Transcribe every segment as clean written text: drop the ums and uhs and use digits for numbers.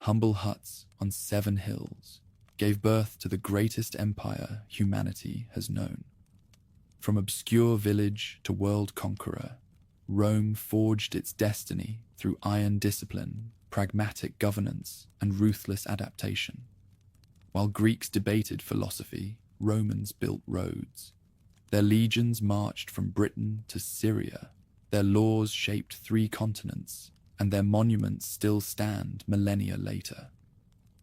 humble huts on 7 hills, gave birth to the greatest empire humanity has known. From obscure village to world conqueror, Rome forged its destiny through iron discipline, pragmatic governance, and ruthless adaptation. While Greeks debated philosophy, Romans built roads. Their legions marched from Britain to Syria. Their laws shaped 3 continents, and their monuments still stand millennia later.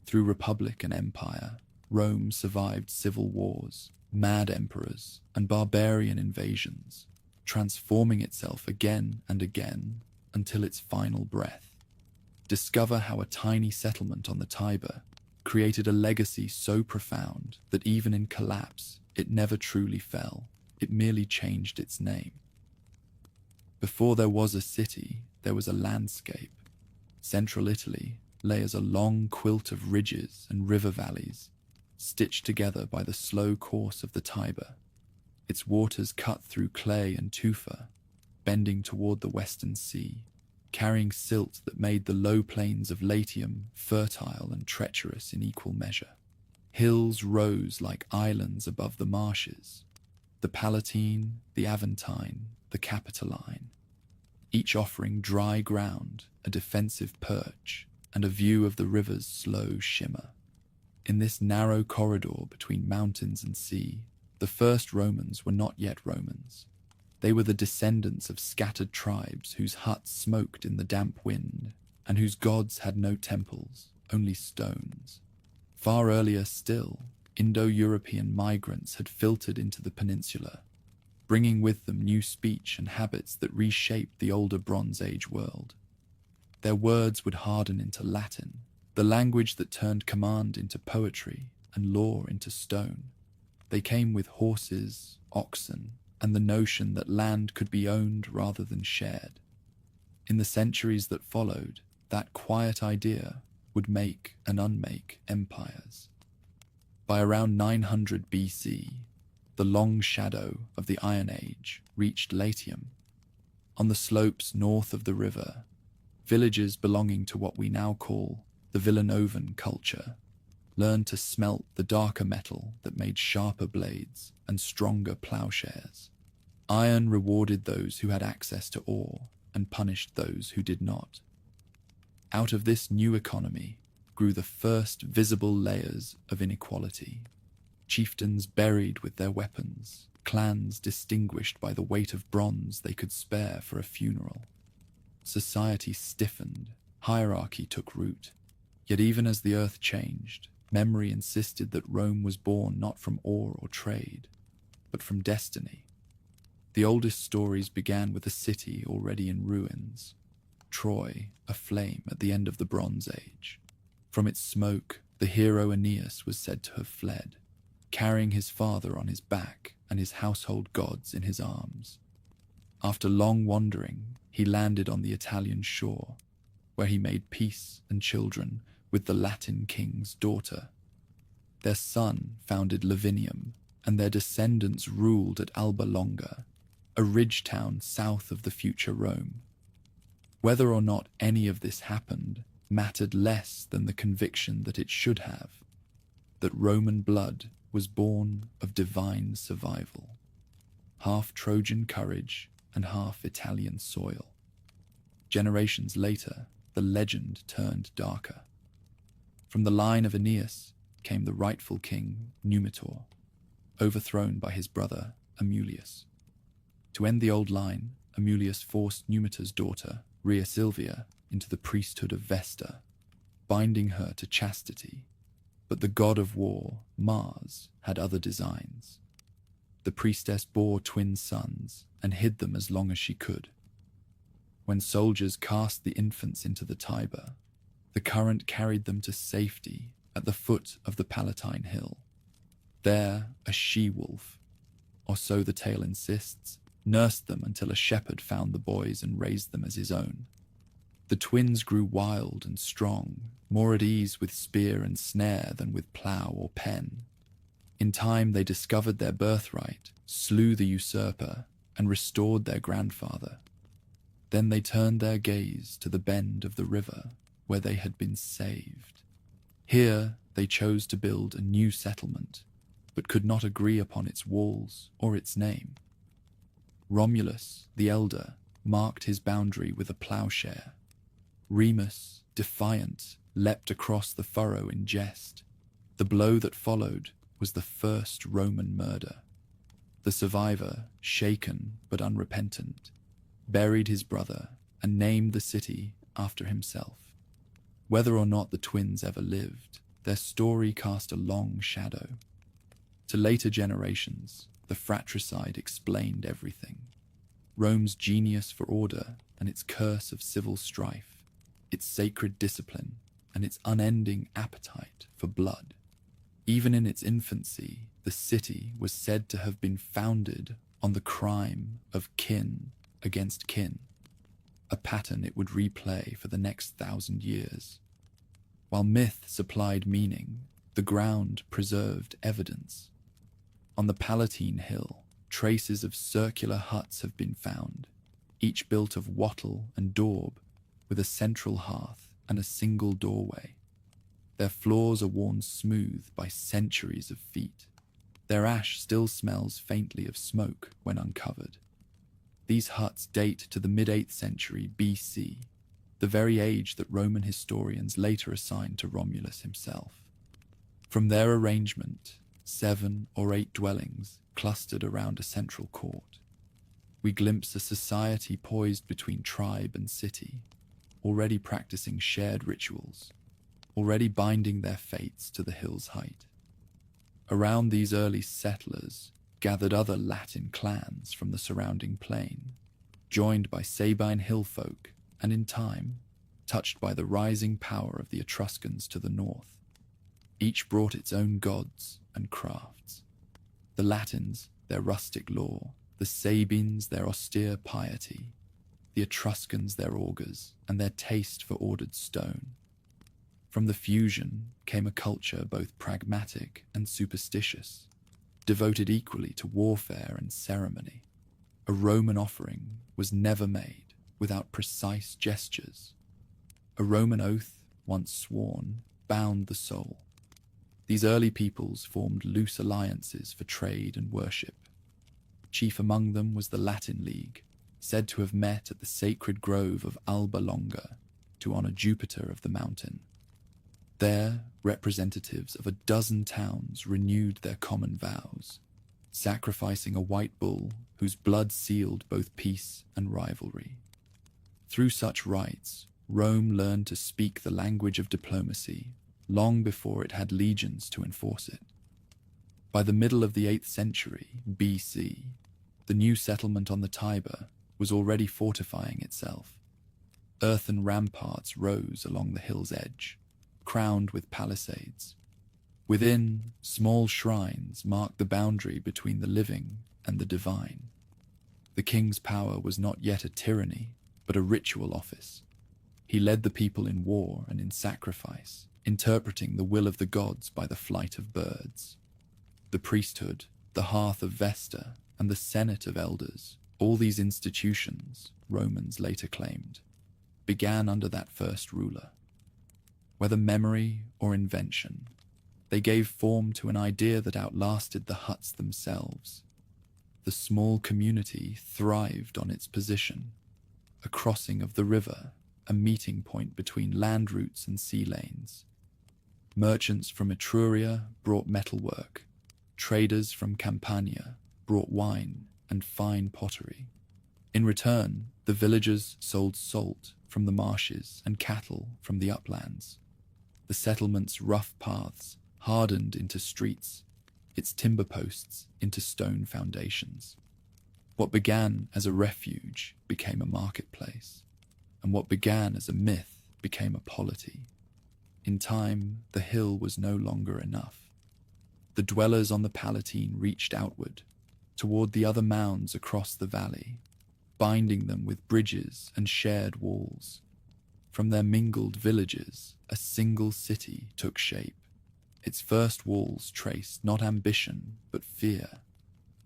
Through republic and empire, Rome survived civil wars, mad emperors, and barbarian invasions, transforming itself again and again until its final breath. Discover how a tiny settlement on the Tiber created a legacy so profound that even in collapse, it never truly fell. It merely changed its name. Before there was a city, there was a landscape. Central Italy lay as a long quilt of ridges and river valleys, stitched together by the slow course of the Tiber. Its waters cut through clay and tufa, bending toward the western sea, carrying silt that made the low plains of Latium fertile and treacherous in equal measure. Hills rose like islands above the marshes, the Palatine, the Aventine, the Capitoline, each offering dry ground, a defensive perch, and a view of the river's slow shimmer. In this narrow corridor between mountains and sea, the first Romans were not yet Romans. They were the descendants of scattered tribes whose huts smoked in the damp wind, and whose gods had no temples, only stones. Far earlier still, Indo-European migrants had filtered into the peninsula, bringing with them new speech and habits that reshaped the older Bronze Age world. Their words would harden into Latin, the language that turned command into poetry and law into stone. They came with horses, oxen, and the notion that land could be owned rather than shared. In the centuries that followed, that quiet idea would make and unmake empires. By around 900 BC, the long shadow of the Iron Age reached Latium. On the slopes north of the river, villages belonging to what we now call the Villanovan culture learned to smelt the darker metal that made sharper blades and stronger plowshares. Iron rewarded those who had access to ore and punished those who did not. Out of this new economy grew the first visible layers of inequality. Chieftains buried with their weapons, clans distinguished by the weight of bronze they could spare for a funeral. Society stiffened, hierarchy took root. Yet even as the earth changed, memory insisted that Rome was born not from ore or trade, but from destiny. The oldest stories began with a city already in ruins, Troy aflame at the end of the Bronze Age. From its smoke, the hero Aeneas was said to have fled, carrying his father on his back and his household gods in his arms. After long wandering, he landed on the Italian shore, where he made peace and children with the Latin king's daughter. Their son founded Lavinium, and their descendants ruled at Alba Longa, a ridge town south of the future Rome. Whether or not any of this happened mattered less than the conviction that it should have, that Roman blood was born of divine survival, half Trojan courage and half Italian soil. Generations later, the legend turned darker. From the line of Aeneas came the rightful king Numitor, overthrown by his brother Amulius. To end the old line, Amulius forced Numitor's daughter, Rhea Silvia, into the priesthood of Vesta, binding her to chastity. But the god of war, Mars, had other designs. The priestess bore twin sons and hid them as long as she could. When soldiers cast the infants into the Tiber, the current carried them to safety at the foot of the Palatine Hill. There, a she-wolf, or so the tale insists, nursed them until a shepherd found the boys and raised them as his own. The twins grew wild and strong, more at ease with spear and snare than with plough or pen. In time they discovered their birthright, slew the usurper, and restored their grandfather. Then they turned their gaze to the bend of the river where they had been saved. Here they chose to build a new settlement, but could not agree upon its walls or its name. Romulus, the elder, marked his boundary with a plowshare. Remus, defiant, leapt across the furrow in jest. The blow that followed was the first Roman murder. The survivor, shaken but unrepentant, buried his brother and named the city after himself. Whether or not the twins ever lived, their story cast a long shadow. To later generations, the fratricide explained everything. Rome's genius for order and its curse of civil strife, its sacred discipline and its unending appetite for blood. Even in its infancy, the city was said to have been founded on the crime of kin against kin, a pattern it would replay for the next 1,000 years. While myth supplied meaning, the ground preserved evidence. On the Palatine Hill, traces of circular huts have been found, each built of wattle and daub, with a central hearth and a single doorway. Their floors are worn smooth by centuries of feet. Their ash still smells faintly of smoke when uncovered. These huts date to the mid-8th century BC, the very age that Roman historians later assigned to Romulus himself. From their arrangement, 7 or 8 dwellings clustered around a central court. We glimpse a society poised between tribe and city, already practicing shared rituals, already binding their fates to the hill's height. Around these early settlers gathered other Latin clans from the surrounding plain, joined by Sabine hill folk and, in time, touched by the rising power of the Etruscans to the north. Each brought its own gods and crafts. The Latins, their rustic lore, the Sabines, their austere piety, the Etruscans, their augurs, and their taste for ordered stone. From the fusion came a culture both pragmatic and superstitious, devoted equally to warfare and ceremony. A Roman offering was never made without precise gestures. A Roman oath, once sworn, bound the soul. These early peoples formed loose alliances for trade and worship. Chief among them was the Latin League, said to have met at the sacred grove of Alba Longa to honor Jupiter of the mountain. There, representatives of a dozen towns renewed their common vows, sacrificing a white bull whose blood sealed both peace and rivalry. Through such rites, Rome learned to speak the language of diplomacy long before it had legions to enforce it. By the middle of the 8th century BC, the new settlement on the Tiber was already fortifying itself. Earthen ramparts rose along the hill's edge, crowned with palisades. Within, small shrines marked the boundary between the living and the divine. The king's power was not yet a tyranny, but a ritual office. He led the people in war and in sacrifice, interpreting the will of the gods by the flight of birds. The priesthood, the hearth of Vesta, and the senate of elders, all these institutions, Romans later claimed, began under that first ruler. Whether memory or invention, they gave form to an idea that outlasted the huts themselves. The small community thrived on its position, a crossing of the river, a meeting point between land routes and sea lanes. Merchants from Etruria brought metalwork, traders from Campania brought wine and fine pottery. In return, the villagers sold salt from the marshes and cattle from the uplands. The settlement's rough paths hardened into streets, its timber posts into stone foundations. What began as a refuge became a marketplace, and what began as a myth became a polity. In time, the hill was no longer enough. The dwellers on the Palatine reached outward, toward the other mounds across the valley, binding them with bridges and shared walls. From their mingled villages, a single city took shape. Its first walls traced not ambition, but fear,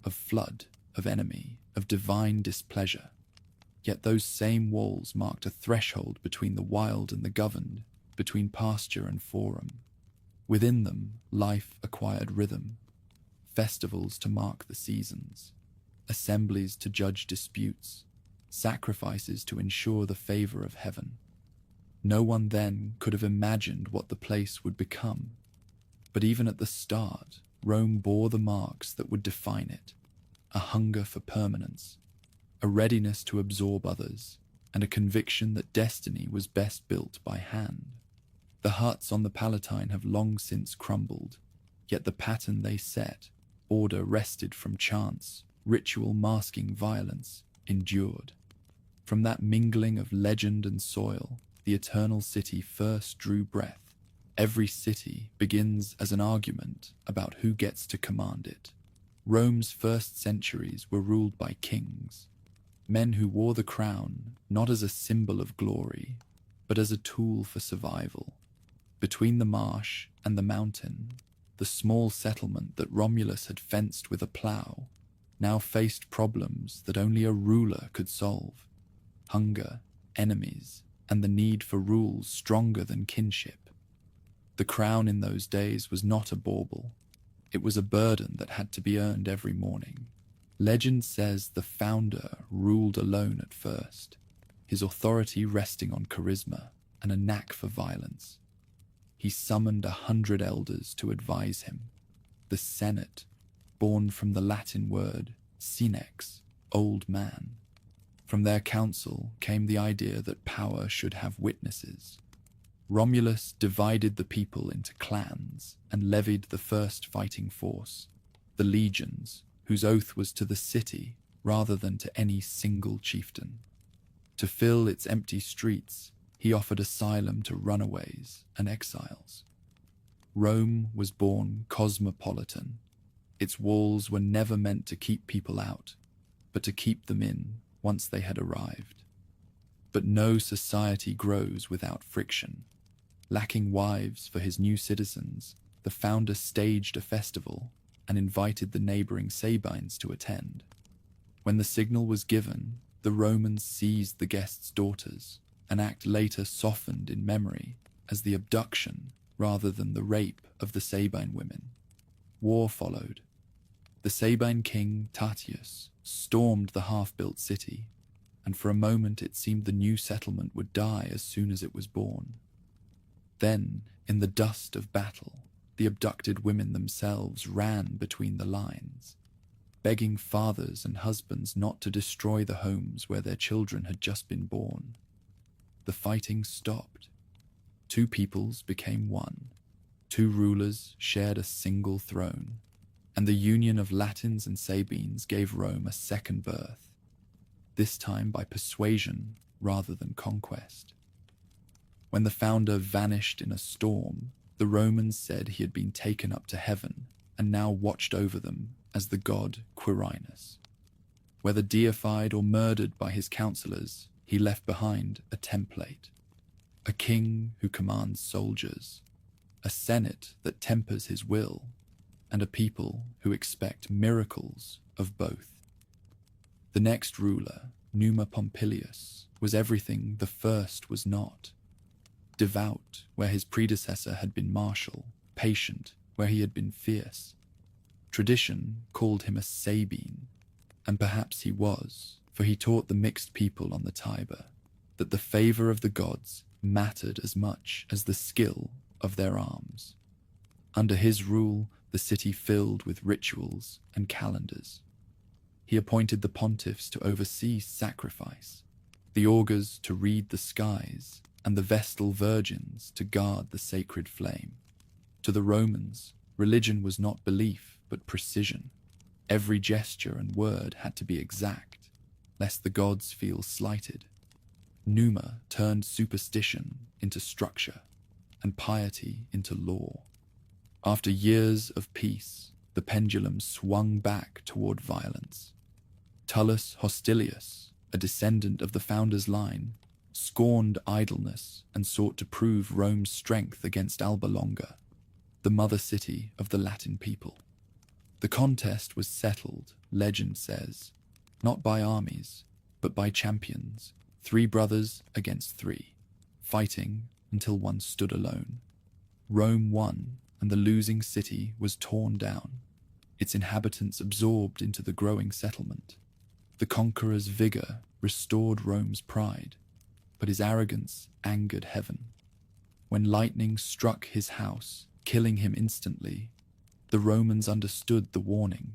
of flood, of enemy, of divine displeasure. Yet those same walls marked a threshold between the wild and the governed, between pasture and forum. Within them, life acquired rhythm, festivals to mark the seasons, assemblies to judge disputes, sacrifices to ensure the favor of heaven. No one then could have imagined what the place would become, but even at the start, Rome bore the marks that would define it: a hunger for permanence, a readiness to absorb others, and a conviction that destiny was best built by hand. The huts on the Palatine have long since crumbled, yet the pattern they set, order wrested from chance, ritual masking violence, endured. From that mingling of legend and soil, the eternal city first drew breath. Every city begins as an argument about who gets to command it. Rome's first centuries were ruled by kings, men who wore the crown not as a symbol of glory, but as a tool for survival. Between the marsh and the mountain, the small settlement that Romulus had fenced with a plough now faced problems that only a ruler could solve: hunger, enemies, and the need for rules stronger than kinship. The crown in those days was not a bauble. It was a burden that had to be earned every morning. Legend says the founder ruled alone at first, his authority resting on charisma and a knack for violence. He summoned 100 elders to advise him. The Senate, born from the Latin word senex, old man. From their council came the idea that power should have witnesses. Romulus divided the people into clans and levied the first fighting force, the legions, whose oath was to the city rather than to any single chieftain. To fill its empty streets, he offered asylum to runaways and exiles. Rome was born cosmopolitan. Its walls were never meant to keep people out, but to keep them in once they had arrived. But no society grows without friction. Lacking wives for his new citizens, the founder staged a festival and invited the neighboring Sabines to attend. When the signal was given, the Romans seized the guests' daughters, an act later softened in memory as the abduction rather than the rape of the Sabine women. War followed. The Sabine king Tatius stormed the half-built city, and for a moment it seemed the new settlement would die as soon as it was born. Then, in the dust of battle, the abducted women themselves ran between the lines, begging fathers and husbands not to destroy the homes where their children had just been born. The fighting stopped. Two peoples became one. Two rulers shared a single throne, and the union of Latins and Sabines gave Rome a second birth, this time by persuasion rather than conquest. When the founder vanished in a storm, the Romans said he had been taken up to heaven and now watched over them as the god Quirinus. Whether deified or murdered by his counselors, he left behind a template: a king who commands soldiers, a senate that tempers his will, and a people who expect miracles of both. The next ruler, Numa Pompilius, was everything the first was not. Devout where his predecessor had been martial, patient where he had been fierce. Tradition called him a Sabine, and perhaps he was, for he taught the mixed people on the Tiber that the favor of the gods mattered as much as the skill of their arms. Under his rule, the city filled with rituals and calendars. He appointed the pontiffs to oversee sacrifice, the augurs to read the skies, and the Vestal virgins to guard the sacred flame. To the Romans, religion was not belief, but precision. Every gesture and word had to be exact, lest the gods feel slighted. Numa turned superstition into structure, and piety into law. After years of peace, the pendulum swung back toward violence. Tullus Hostilius, a descendant of the founder's line, scorned idleness and sought to prove Rome's strength against Alba Longa, the mother city of the Latin people. The contest was settled, legend says, not by armies, but by champions, 3 brothers against 3, fighting until one stood alone. Rome won, and the losing city was torn down, its inhabitants absorbed into the growing settlement. The conqueror's vigor restored Rome's pride, but his arrogance angered heaven. When lightning struck his house, killing him instantly, the Romans understood the warning.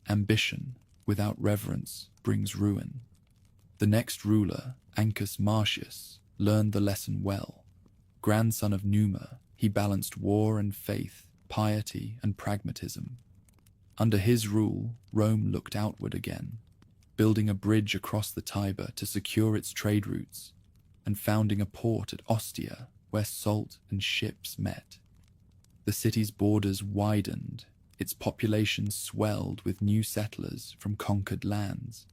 Ambition without reverence brings ruin. The next ruler, Ancus Marcius, learned the lesson well. Grandson of Numa, he balanced war and faith, piety and pragmatism. Under his rule, Rome looked outward again, building a bridge across the Tiber to secure its trade routes, and founding a port at Ostia where salt and ships met. The city's borders widened, its population swelled with new settlers from conquered lands.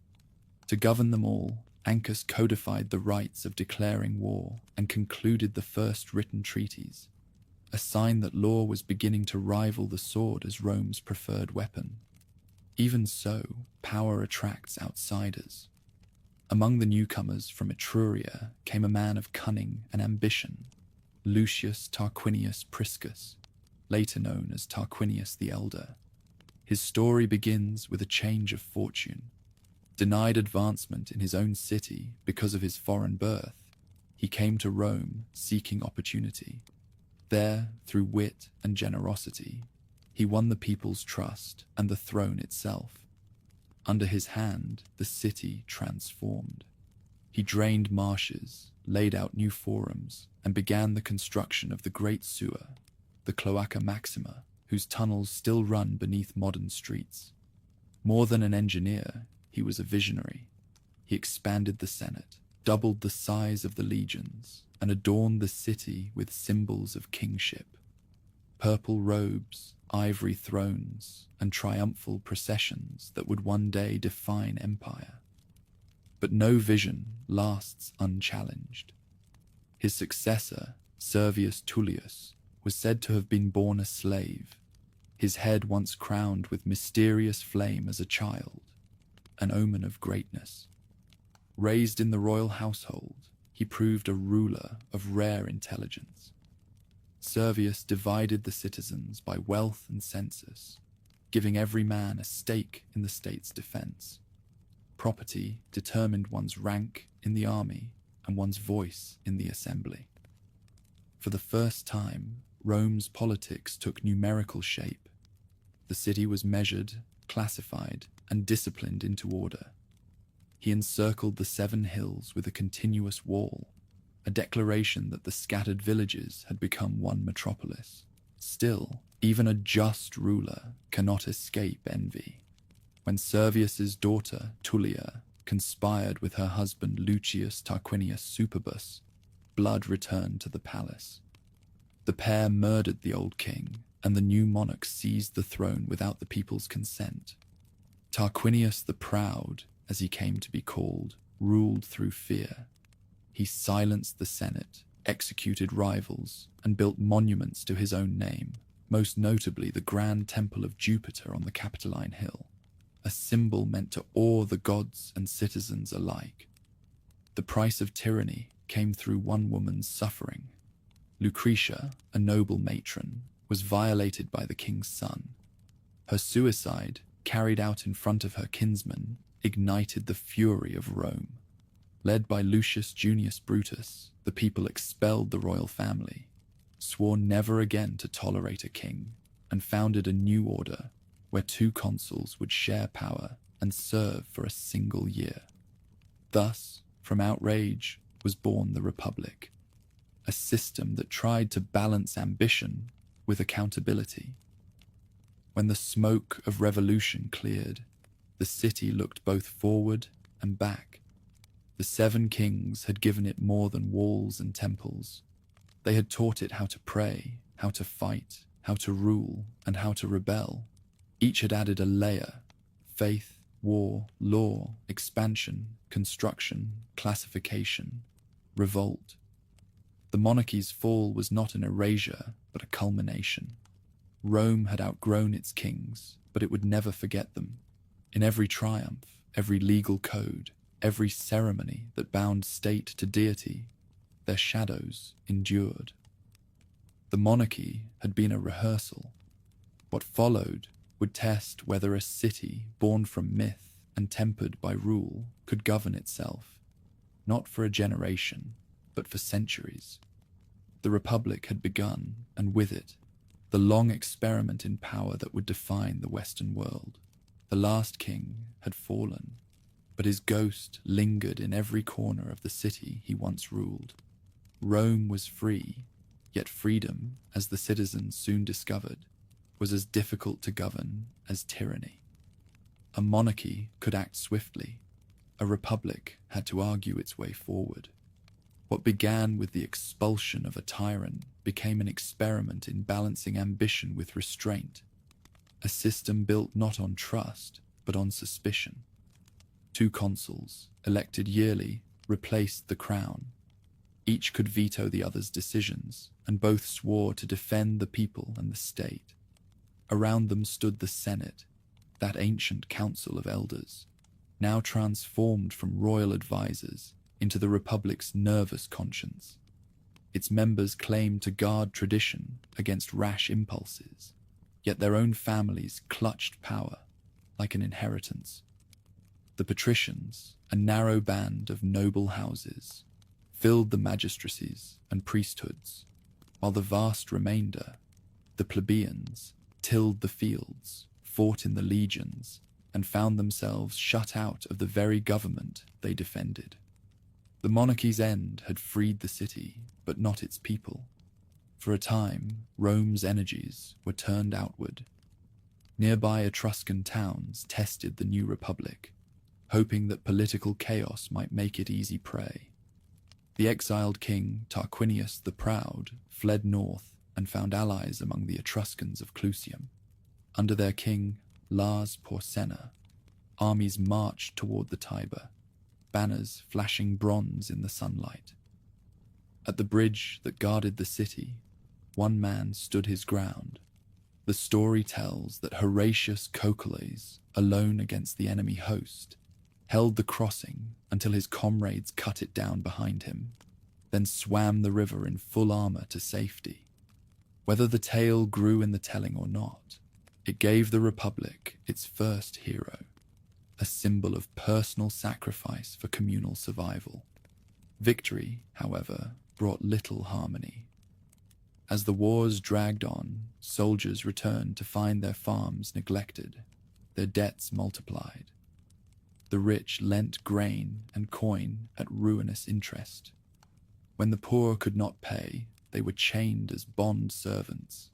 To govern them all, Ancus codified the rights of declaring war and concluded the first written treaties, a sign that law was beginning to rival the sword as Rome's preferred weapon. Even so, power attracts outsiders. Among the newcomers from Etruria came a man of cunning and ambition, Lucius Tarquinius Priscus, later known as Tarquinius the Elder. His story begins with a change of fortune. Denied advancement in his own city because of his foreign birth, he came to Rome seeking opportunity. There, through wit and generosity, he won the people's trust and the throne itself. Under his hand, the city transformed. He drained marshes, laid out new forums, and began the construction of the Great Sewer, the Cloaca Maxima, whose tunnels still run beneath modern streets. More than an engineer, he was a visionary. He expanded the Senate, doubled the size of the legions, and adorned the city with symbols of kingship. Purple robes, ivory thrones, and triumphal processions that would one day define empire. But no vision lasts unchallenged. His successor, Servius Tullius, was said to have been born a slave, his head once crowned with mysterious flame as a child, an omen of greatness. Raised in the royal household, he proved a ruler of rare intelligence. Servius divided the citizens by wealth and census, giving every man a stake in the state's defense. Property determined one's rank in the army and one's voice in the assembly. For the first time, Rome's politics took numerical shape. The city was measured, classified, and disciplined into order. He encircled the 7 hills with a continuous wall, a declaration that the scattered villages had become one metropolis. Still, even a just ruler cannot escape envy. When Servius's daughter, Tullia, conspired with her husband Lucius Tarquinius Superbus, blood returned to the palace. The pair murdered the old king, and the new monarch seized the throne without the people's consent. Tarquinius the Proud, as he came to be called, ruled through fear. He silenced the Senate, executed rivals, and built monuments to his own name, most notably the Grand Temple of Jupiter on the Capitoline Hill, a symbol meant to awe the gods and citizens alike. The price of tyranny came through one woman's suffering. Lucretia, a noble matron, was violated by the king's son. Her suicide, carried out in front of her kinsman, ignited the fury of Rome. Led by Lucius Junius Brutus, the people expelled the royal family, swore never again to tolerate a king, and founded a new order where 2 consuls would share power and serve for a single year. Thus, from outrage was born the Republic, a system that tried to balance ambition with accountability. When the smoke of revolution cleared, the city looked both forward and back. The 7 kings had given it more than walls and temples. They had taught it how to pray, how to fight, how to rule, and how to rebel. Each had added a layer: faith, war, law, expansion, construction, classification, revolt. The monarchy's fall was not an erasure, but a culmination. Rome had outgrown its kings, but it would never forget them. In every triumph, every legal code, every ceremony that bound state to deity, their shadows endured. The monarchy had been a rehearsal. What followed would test whether a city born from myth and tempered by rule could govern itself, not for a generation, but for centuries. The Republic had begun, and with it, the long experiment in power that would define the Western world. The last king had fallen, but his ghost lingered in every corner of the city he once ruled. Rome was free, yet freedom, as the citizens soon discovered, was as difficult to govern as tyranny. A monarchy could act swiftly. A republic had to argue its way forward. What began with the expulsion of a tyrant became an experiment in balancing ambition with restraint, a system built not on trust, but on suspicion. 2 consuls, elected yearly, replaced the crown. Each could veto the other's decisions, and both swore to defend the people and the state. Around them stood the Senate, that ancient council of elders, now transformed from royal advisors into the Republic's nervous conscience. Its members claimed to guard tradition against rash impulses, yet their own families clutched power like an inheritance. The patricians, a narrow band of noble houses, filled the magistracies and priesthoods, while the vast remainder, the plebeians, tilled the fields, fought in the legions, and found themselves shut out of the very government they defended. The monarchy's end had freed the city, but not its people. For a time, Rome's energies were turned outward. Nearby Etruscan towns tested the new republic, hoping that political chaos might make it easy prey. The exiled king Tarquinius the Proud fled north and found allies among the Etruscans of Clusium. Under their king, Lars Porsena, armies marched toward the Tiber, banners flashing bronze in the sunlight. At the bridge that guarded the city, one man stood his ground. The story tells that Horatius Cocles, alone against the enemy host, held the crossing until his comrades cut it down behind him, then swam the river in full armor to safety. Whether the tale grew in the telling or not, it gave the Republic its first hero, a symbol of personal sacrifice for communal survival. Victory, however, brought little harmony. As the wars dragged on, soldiers returned to find their farms neglected, their debts multiplied. The rich lent grain and coin at ruinous interest. When the poor could not pay, they were chained as bond servants.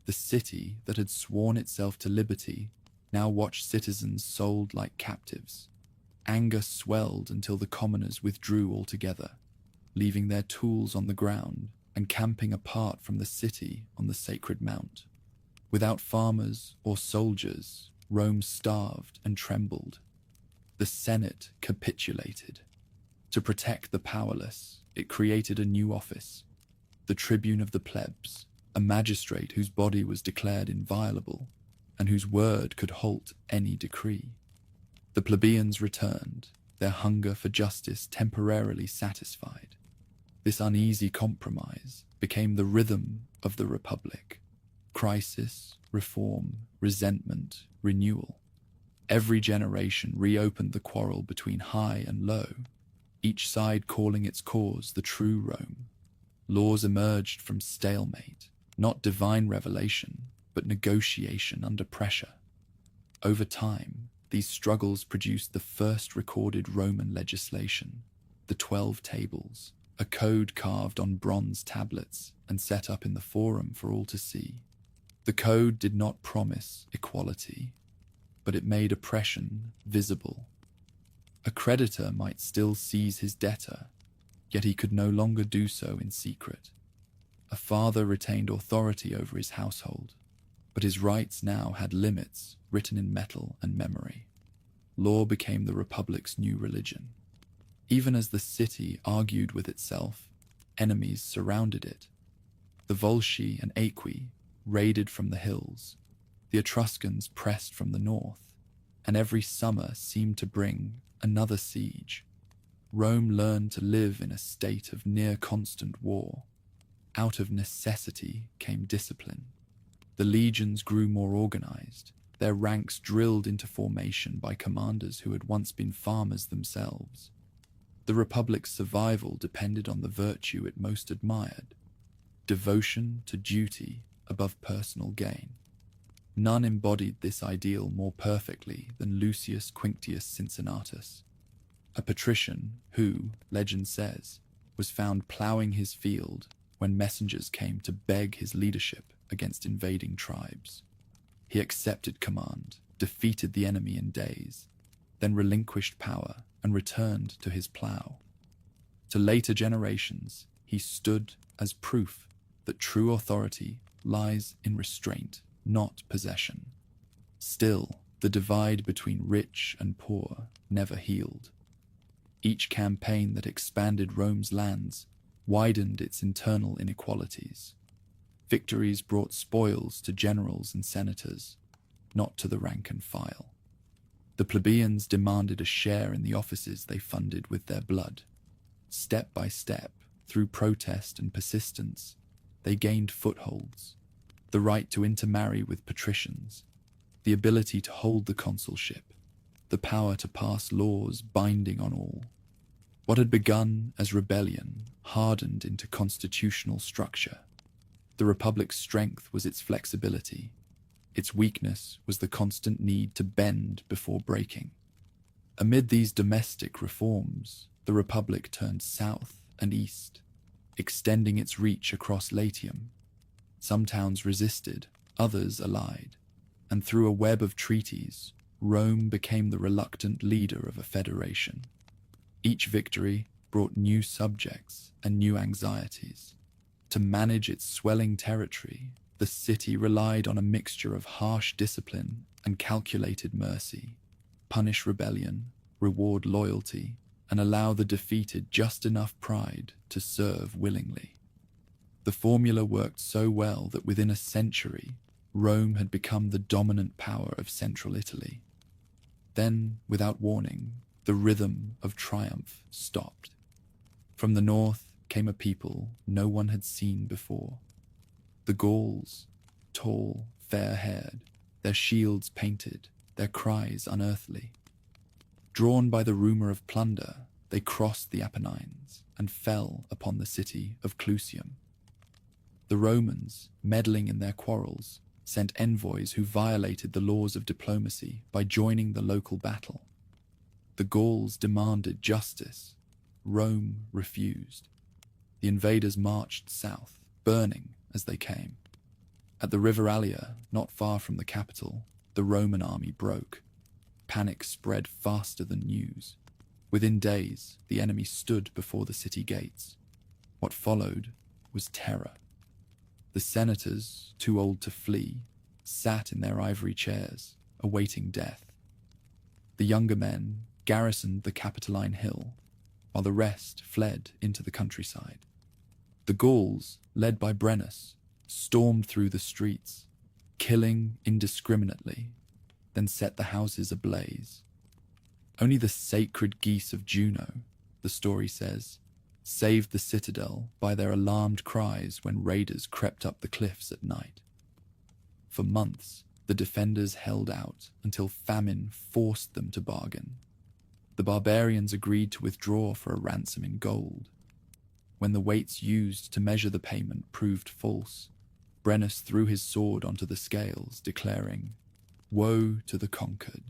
The city that had sworn itself to liberty now watched citizens sold like captives. Anger swelled until the commoners withdrew altogether, leaving their tools on the ground and camping apart from the city on the sacred mount. Without farmers or soldiers, Rome starved and trembled. The Senate capitulated. To protect the powerless, it created a new office, the tribune of the plebs, a magistrate whose body was declared inviolable and whose word could halt any decree. The plebeians returned, their hunger for justice temporarily satisfied. This uneasy compromise became the rhythm of the Republic. Crisis, reform, resentment, renewal. Every generation reopened the quarrel between high and low, each side calling its cause the true Rome. Laws emerged from stalemate, not divine revelation, but negotiation under pressure. Over time, these struggles produced the first recorded Roman legislation, the 12 Tables, a code carved on bronze tablets and set up in the Forum for all to see. The code did not promise equality, but it made oppression visible. A creditor might still seize his debtor, yet he could no longer do so in secret. A father retained authority over his household, but his rights now had limits written in metal and memory. Law became the Republic's new religion. Even as the city argued with itself, enemies surrounded it. The Volsci and Aequi raided from the hills, the Etruscans pressed from the north, and every summer seemed to bring another siege. Rome learned to live in a state of near-constant war. out of necessity came discipline. The legions grew more organized, their ranks drilled into formation by commanders who had once been farmers themselves. The Republic's survival depended on the virtue it most admired: devotion to duty above personal gain. None embodied this ideal more perfectly than Lucius Quinctius Cincinnatus, a patrician who, legend says, was found ploughing his field when messengers came to beg his leadership against invading tribes. He accepted command, defeated the enemy in days, then relinquished power and returned to his plough. To later generations, he stood as proof that true authority lies in restraint, not possession. Still, the divide between rich and poor never healed. Each campaign that expanded Rome's lands widened its internal inequalities. Victories brought spoils to generals and senators, not to the rank and file. The plebeians demanded a share in the offices they funded with their blood. Step by step, through protest and persistence, they gained footholds: the right to intermarry with patricians, the ability to hold the consulship, the power to pass laws binding on all. What had begun as rebellion hardened into constitutional structure. The Republic's strength was its flexibility. Its weakness was the constant need to bend before breaking. Amid these domestic reforms, the Republic turned south and east, extending its reach across Latium. Some towns resisted, others allied, and through a web of treaties, Rome became the reluctant leader of a federation. Each victory brought new subjects and new anxieties. To manage its swelling territory, the city relied on a mixture of harsh discipline and calculated mercy: punish rebellion, reward loyalty, and allow the defeated just enough pride to serve willingly. The formula worked so well that within a century, Rome had become the dominant power of central Italy. Then, without warning, the rhythm of triumph stopped. From the north came a people no one had seen before. The Gauls, tall, fair-haired, their shields painted, their cries unearthly. Drawn by the rumor of plunder, they crossed the Apennines and fell upon the city of Clusium. The Romans, meddling in their quarrels, sent envoys who violated the laws of diplomacy by joining the local battle. The Gauls demanded justice. Rome refused. The invaders marched south, burning as they came. At the River Allia, not far from the capital, the Roman army broke. Panic spread faster than news. Within days, the enemy stood before the city gates. What followed was terror. The senators, too old to flee, sat in their ivory chairs, awaiting death. The younger men garrisoned the Capitoline Hill, while the rest fled into the countryside. The Gauls, led by Brennus, stormed through the streets, killing indiscriminately, then set the houses ablaze. Only the sacred geese of Juno, the story says, saved the citadel by their alarmed cries when raiders crept up the cliffs at night. For months, the defenders held out until famine forced them to bargain. The barbarians agreed to withdraw for a ransom in gold. When the weights used to measure the payment proved false, Brennus threw his sword onto the scales, declaring, "Woe to the conquered."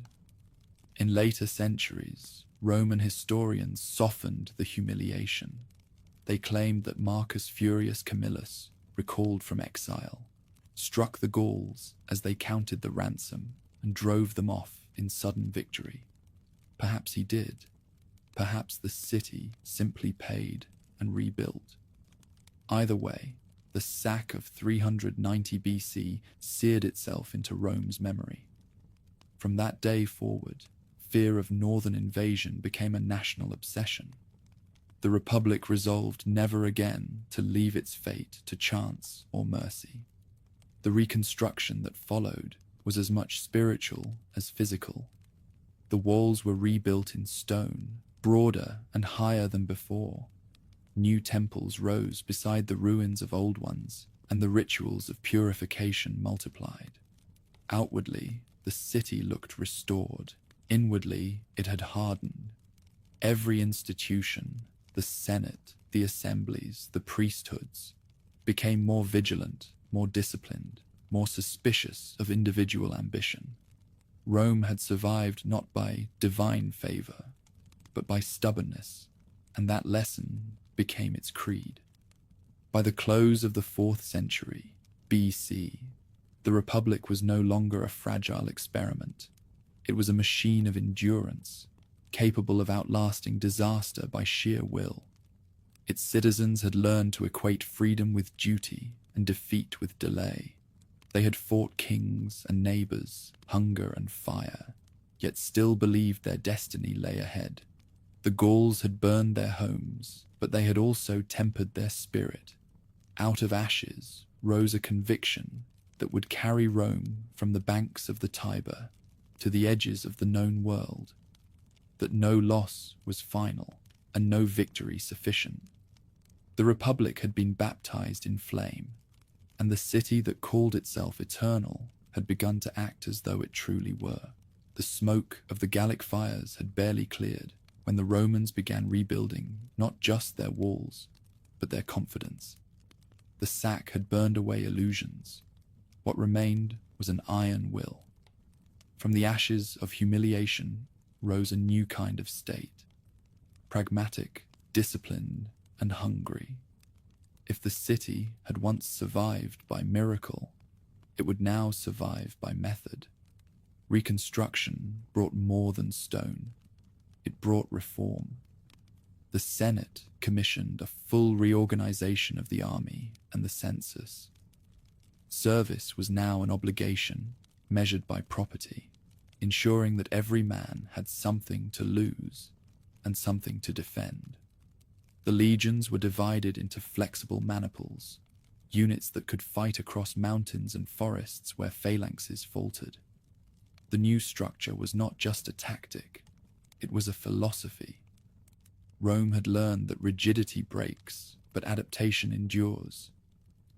In later centuries, Roman historians softened the humiliation. They claimed that Marcus Furius Camillus, recalled from exile, struck the Gauls as they counted the ransom and drove them off in sudden victory. Perhaps he did. Perhaps the city simply paid and rebuilt. Either way, the sack of 390 BC seared itself into Rome's memory. From that day forward, fear of northern invasion became a national obsession. The Republic resolved never again to leave its fate to chance or mercy. The reconstruction that followed was as much spiritual as physical. The walls were rebuilt in stone, broader and higher than before. new temples rose beside the ruins of old ones, and the rituals of purification multiplied. Outwardly, the city looked restored. Inwardly, it had hardened. Every institution, the Senate, the assemblies, the priesthoods, became more vigilant, more disciplined, more suspicious of individual ambition. Rome had survived not by divine favor, but by stubbornness, and that lesson became its creed. By the close of the 4th century, BC, the Republic was no longer a fragile experiment. It was a machine of endurance, capable of outlasting disaster by sheer will. Its citizens had learned to equate freedom with duty and defeat with delay. They had fought kings and neighbors, hunger and fire, yet still believed their destiny lay ahead. The Gauls had burned their homes, but they had also tempered their spirit. Out of ashes rose a conviction that would carry Rome from the banks of the Tiber to the edges of the known world, that no loss was final and no victory sufficient. The Republic had been baptized in flame, and the city that called itself eternal had begun to act as though it truly were. The smoke of the Gallic fires had barely cleared when the Romans began rebuilding not just their walls, but their confidence. The sack had burned away illusions. What remained was an iron will. From the ashes of humiliation rose a new kind of state, pragmatic, disciplined, and hungry. If the city had once survived by miracle, it would now survive by method. Reconstruction brought more than stone. It brought reform. The Senate commissioned a full reorganization of the army and the census. Service was now an obligation, measured by property, ensuring that every man had something to lose and something to defend. The legions were divided into flexible maniples, units that could fight across mountains and forests where phalanxes faltered. The new structure was not just a tactic, it was a philosophy. Rome had learned that rigidity breaks, but adaptation endures.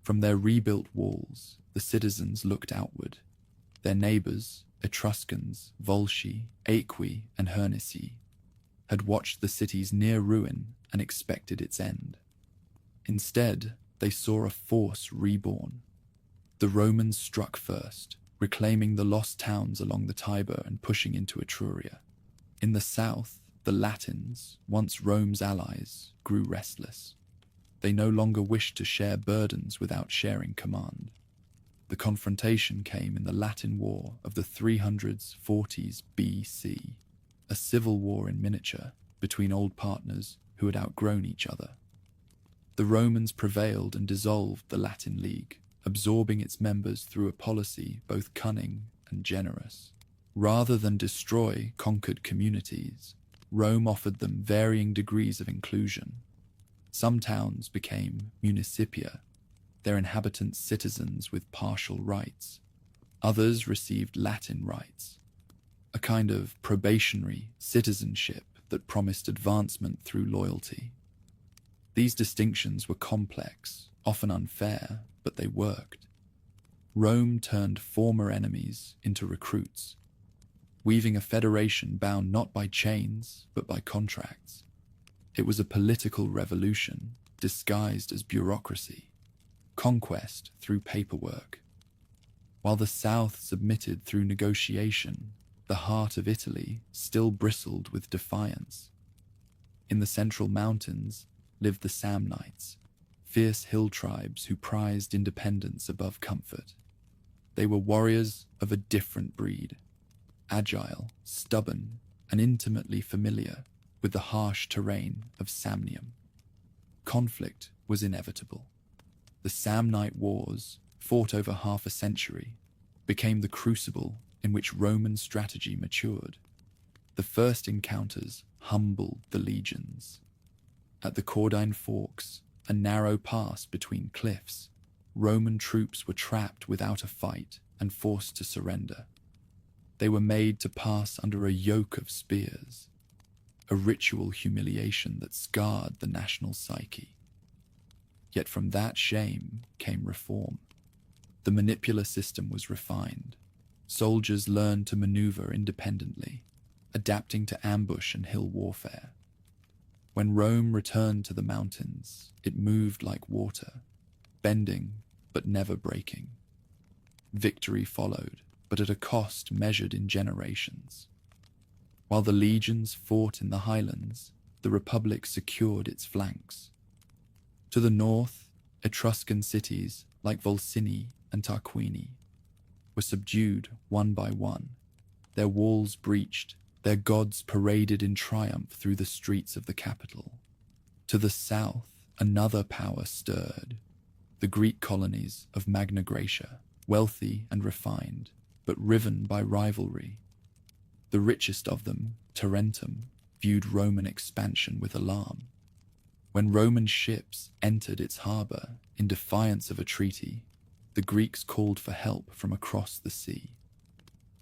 From their rebuilt walls, the citizens looked outward. Their neighbors, Etruscans, Volsci, Aequi, and Hernici, had watched the city's near ruin and expected its end. Instead, they saw a force reborn. The Romans struck first, reclaiming the lost towns along the Tiber and pushing into Etruria. In the south, the Latins, once Rome's allies, grew restless. They no longer wished to share burdens without sharing command. The confrontation came in the Latin War of the 340s BC, a civil war in miniature between old partners who had outgrown each other. The Romans prevailed and dissolved the Latin League, absorbing its members through a policy both cunning and generous. Rather than destroy conquered communities, Rome offered them varying degrees of inclusion. Some towns became municipia, their inhabitants citizens with partial rights. Others received Latin rights, a kind of probationary citizenship that promised advancement through loyalty. These distinctions were complex, often unfair, but they worked. Rome turned former enemies into recruits, weaving a federation bound not by chains, but by contracts. It was a political revolution disguised as bureaucracy, conquest through paperwork. While the South submitted through negotiation, the heart of Italy still bristled with defiance. In the central mountains lived the Samnites, fierce hill tribes who prized independence above comfort. They were warriors of a different breed, agile, stubborn, and intimately familiar with the harsh terrain of Samnium. Conflict was inevitable. The Samnite Wars, fought over half a century, became the crucible in which Roman strategy matured. The first encounters humbled the legions. At the Caudine Forks, a narrow pass between cliffs, Roman troops were trapped without a fight and forced to surrender. They were made to pass under a yoke of spears. a ritual humiliation that scarred the national psyche. Yet from that shame came reform. The manipular system was refined. Soldiers learned to maneuver independently, adapting to ambush and hill warfare. When Rome returned to the mountains, it moved like water, bending but never breaking. Victory followed, but at a cost measured in generations. While the legions fought in the highlands, the Republic secured its flanks. To the north, Etruscan cities like Volsini and Tarquini were subdued one by one, their walls breached, their gods paraded in triumph through the streets of the capital. To the south, another power stirred, the Greek colonies of Magna Graecia, wealthy and refined, but riven by rivalry. The richest of them, Tarentum, viewed Roman expansion with alarm. When Roman ships entered its harbor in defiance of a treaty, the Greeks called for help from across the sea.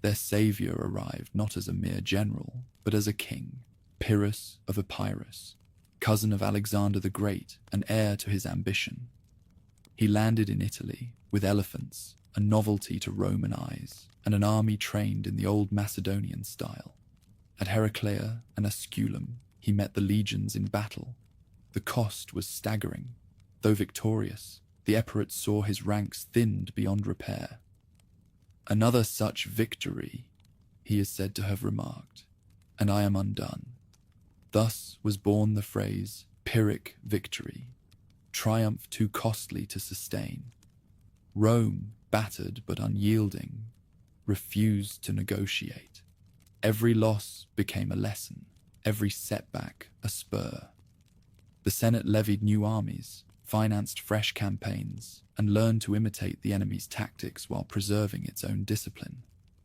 Their savior arrived not as a mere general, but as a king, Pyrrhus of Epirus, cousin of Alexander the Great and heir to his ambition. He landed in Italy with elephants, a novelty to Roman eyes, and an army trained in the old Macedonian style. At Heraclea and Asculum, he met the legions in battle. The cost was staggering. Though victorious, the Epirot saw his ranks thinned beyond repair. "Another such victory," he is said to have remarked, "and I am undone." Thus was born the phrase Pyrrhic victory, triumph too costly to sustain. Rome, battered but unyielding, refused to negotiate. Every loss became a lesson, every setback a spur. The Senate levied new armies, financed fresh campaigns, and learned to imitate the enemy's tactics while preserving its own discipline.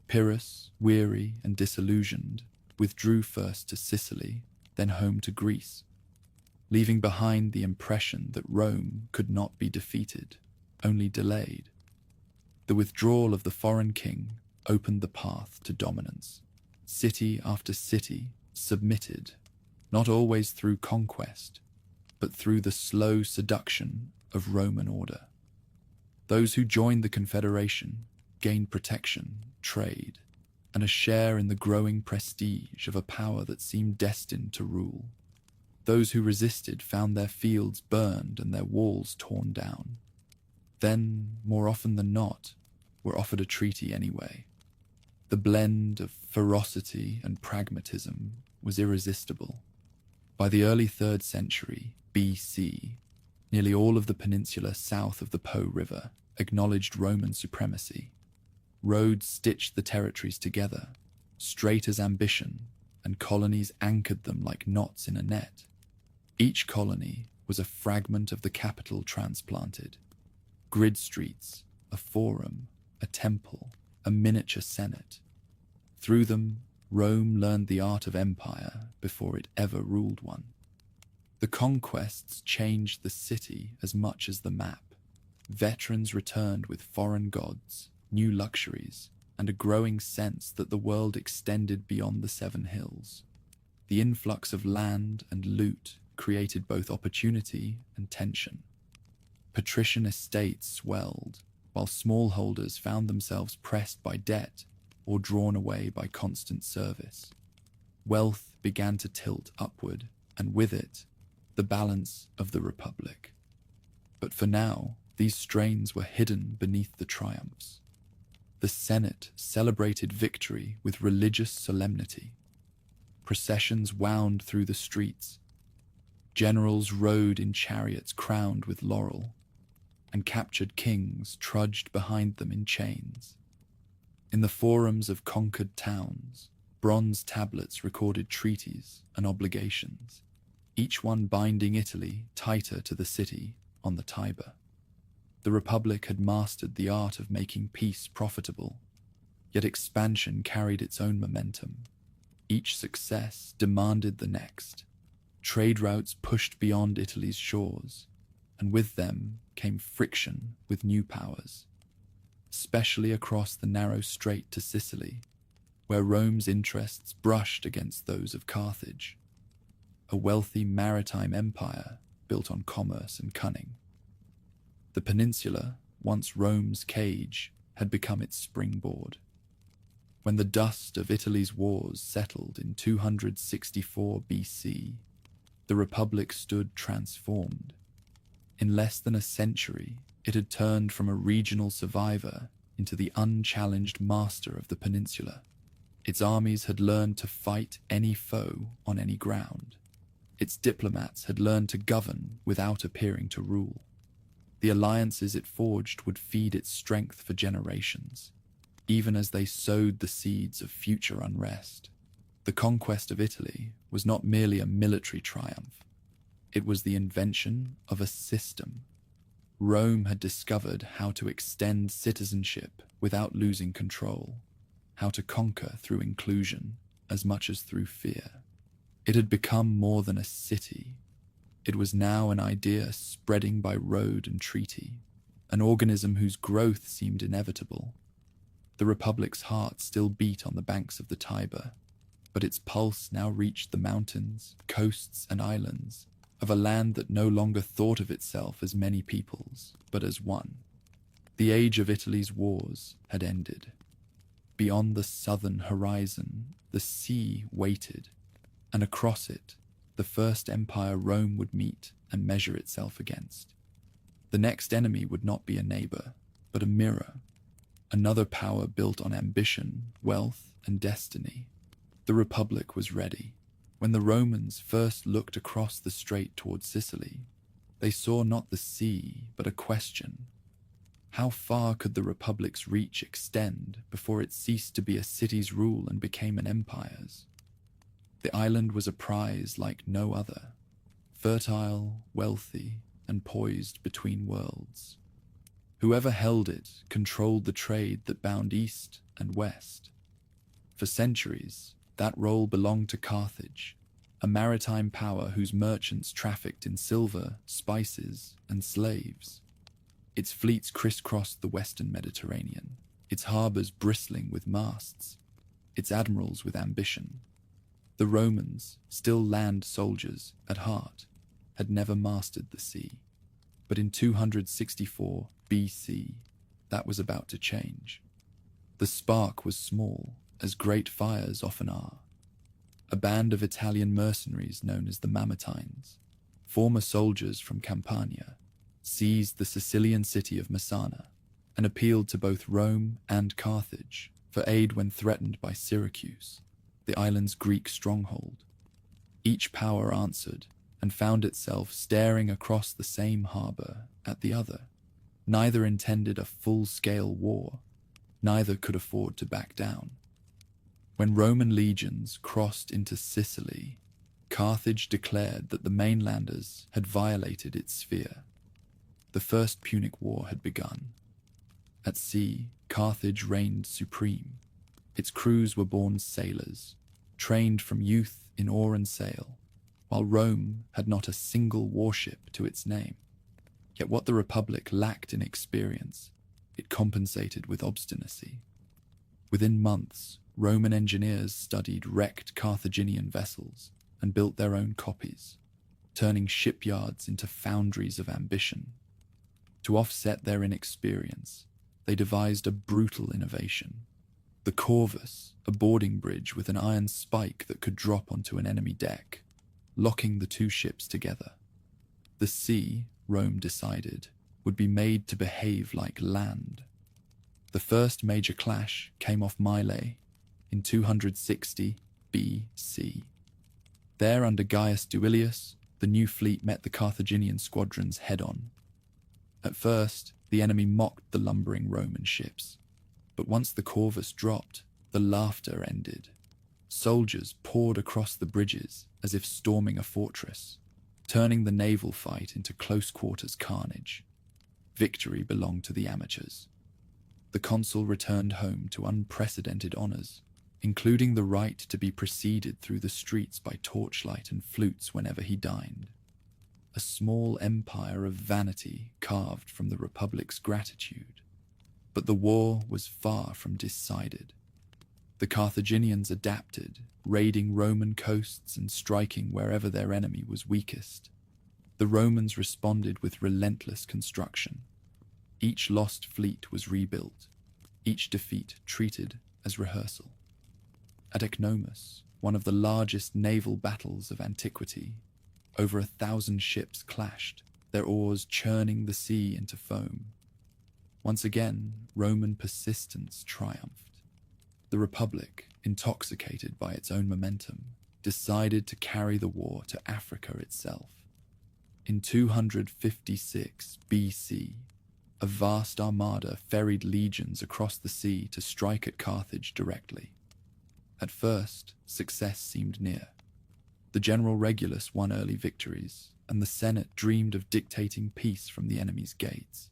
Pyrrhus, weary and disillusioned, withdrew first to Sicily, then home to Greece, leaving behind the impression that Rome could not be defeated, only delayed. The withdrawal of the foreign king opened the path to dominance. City after city submitted, not always through conquest, but through the slow seduction of Roman order. Those who joined the Confederation gained protection, trade, and a share in the growing prestige of a power that seemed destined to rule. Those who resisted found their fields burned and their walls torn down. Then, more often than not, were offered a treaty anyway. The blend of ferocity and pragmatism was irresistible. By the early 3rd century BC, nearly all of the peninsula south of the Po River acknowledged Roman supremacy. Roads stitched the territories together, straight as ambition, and colonies anchored them like knots in a net. Each colony was a fragment of the capital transplanted. Grid streets, a forum, a temple, a miniature senate. Through them, Rome learned the art of empire before it ever ruled one. The conquests changed the city as much as the map. Veterans returned with foreign gods, new luxuries, and a growing sense that the world extended beyond the 7 hills. The influx of land and loot created both opportunity and tension. Patrician estates swelled, while smallholders found themselves pressed by debt or drawn away by constant service. Wealth began to tilt upward, and with it, the balance of the Republic. But for now, these strains were hidden beneath the triumphs. The Senate celebrated victory with religious solemnity. Processions wound through the streets. Generals rode in chariots crowned with laurel, and captured kings trudged behind them in chains. In the forums of conquered towns, bronze tablets recorded treaties and obligations, each one binding Italy tighter to the city on the Tiber. The Republic had mastered the art of making peace profitable, yet expansion carried its own momentum. Each success demanded the next. Trade routes pushed beyond Italy's shores, and with them came friction with new powers, especially across the narrow strait to Sicily, where Rome's interests brushed against those of Carthage. a wealthy maritime empire built on commerce and cunning. The peninsula, once Rome's cage, had become its springboard. When the dust of Italy's wars settled in 264 BC, the Republic stood transformed. In less than a century, it had turned from a regional survivor into the unchallenged master of the peninsula. Its armies had learned to fight any foe on any ground. Its diplomats had learned to govern without appearing to rule. The alliances it forged would feed its strength for generations, even as they sowed the seeds of future unrest. The conquest of Italy was not merely a military triumph. It was the invention of a system. Rome had discovered how to extend citizenship without losing control, how to conquer through inclusion as much as through fear. It had become more than a city. It was now an idea spreading by road and treaty, an organism whose growth seemed inevitable. The Republic's heart still beat on the banks of the Tiber, but its pulse now reached the mountains, coasts, and islands of a land that no longer thought of itself as many peoples, but as one. The age of Italy's wars had ended. Beyond the southern horizon, the sea waited, and across it, the first empire Rome would meet and measure itself against. The next enemy would not be a neighbor, but a mirror, another power built on ambition, wealth, and destiny. The Republic was ready. When the Romans first looked across the strait towards Sicily, they saw not the sea, but a question. How far could the Republic's reach extend before it ceased to be a city's rule and became an empire's? The island was a prize like no other, fertile, wealthy, and poised between worlds. Whoever held it controlled the trade that bound east and west. For centuries, that role belonged to Carthage, a maritime power whose merchants trafficked in silver, spices, and slaves. Its fleets crisscrossed the western Mediterranean, its harbors bristling with masts, its admirals with ambition. The Romans, still land soldiers at heart, had never mastered the sea. But in 264 BC, that was about to change. The spark was small, as great fires often are. A band of Italian mercenaries known as the Mamertines, former soldiers from Campania, seized the Sicilian city of Messana and appealed to both Rome and Carthage for aid when threatened by Syracuse, the island's Greek stronghold. Each power answered and found itself staring across the same harbor at the other. Neither intended a full-scale war. Neither could afford to back down. When Roman legions crossed into Sicily, Carthage declared that the mainlanders had violated its sphere. The First Punic War had begun. At sea, Carthage reigned supreme. Its crews were born sailors, trained from youth in oar and sail, while Rome had not a single warship to its name. Yet what the Republic lacked in experience, it compensated with obstinacy. Within months, Roman engineers studied wrecked Carthaginian vessels and built their own copies, turning shipyards into foundries of ambition. To offset their inexperience, they devised a brutal innovation. The corvus, a boarding bridge with an iron spike that could drop onto an enemy deck, locking the two ships together. The sea, Rome decided, would be made to behave like land. The first major clash came off Mylae in 260 BC. There, under Gaius Duilius, the new fleet met the Carthaginian squadrons head-on. At first, the enemy mocked the lumbering Roman ships, but once the corvus dropped, the laughter ended. Soldiers poured across the bridges as if storming a fortress, turning the naval fight into close-quarters carnage. Victory belonged to the amateurs. The consul returned home to unprecedented honors, including the right to be preceded through the streets by torchlight and flutes whenever he dined. A small empire of vanity carved from the Republic's gratitude. But the war was far from decided. The Carthaginians adapted, raiding Roman coasts and striking wherever their enemy was weakest. The Romans responded with relentless construction. Each lost fleet was rebuilt, each defeat treated as rehearsal. At Ecnomus, one of the largest naval battles of antiquity, over 1,000 ships clashed, their oars churning the sea into foam. Once again, Roman persistence triumphed. The Republic, intoxicated by its own momentum, decided to carry the war to Africa itself. In 256 BC, a vast armada ferried legions across the sea to strike at Carthage directly. At first, success seemed near. The general Regulus won early victories, and the Senate dreamed of dictating peace from the enemy's gates.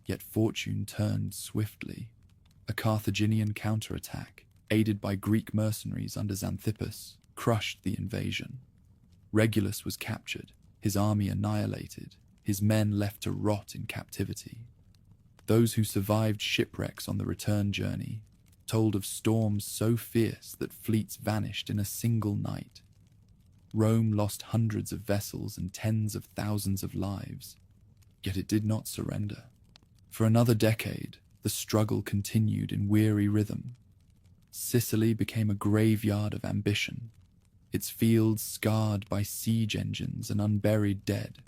Yet fortune turned swiftly. A Carthaginian counterattack, aided by Greek mercenaries under Xanthippus, crushed the invasion. Regulus was captured, his army annihilated, his men left to rot in captivity. Those who survived shipwrecks on the return journey told of storms so fierce that fleets vanished in a single night. Rome lost hundreds of vessels and tens of thousands of lives, yet it did not surrender. For another decade, the struggle continued in weary rhythm. Sicily became a graveyard of ambition, its fields scarred by siege engines and unburied dead.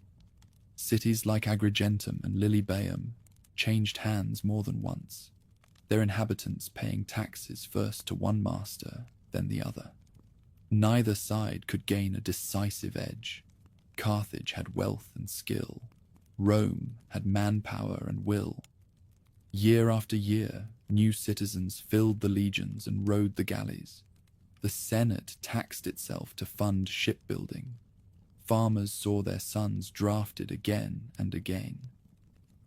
Cities like Agrigentum and Lilybaeum changed hands more than once, their inhabitants paying taxes first to one master, then the other. Neither side could gain a decisive edge. Carthage had wealth and skill. Rome had manpower and will. Year after year, new citizens filled the legions and rowed the galleys. The Senate taxed itself to fund shipbuilding. Farmers saw their sons drafted again and again.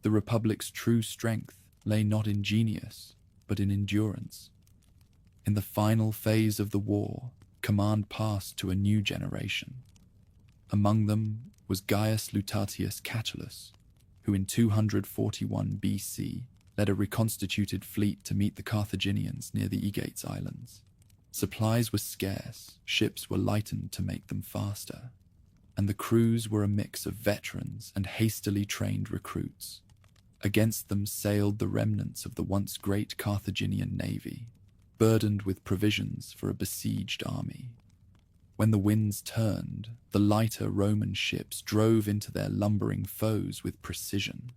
The Republic's true strength lay not in genius, but in endurance. In the final phase of the war, command passed to a new generation. Among them was Gaius Lutatius Catulus, who in 241 BC led a reconstituted fleet to meet the Carthaginians near the Aegates Islands. Supplies were scarce, ships were lightened to make them faster, and the crews were a mix of veterans and hastily trained recruits. Against them sailed the remnants of the once great Carthaginian navy, burdened with provisions for a besieged army. When the winds turned, the lighter Roman ships drove into their lumbering foes with precision.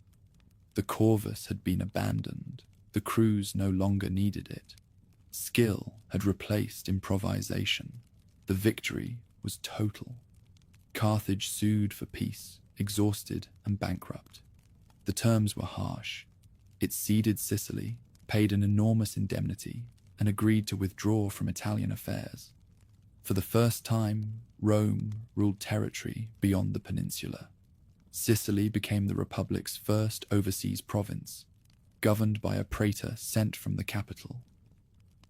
The corvus had been abandoned, the crews no longer needed it. Skill had replaced improvisation. The victory was total. Carthage sued for peace, exhausted and bankrupt. The terms were harsh. It ceded Sicily, paid an enormous indemnity, and agreed to withdraw from Italian affairs. For the first time, Rome ruled territory beyond the peninsula. Sicily became the Republic's first overseas province, governed by a praetor sent from the capital.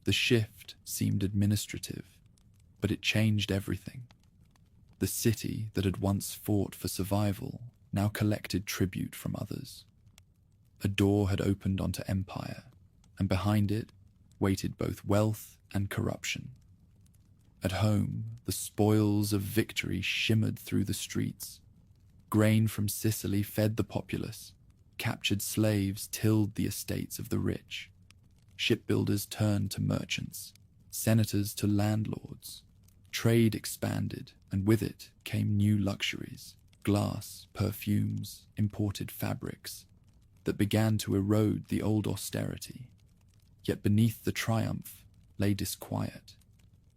The shift seemed administrative, but it changed everything. The city that had once fought for survival now collected tribute from others. A door had opened onto empire, and behind it waited both wealth and corruption. At home, the spoils of victory shimmered through the streets. Grain from Sicily fed the populace. Captured slaves tilled the estates of the rich. Shipbuilders turned to merchants, senators to landlords. Trade expanded, and with it came new luxuries, glass, perfumes, imported fabrics, that began to erode the old austerity. Yet beneath the triumph lay disquiet.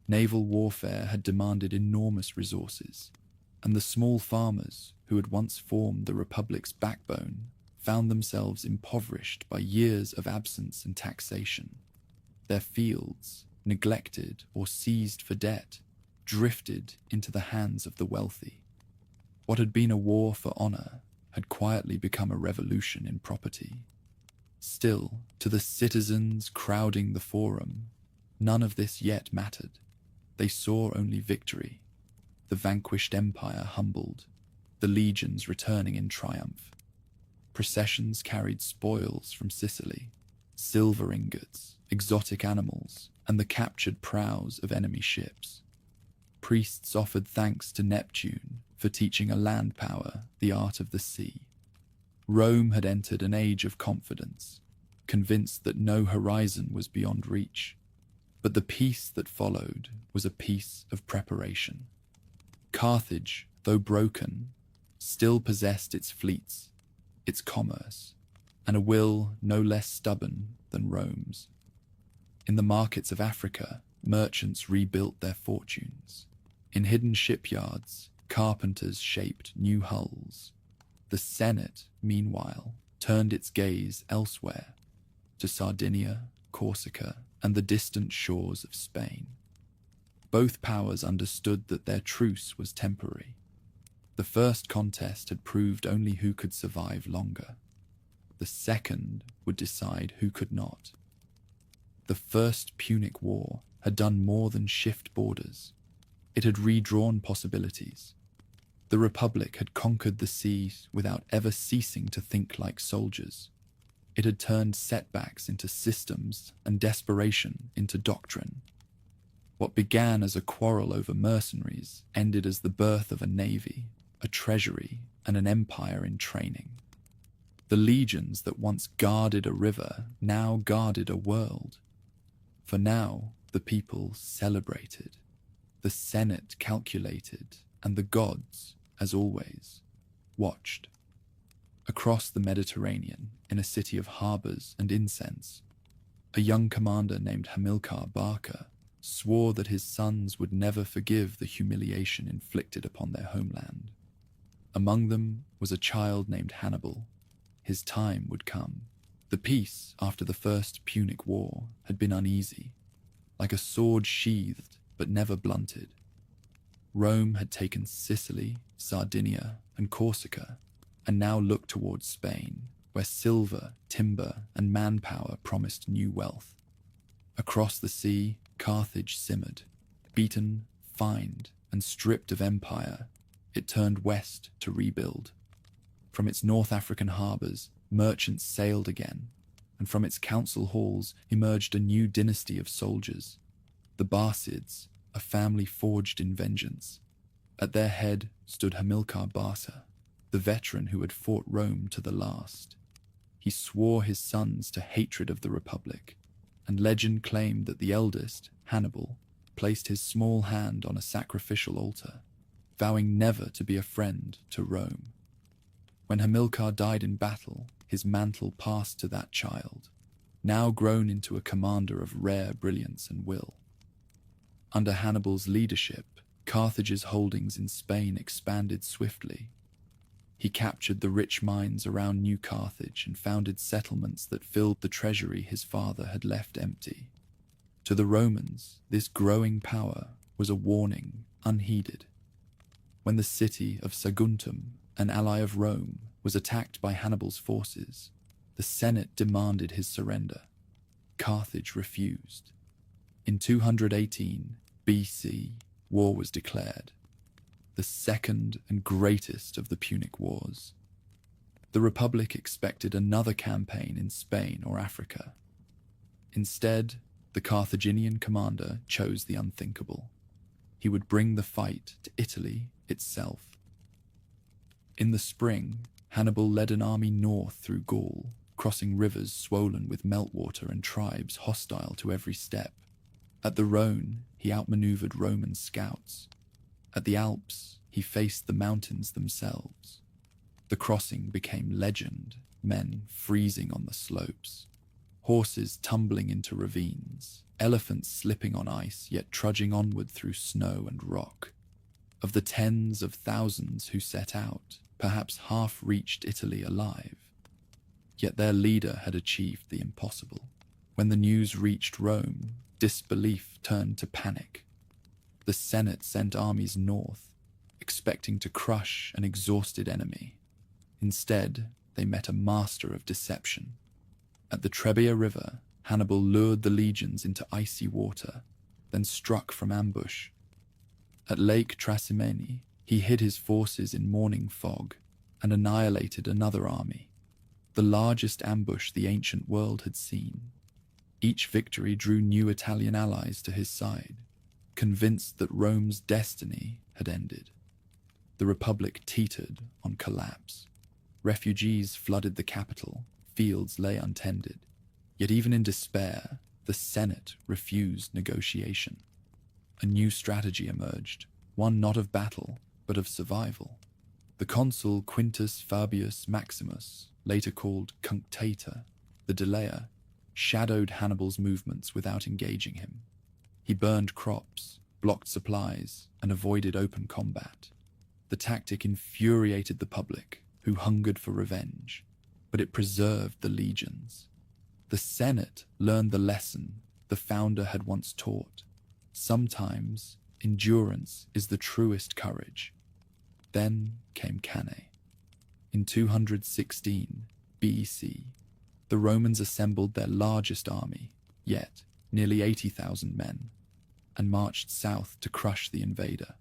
Naval warfare had demanded enormous resources, and the small farmers who had once formed the Republic's backbone found themselves impoverished by years of absence and taxation. Their fields, neglected or seized for debt, drifted into the hands of the wealthy. What had been a war for honor had quietly become a revolution in property. Still, to the citizens crowding the forum, none of this yet mattered. They saw only victory, the vanquished empire humbled, the legions returning in triumph. Processions carried spoils from Sicily, silver ingots, exotic animals, and the captured prows of enemy ships. Priests offered thanks to Neptune for teaching a land power the art of the sea. Rome had entered an age of confidence, convinced that no horizon was beyond reach. But the peace that followed was a peace of preparation. Carthage, though broken, still possessed its fleets, its commerce, and a will no less stubborn than Rome's. In the markets of Africa, merchants rebuilt their fortunes. In hidden shipyards, carpenters shaped new hulls. The Senate, meanwhile, turned its gaze elsewhere, to Sardinia, Corsica, and the distant shores of Spain. Both powers understood that their truce was temporary. The first contest had proved only who could survive longer. The second would decide who could not. The First Punic War had done more than shift borders. It had redrawn possibilities. The Republic had conquered the seas without ever ceasing to think like soldiers. It had turned setbacks into systems and desperation into doctrine. What began as a quarrel over mercenaries ended as the birth of a navy, a treasury, and an empire in training. The legions that once guarded a river now guarded a world. For now, the people celebrated. The Senate calculated, and the gods, as always, watched. Across the Mediterranean, in a city of harbors and incense, a young commander named Hamilcar Barca swore that his sons would never forgive the humiliation inflicted upon their homeland. Among them was a child named Hannibal. His time would come. The peace after the First Punic War had been uneasy, like a sword sheathed but never blunted. Rome had taken Sicily, Sardinia, and Corsica, and now looked towards Spain, where silver, timber, and manpower promised new wealth. Across the sea, Carthage simmered. Beaten, fined, and stripped of empire, it turned west to rebuild. From its North African harbors, merchants sailed again, and from its council halls emerged a new dynasty of soldiers. The Barcids, a family forged in vengeance. At their head stood Hamilcar Barca, the veteran who had fought Rome to the last. He swore his sons to hatred of the Republic, and legend claimed that the eldest, Hannibal, placed his small hand on a sacrificial altar, vowing never to be a friend to Rome. When Hamilcar died in battle, his mantle passed to that child, now grown into a commander of rare brilliance and will. Under Hannibal's leadership, Carthage's holdings in Spain expanded swiftly. He captured the rich mines around New Carthage and founded settlements that filled the treasury his father had left empty. To the Romans, this growing power was a warning unheeded. When the city of Saguntum, an ally of Rome, was attacked by Hannibal's forces, the Senate demanded his surrender. Carthage refused. In 218 BC, war was declared, the second and greatest of the Punic Wars. The Republic expected another campaign in Spain or Africa. Instead, the Carthaginian commander chose the unthinkable. He would bring the fight to Italy itself. In the spring, Hannibal led an army north through Gaul, crossing rivers swollen with meltwater and tribes hostile to every step. At the Rhone, he outmaneuvered Roman scouts. At the Alps, he faced the mountains themselves. The crossing became legend, men freezing on the slopes, horses tumbling into ravines, elephants slipping on ice yet trudging onward through snow and rock. Of the tens of thousands who set out, perhaps half reached Italy alive. Yet their leader had achieved the impossible. When the news reached Rome, disbelief turned to panic. The Senate sent armies north, expecting to crush an exhausted enemy. Instead, they met a master of deception. At the Trebia River, Hannibal lured the legions into icy water, then struck from ambush. At Lake Trasimene, he hid his forces in morning fog and annihilated another army. the largest ambush the ancient world had seen. Each victory drew new Italian allies to his side, convinced that Rome's destiny had ended. The Republic teetered on collapse. Refugees flooded the capital, fields lay untended. Yet even in despair, the Senate refused negotiation. A new strategy emerged, one not of battle, but of survival. The consul Quintus Fabius Maximus, later called Cunctator, the delayer, shadowed Hannibal's movements without engaging him. He burned crops, blocked supplies, and avoided open combat. The tactic infuriated the public, who hungered for revenge, but it preserved the legions. The Senate learned the lesson the founder had once taught. Sometimes endurance is the truest courage. Then came Cannae. In 216 BC, the Romans assembled their largest army, yet nearly 80,000 men, and marched south to crush the invader.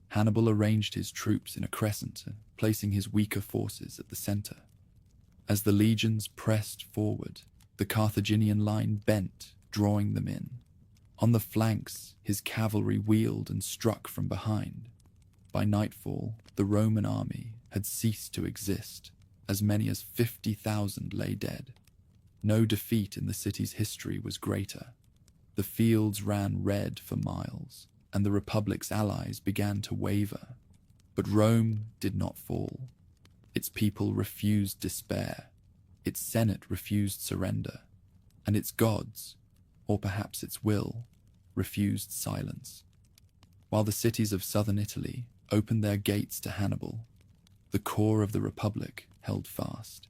Hannibal arranged his troops in a crescent, placing his weaker forces at the center. As the legions pressed forward, the Carthaginian line bent, drawing them in. On the flanks, his cavalry wheeled and struck from behind. By nightfall, the Roman army had ceased to exist. As many as 50,000 lay dead. No defeat in the city's history was greater. The fields ran red for miles, and the Republic's allies began to waver. But Rome did not fall. Its people refused despair. Its Senate refused surrender. And its gods, or perhaps its will, refused silence. While the cities of southern Italy opened their gates to Hannibal, the core of the Republic held fast.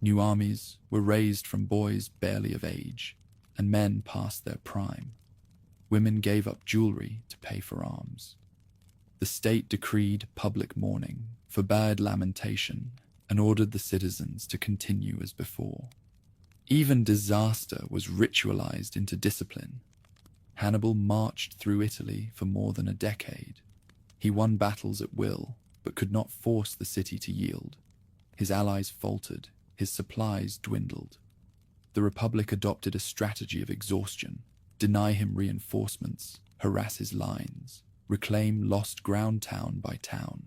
New armies were raised from boys barely of age, and men past their prime. Women gave up jewelry to pay for arms. The state decreed public mourning, forbade lamentation, and ordered the citizens to continue as before. Even disaster was ritualized into discipline. Hannibal marched through Italy for more than a decade. He won battles at will, but could not force the city to yield. His allies faltered, his supplies dwindled. The Republic adopted a strategy of exhaustion: deny him reinforcements, harass his lines, reclaim lost ground town by town.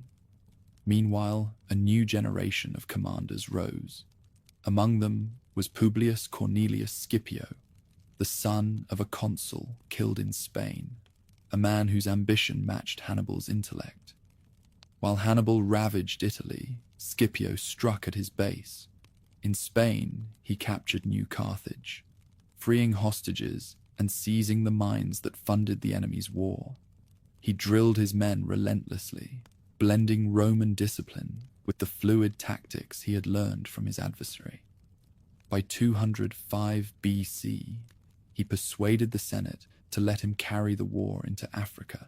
Meanwhile, a new generation of commanders rose. Among them was Publius Cornelius Scipio, the son of a consul killed in Spain, a man whose ambition matched Hannibal's intellect. While Hannibal ravaged Italy, Scipio struck at his base. In Spain, he captured New Carthage, freeing hostages and seizing the mines that funded the enemy's war. He drilled his men relentlessly, blending Roman discipline with the fluid tactics he had learned from his adversary. By 205 BC, he persuaded the Senate to let him carry the war into Africa.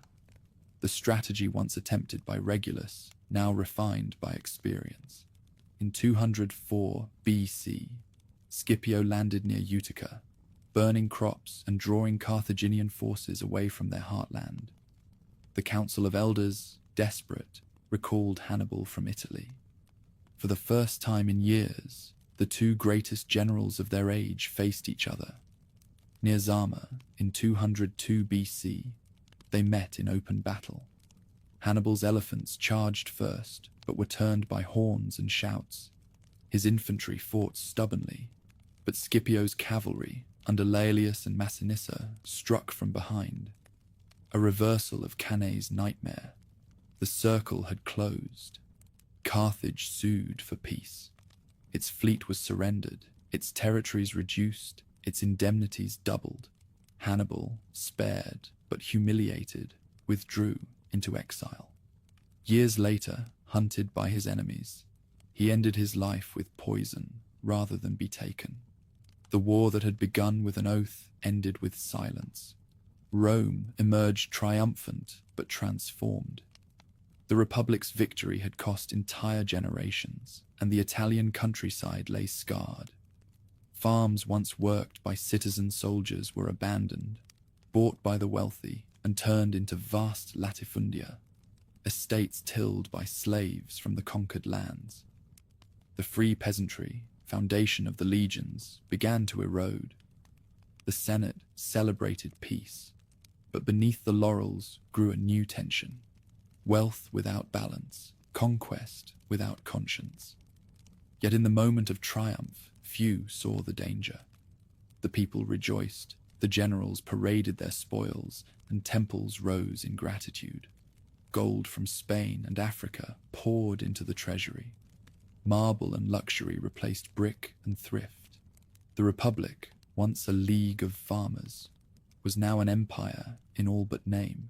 The strategy once attempted by Regulus, now refined by experience. In 204 BC, Scipio landed near Utica, burning crops and drawing Carthaginian forces away from their heartland. The Council of Elders, desperate, recalled Hannibal from Italy. For the first time in years, the two greatest generals of their age faced each other. Near Zama, in 202 BC, they met in open battle. Hannibal's elephants charged first, but were turned by horns and shouts. His infantry fought stubbornly, but Scipio's cavalry, under Laelius and Massinissa, struck from behind. A reversal of Cannae's nightmare. The circle had closed. Carthage sued for peace. Its fleet was surrendered, its territories reduced, its indemnities doubled. Hannibal, spared but humiliated, withdrew into exile. Years later, hunted by his enemies, he ended his life with poison rather than be taken. The war that had begun with an oath ended with silence. Rome emerged triumphant but transformed. The Republic's victory had cost entire generations, and the Italian countryside lay scarred. Farms once worked by citizen soldiers were abandoned, bought by the wealthy, and turned into vast latifundia, estates tilled by slaves from the conquered lands. The free peasantry, foundation of the legions, began to erode. The Senate celebrated peace, but beneath the laurels grew a new tension. Wealth without balance, conquest without conscience. Yet in the moment of triumph, few saw the danger. The people rejoiced, the generals paraded their spoils, and temples rose in gratitude. Gold from Spain and Africa poured into the treasury. Marble and luxury replaced brick and thrift. The Republic, once a league of farmers, was now an empire in all but name.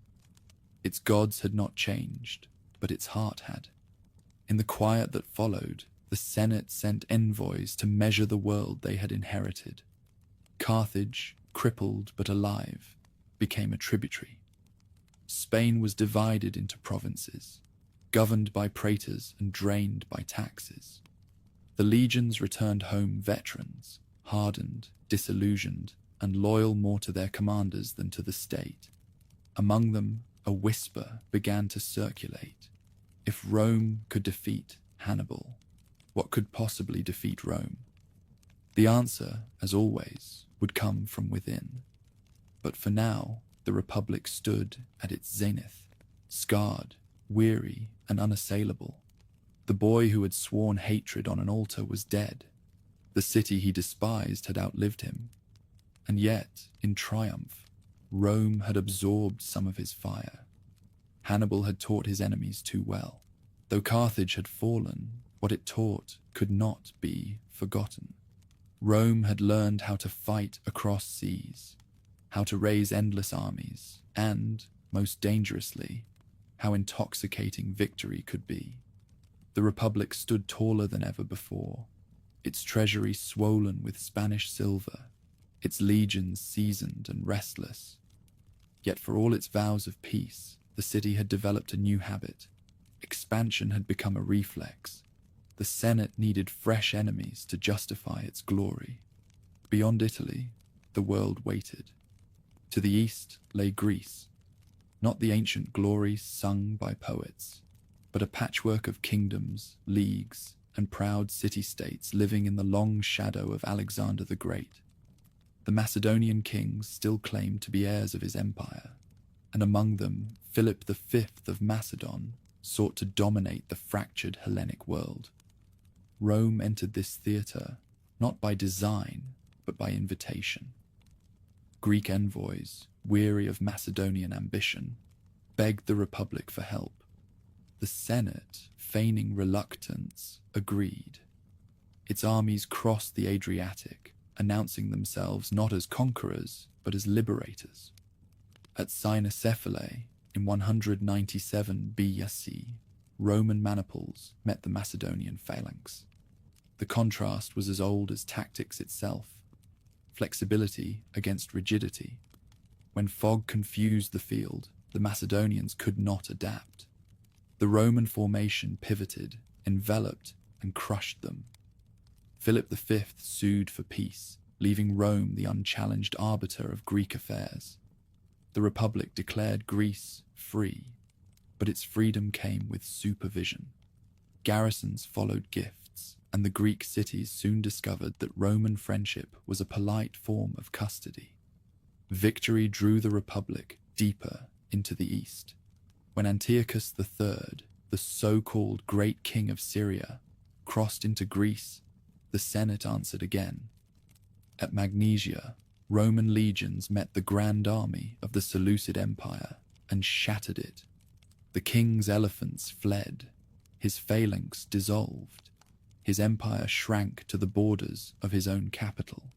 Its gods had not changed, but its heart had. In the quiet that followed, the Senate sent envoys to measure the world they had inherited. Carthage, crippled but alive, became a tributary. Spain was divided into provinces, governed by praetors and drained by taxes. The legions returned home veterans, hardened, disillusioned, and loyal more to their commanders than to the state. Among them, a whisper began to circulate. If Rome could defeat Hannibal, what could possibly defeat Rome? The answer, as always, would come from within. But for now, the Republic stood at its zenith, scarred, weary, and unassailable. The boy who had sworn hatred on an altar was dead. The city he despised had outlived him. And yet, in triumph, Rome had absorbed some of his fire. Hannibal had taught his enemies too well. Though Carthage had fallen, what it taught could not be forgotten. Rome had learned how to fight across seas, how to raise endless armies, and, most dangerously, how intoxicating victory could be. The Republic stood taller than ever before, its treasury swollen with Spanish silver, its legions seasoned and restless. Yet for all its vows of peace, the city had developed a new habit. Expansion had become a reflex. The Senate needed fresh enemies to justify its glory. Beyond Italy, the world waited. To the east lay Greece, not the ancient glories sung by poets, but a patchwork of kingdoms, leagues, and proud city-states living in the long shadow of Alexander the Great. The Macedonian kings still claimed to be heirs of his empire, and among them Philip V of Macedon sought to dominate the fractured Hellenic world. Rome entered this theatre not by design, but by invitation. Greek envoys, weary of Macedonian ambition, begged the Republic for help. The Senate, feigning reluctance, agreed. Its armies crossed the Adriatic, announcing themselves not as conquerors, but as liberators. At Cynocephalae, in 197 BC, Roman maniples met the Macedonian phalanx. The contrast was as old as tactics itself, flexibility against rigidity. When fog confused the field, the Macedonians could not adapt. The Roman formation pivoted, enveloped, and crushed them. Philip V sued for peace, leaving Rome the unchallenged arbiter of Greek affairs. The Republic declared Greece free, but its freedom came with supervision. Garrisons followed gifts, and the Greek cities soon discovered that Roman friendship was a polite form of custody. Victory drew the Republic deeper into the east. When Antiochus III, the so-called Great King of Syria, crossed into Greece, the Senate answered again. At Magnesia, Roman legions met the grand army of the Seleucid Empire and shattered it. The king's elephants fled, his phalanx dissolved, his empire shrank to the borders of his own capital.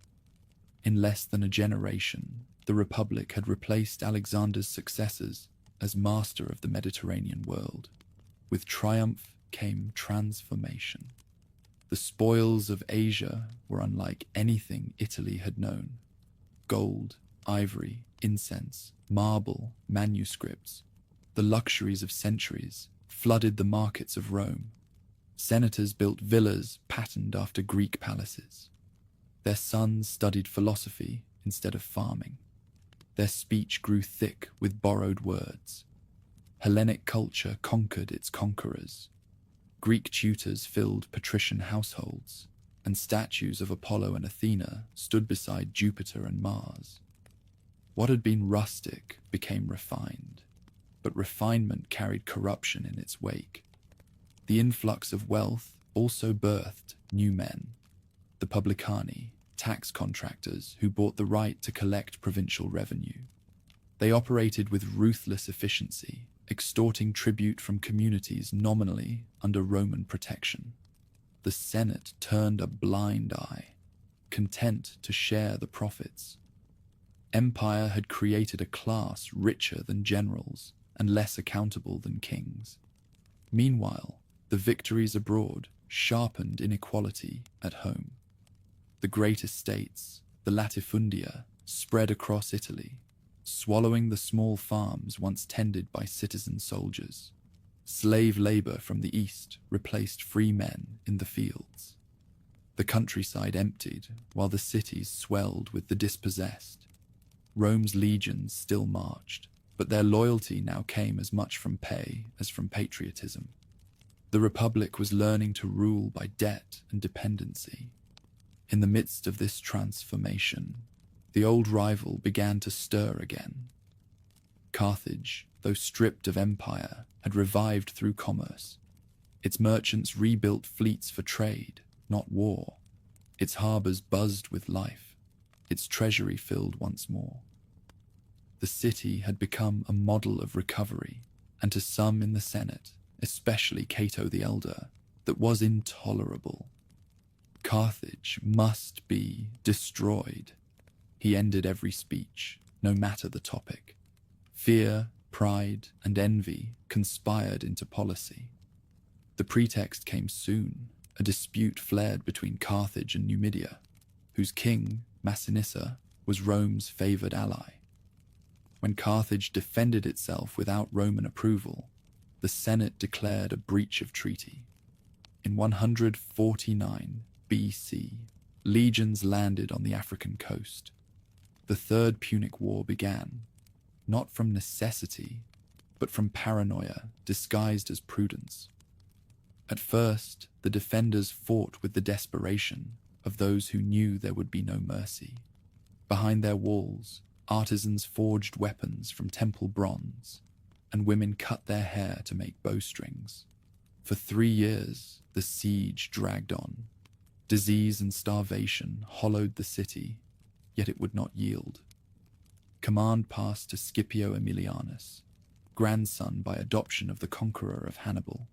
In less than a generation, the Republic had replaced Alexander's successors as master of the Mediterranean world. With triumph came transformation. The spoils of Asia were unlike anything Italy had known. Gold, ivory, incense, marble, manuscripts, the luxuries of centuries flooded the markets of Rome. Senators built villas patterned after Greek palaces. Their sons studied philosophy instead of farming. Their speech grew thick with borrowed words. Hellenic culture conquered its conquerors. Greek tutors filled patrician households. and statues of Apollo and Athena stood beside Jupiter and Mars. What had been rustic became refined, but refinement carried corruption in its wake. The influx of wealth also birthed new men, the publicani, tax contractors who bought the right to collect provincial revenue. They operated with ruthless efficiency, extorting tribute from communities nominally under Roman protection. The Senate turned a blind eye, content to share the profits. Empire had created a class richer than generals and less accountable than kings. Meanwhile, the victories abroad sharpened inequality at home. The great estates, the latifundia, spread across Italy, swallowing the small farms once tended by citizen soldiers. Slave labor from the east replaced free men in the fields. The countryside emptied while the cities swelled with the dispossessed. Rome's legions still marched, but their loyalty now came as much from pay as from patriotism. The Republic was learning to rule by debt and dependency. In the midst of this transformation, the old rival began to stir again. Carthage, though stripped of empire, had revived through commerce. Its merchants rebuilt fleets for trade, not war. Its harbors buzzed with life, its treasury filled once more. The city had become a model of recovery, and to some in the Senate, especially Cato the Elder, that was intolerable. Carthage must be destroyed. He ended every speech, no matter the topic. Fear, pride, and envy conspired into policy. The pretext came soon. A dispute flared between Carthage and Numidia, whose king, Massinissa, was Rome's favored ally. When Carthage defended itself without Roman approval, the Senate declared a breach of treaty. In 149 BC, legions landed on the African coast. The Third Punic War began, not from necessity, but from paranoia disguised as prudence. At first, the defenders fought with the desperation of those who knew there would be no mercy. Behind their walls, artisans forged weapons from temple bronze, and women cut their hair to make bowstrings. For 3 years, the siege dragged on. Disease and starvation hollowed the city, yet it would not yield. Command passed to Scipio Aemilianus, grandson by adoption of the conqueror of Hannibal.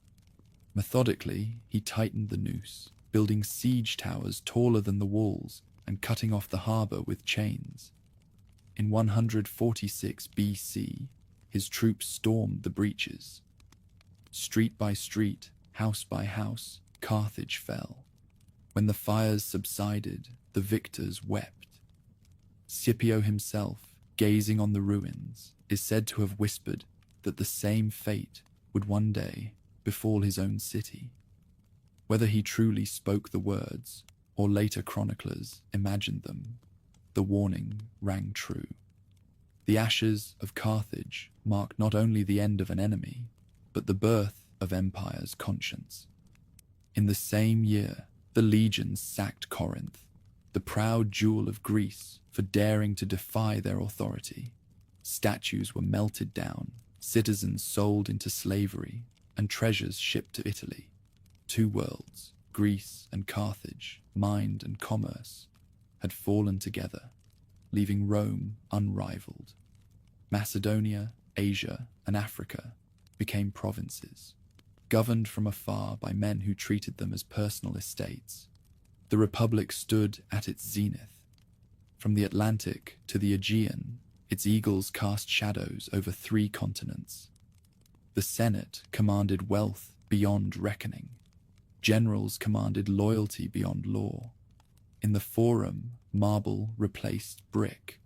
Methodically, he tightened the noose, building siege towers taller than the walls and cutting off the harbor with chains. In 146 BC, his troops stormed the breaches. Street by street, house by house, Carthage fell. When the fires subsided, the victors wept. Scipio himself, gazing on the ruins, is said to have whispered that the same fate would one day befall his own city. Whether he truly spoke the words, or later chroniclers imagined them, the warning rang true. The ashes of Carthage marked not only the end of an enemy, but the birth of empire's conscience. In the same year, the legions sacked Corinth, the proud jewel of Greece, for daring to defy their authority. Statues were melted down, citizens sold into slavery, and treasures shipped to Italy. Two worlds, Greece and Carthage, mind and commerce, had fallen together, leaving Rome unrivaled. Macedonia, Asia, and Africa became provinces, governed from afar by men who treated them as personal estates. The Republic stood at its zenith. From the Atlantic to the Aegean, its eagles cast shadows over 3 continents. The Senate commanded wealth beyond reckoning. Generals commanded loyalty beyond law. In the Forum, marble replaced brick.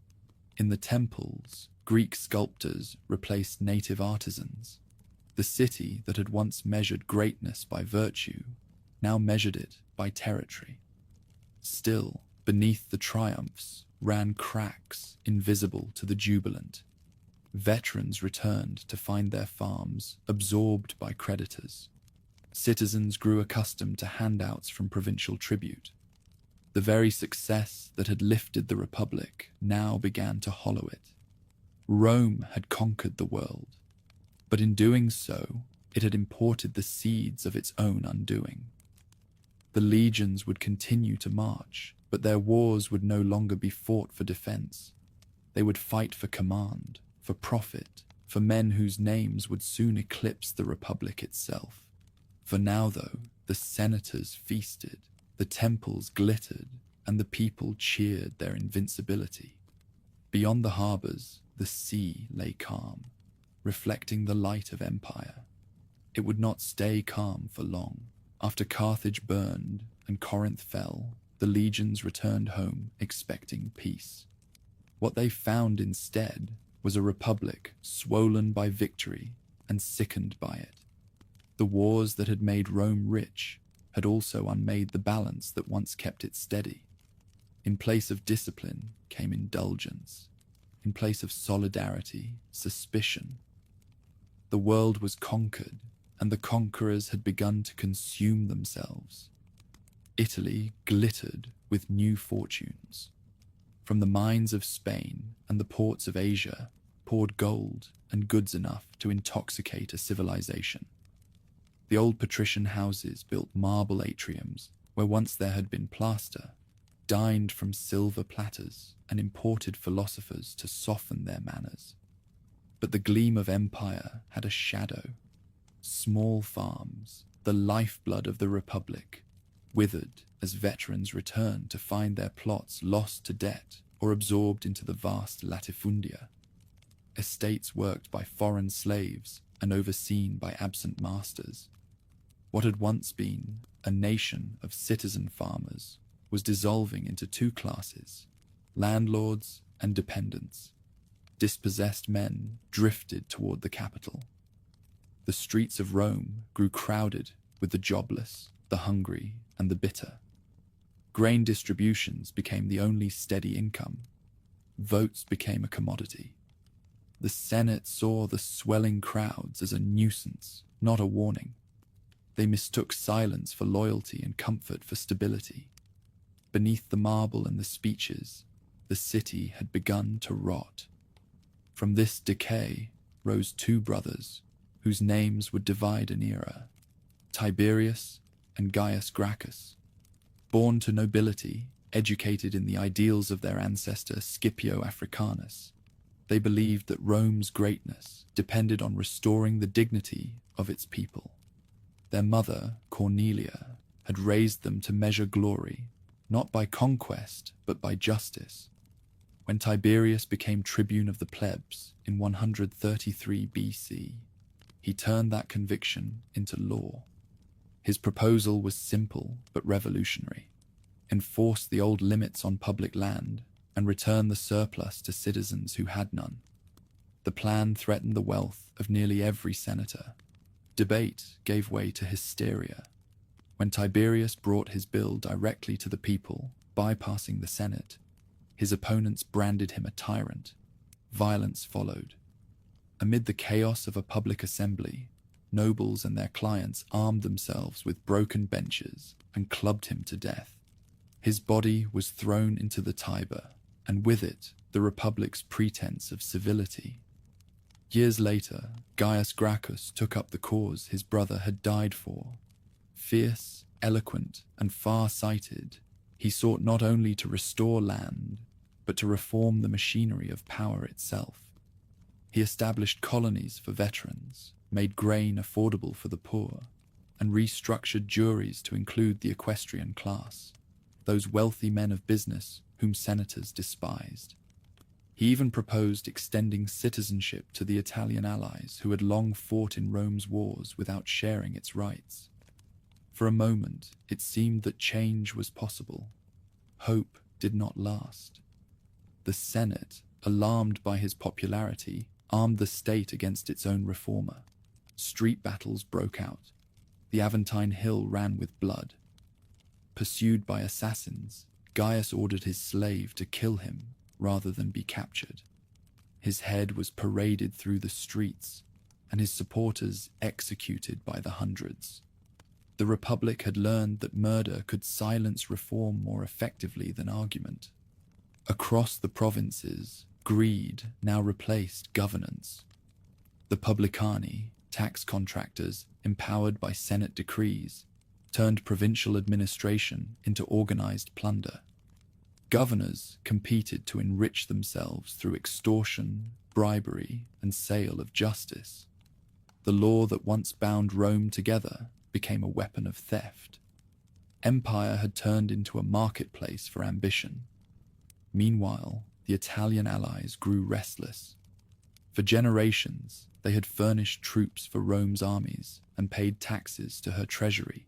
In the temples, Greek sculptors replaced native artisans. The city that had once measured greatness by virtue now measured it by territory. Still, beneath the triumphs ran cracks invisible to the jubilant. Veterans returned to find their farms absorbed by creditors. Citizens grew accustomed to handouts from provincial tribute. The very success that had lifted the Republic now began to hollow it. Rome had conquered the world, but in doing so, it had imported the seeds of its own undoing. The legions would continue to march, but their wars would no longer be fought for defense. They would fight for command, for profit, for men whose names would soon eclipse the Republic itself. For now, though, the senators feasted, the temples glittered, and the people cheered their invincibility. Beyond the harbors, the sea lay calm, reflecting the light of empire. It would not stay calm for long. After Carthage burned and Corinth fell, the legions returned home expecting peace. What they found instead was a republic swollen by victory and sickened by it. The wars that had made Rome rich had also unmade the balance that once kept it steady. In place of discipline came indulgence. In place of solidarity, suspicion. The world was conquered, and the conquerors had begun to consume themselves. Italy glittered with new fortunes. From the mines of Spain and the ports of Asia poured gold and goods enough to intoxicate a civilization. The old patrician houses built marble atriums where once there had been plaster, dined from silver platters and imported philosophers to soften their manners. But the gleam of empire had a shadow. Small farms, the lifeblood of the Republic, withered as veterans returned to find their plots lost to debt or absorbed into the vast latifundia. Estates worked by foreign slaves and overseen by absent masters. What had once been a nation of citizen farmers was dissolving into two classes, landlords and dependents. Dispossessed men drifted toward the capital. The streets of Rome grew crowded with the jobless, the hungry, and the bitter. Grain distributions became the only steady income. Votes became a commodity. The Senate saw the swelling crowds as a nuisance, not a warning. They mistook silence for loyalty and comfort for stability. Beneath the marble and the speeches, the city had begun to rot. From this decay rose two brothers, whose names would divide an era, Tiberius and Gaius Gracchus. Born to nobility, educated in the ideals of their ancestor Scipio Africanus, they believed that Rome's greatness depended on restoring the dignity of its people. Their mother, Cornelia, had raised them to measure glory, not by conquest, but by justice. When Tiberius became tribune of the plebs in 133 BC, he turned that conviction into law. His proposal was simple but revolutionary: enforce the old limits on public land and return the surplus to citizens who had none. The plan threatened the wealth of nearly every senator. Debate gave way to hysteria. When Tiberius brought his bill directly to the people, bypassing the Senate, his opponents branded him a tyrant. Violence followed. Amid the chaos of a public assembly, nobles and their clients armed themselves with broken benches and clubbed him to death. His body was thrown into the Tiber, and with it, the Republic's pretense of civility. Years later, Gaius Gracchus took up the cause his brother had died for. Fierce, eloquent, and far-sighted, he sought not only to restore land, but to reform the machinery of power itself. He established colonies for veterans, made grain affordable for the poor, and restructured juries to include the equestrian class, those wealthy men of business whom senators despised. He even proposed extending citizenship to the Italian allies who had long fought in Rome's wars without sharing its rights. For a moment, it seemed that change was possible. Hope did not last. The Senate, alarmed by his popularity, armed the state against its own reformer. Street battles broke out. The Aventine Hill ran with blood. Pursued by assassins, Gaius ordered his slave to kill him rather than be captured. His head was paraded through the streets, and his supporters executed by the hundreds. The The Republic had learned that murder could silence reform more effectively than argument. Across the provinces, greed now replaced governance. The publicani, tax contractors empowered by Senate decrees, turned provincial administration into organized plunder. Governors competed to enrich themselves through extortion, bribery, and sale of justice. The law that once bound Rome together became a weapon of theft. Empire had turned into a marketplace for ambition. Meanwhile, the Italian allies grew restless. For generations, they had furnished troops for Rome's armies and paid taxes to her treasury,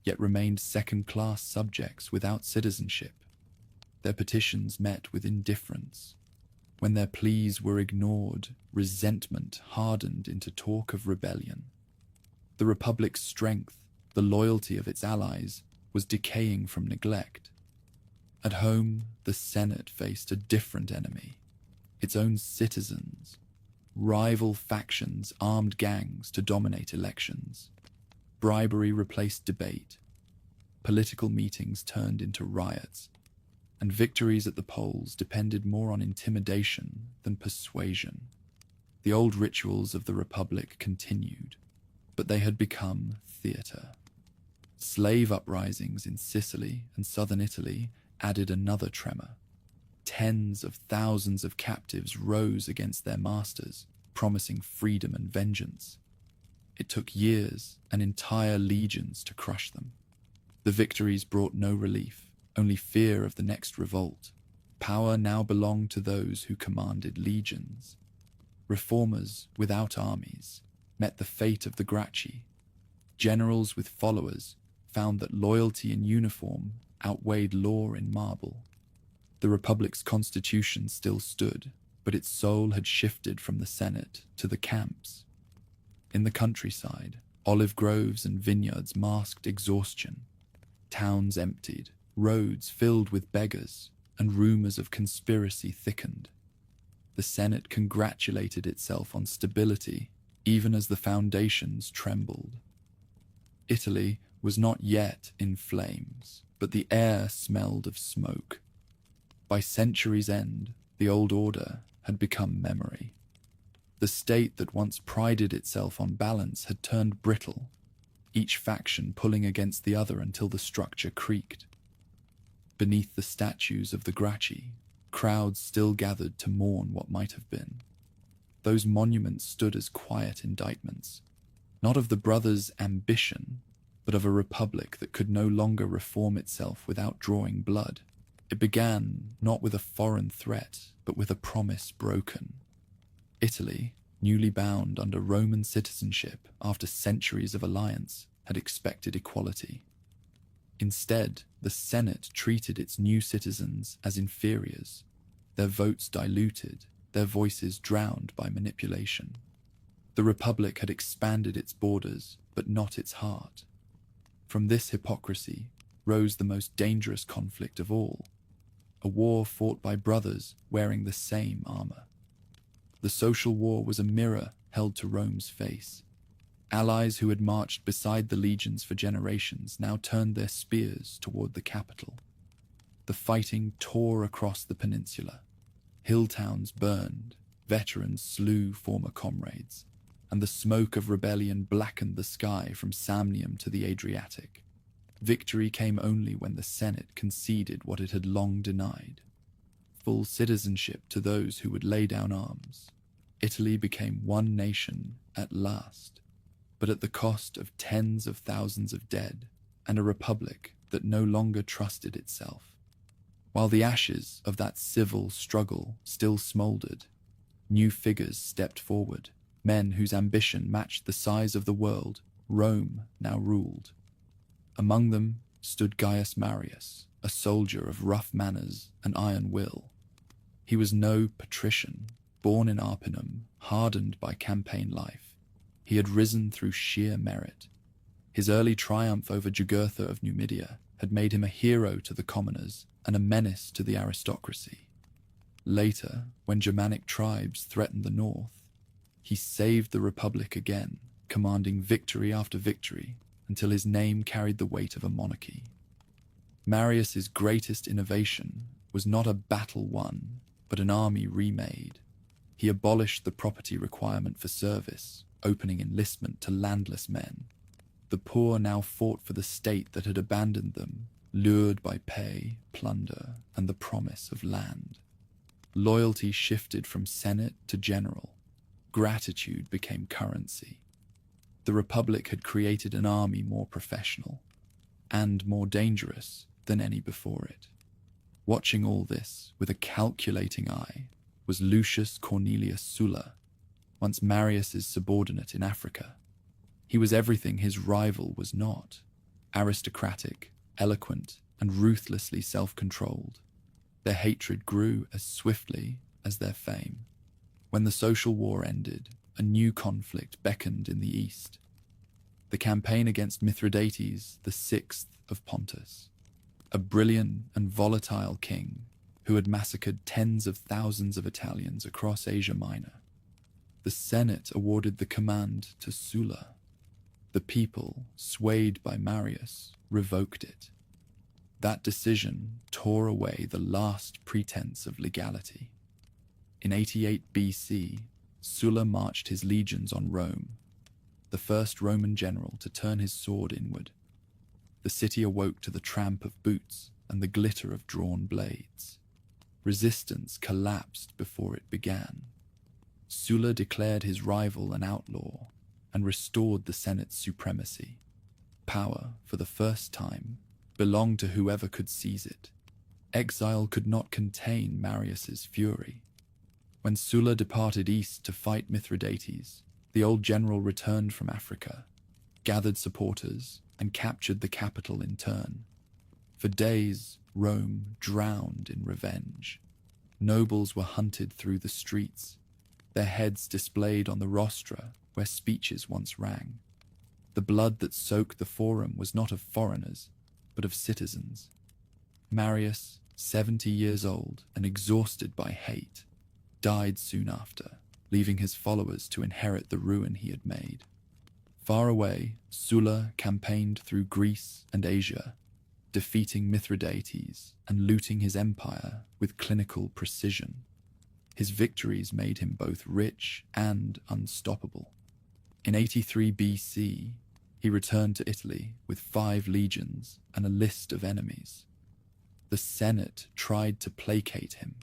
yet remained second-class subjects without citizenship. Their petitions met with indifference. When their pleas were ignored, resentment hardened into talk of rebellion. The Republic's strength, the loyalty of its allies, was decaying from neglect. At home, the Senate faced a different enemy, its own citizens. Rival factions armed gangs to dominate elections. Bribery replaced debate. Political meetings turned into riots, and victories at the polls depended more on intimidation than persuasion. The old rituals of the Republic continued, but they had become theater. Slave uprisings in Sicily and southern Italy added another tremor. Tens of thousands of captives rose against their masters, promising freedom and vengeance. It took years and entire legions to crush them. The victories brought no relief, only fear of the next revolt. Power now belonged to those who commanded legions. Reformers without armies met the fate of the Gracchi. Generals with followers found that loyalty in uniform outweighed law in marble. The Republic's constitution still stood, but its soul had shifted from the Senate to the camps. In the countryside, olive groves and vineyards masked exhaustion. Towns emptied, roads filled with beggars, and rumors of conspiracy thickened. The Senate congratulated itself on stability, even as the foundations trembled. Italy was not yet in flames, but the air smelled of smoke. By century's end, the old order had become memory. The state that once prided itself on balance had turned brittle, each faction pulling against the other until the structure creaked. Beneath the statues of the Gracchi, crowds still gathered to mourn what might have been. Those monuments stood as quiet indictments, not of the brothers' ambition, but of a republic that could no longer reform itself without drawing blood. It began not with a foreign threat, but with a promise broken. Italy, newly bound under Roman citizenship after centuries of alliance, had expected equality. Instead, the Senate treated its new citizens as inferiors, their votes diluted, their voices drowned by manipulation. The Republic had expanded its borders, but not its heart. From this hypocrisy rose the most dangerous conflict of all, a war fought by brothers wearing the same armor. The social war was a mirror held to Rome's face. Allies who had marched beside the legions for generations now turned their spears toward the capital. The fighting tore across the peninsula. Hill towns burned, veterans slew former comrades, and the smoke of rebellion blackened the sky from Samnium to the Adriatic. Victory came only when the Senate conceded what it had long denied: full citizenship to those who would lay down arms. Italy became one nation at last, but at the cost of tens of thousands of dead and a republic that no longer trusted itself. While the ashes of that civil struggle still smoldered, new figures stepped forward, men whose ambition matched the size of the world Rome now ruled. Among them stood Gaius Marius, a soldier of rough manners and iron will. He was no patrician, born in Arpinum, hardened by campaign life. He had risen through sheer merit. His early triumph over Jugurtha of Numidia had made him a hero to the commoners and a menace to the aristocracy. Later, when Germanic tribes threatened the north, he saved the Republic again, commanding victory after victory, until his name carried the weight of a monarchy. Marius's greatest innovation was not a battle won, but an army remade. He abolished the property requirement for service, opening enlistment to landless men. The poor now fought for the state that had abandoned them, lured by pay, plunder, and the promise of land. Loyalty shifted from senate to general. Gratitude became currency. The Republic had created an army more professional and more dangerous than any before it. Watching all this with a calculating eye was Lucius Cornelius Sulla, once Marius's subordinate in Africa. He was everything his rival was not: aristocratic, eloquent, and ruthlessly self-controlled. Their hatred grew as swiftly as their fame. When the social war ended, a new conflict beckoned in the east. The campaign against Mithridates, the sixth of Pontus, a brilliant and volatile king who had massacred tens of thousands of Italians across Asia Minor. The Senate awarded the command to Sulla. The people, swayed by Marius, revoked it. That decision tore away the last pretense of legality. In 88 BC, Sulla marched his legions on Rome, the first Roman general to turn his sword inward. The city awoke to the tramp of boots and the glitter of drawn blades. Resistance collapsed before it began. Sulla declared his rival an outlaw and restored the Senate's supremacy. Power, for the first time, belonged to whoever could seize it. Exile could not contain Marius's fury. When Sulla departed east to fight Mithridates, the old general returned from Africa, gathered supporters, and captured the capital in turn. For days, Rome drowned in revenge. Nobles were hunted through the streets, their heads displayed on the rostra where speeches once rang. The blood that soaked the forum was not of foreigners, but of citizens. Marius, 70 years old and exhausted by hate, died soon after, leaving his followers to inherit the ruin he had made. Far away, Sulla campaigned through Greece and Asia, defeating Mithridates and looting his empire with clinical precision. His victories made him both rich and unstoppable. In 83 BC, he returned to Italy with 5 legions and a list of enemies. The Senate tried to placate him.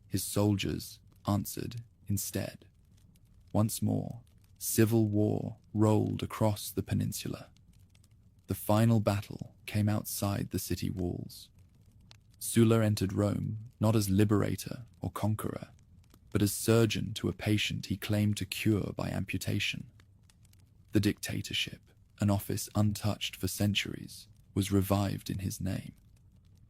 His soldiers answered instead. Once more, civil war rolled across the peninsula. The final battle came outside the city walls. Sulla entered Rome not as liberator or conqueror, but as surgeon to a patient he claimed to cure by amputation. The dictatorship, an office untouched for centuries, was revived in his name.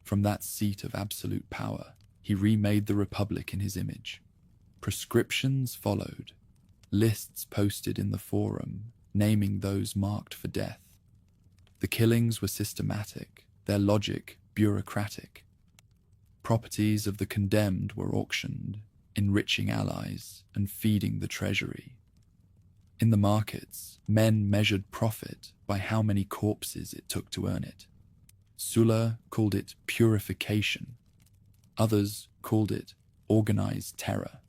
From that seat of absolute power, he remade the Republic in his image. Prescriptions followed, lists posted in the forum naming those marked for death. The killings were systematic, their logic bureaucratic. Properties of the condemned were auctioned, enriching allies and feeding the treasury. In the markets, men measured profit by how many corpses it took to earn it. Sulla called it purification. Others called it organized terror.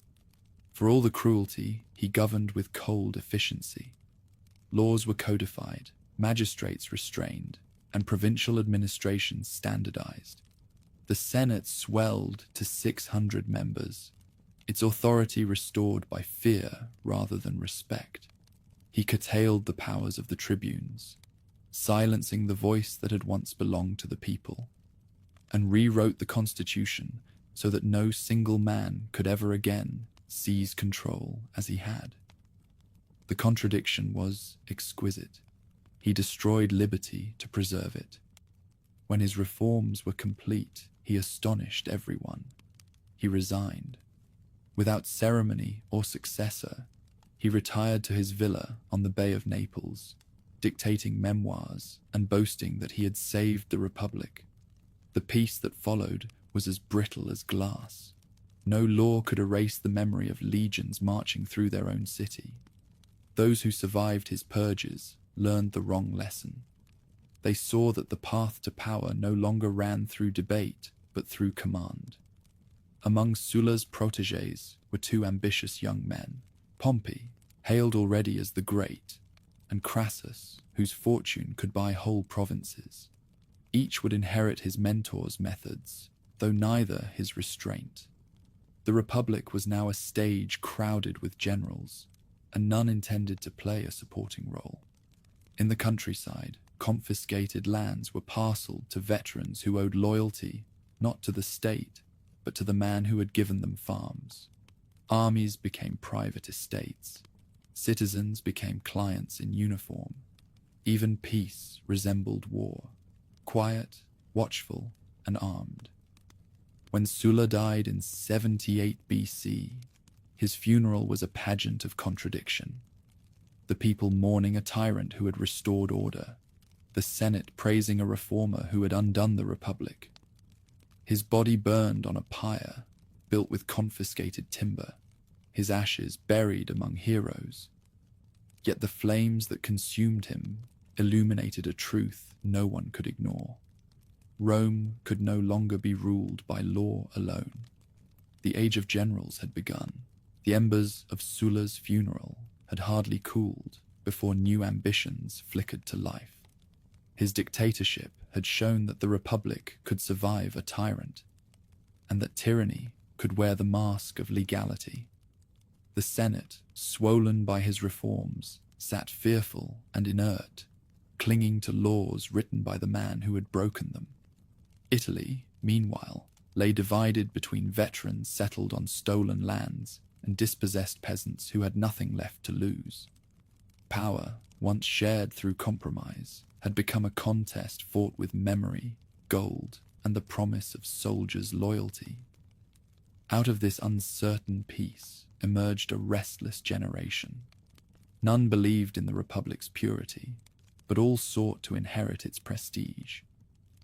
For all the cruelty, he governed with cold efficiency. Laws were codified, magistrates restrained, and provincial administration standardized. The Senate swelled to 600 members, its authority restored by fear rather than respect. He curtailed the powers of the tribunes, silencing the voice that had once belonged to the people, and rewrote the constitution so that no single man could ever again seize control as he had. The contradiction was exquisite. He destroyed liberty to preserve it. When his reforms were complete, he astonished everyone. He resigned. Without ceremony or successor, he retired to his villa on the Bay of Naples, dictating memoirs and boasting that he had saved the Republic. The peace that followed was as brittle as glass. No law could erase the memory of legions marching through their own city. Those who survived his purges learned the wrong lesson. They saw that the path to power no longer ran through debate, but through command. Among Sulla's protégés were two ambitious young men, Pompey, hailed already as the Great, and Crassus, whose fortune could buy whole provinces. Each would inherit his mentor's methods, though neither his restraint. The Republic was now a stage crowded with generals, and none intended to play a supporting role. In the countryside, confiscated lands were parceled to veterans who owed loyalty not to the state, but to the man who had given them farms. Armies became private estates. Citizens became clients in uniform. Even peace resembled war, quiet, watchful, and armed. When Sulla died in 78 BC, his funeral was a pageant of contradiction. The people mourning a tyrant who had restored order, the Senate praising a reformer who had undone the Republic. His body burned on a pyre built with confiscated timber, his ashes buried among heroes. Yet the flames that consumed him illuminated a truth no one could ignore. Rome could no longer be ruled by law alone. The age of generals had begun. The embers of Sulla's funeral had hardly cooled before new ambitions flickered to life. His dictatorship had shown that the Republic could survive a tyrant, and that tyranny could wear the mask of legality. The Senate, swollen by his reforms, sat fearful and inert, clinging to laws written by the man who had broken them. Italy, meanwhile, lay divided between veterans settled on stolen lands and dispossessed peasants who had nothing left to lose. Power, once shared through compromise, had become a contest fought with memory, gold, and the promise of soldiers' loyalty. Out of this uncertain peace emerged a restless generation. None believed in the Republic's purity, but all sought to inherit its prestige.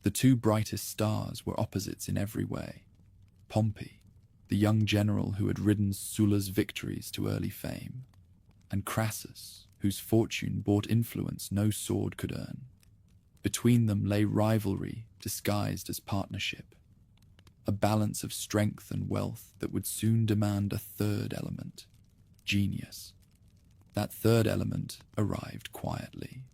The two brightest stars were opposites in every way. Pompey, the young general who had ridden Sulla's victories to early fame, and Crassus, whose fortune bought influence no sword could earn. Between them lay rivalry disguised as partnership, a balance of strength and wealth that would soon demand a third element, genius. That third element arrived quietly.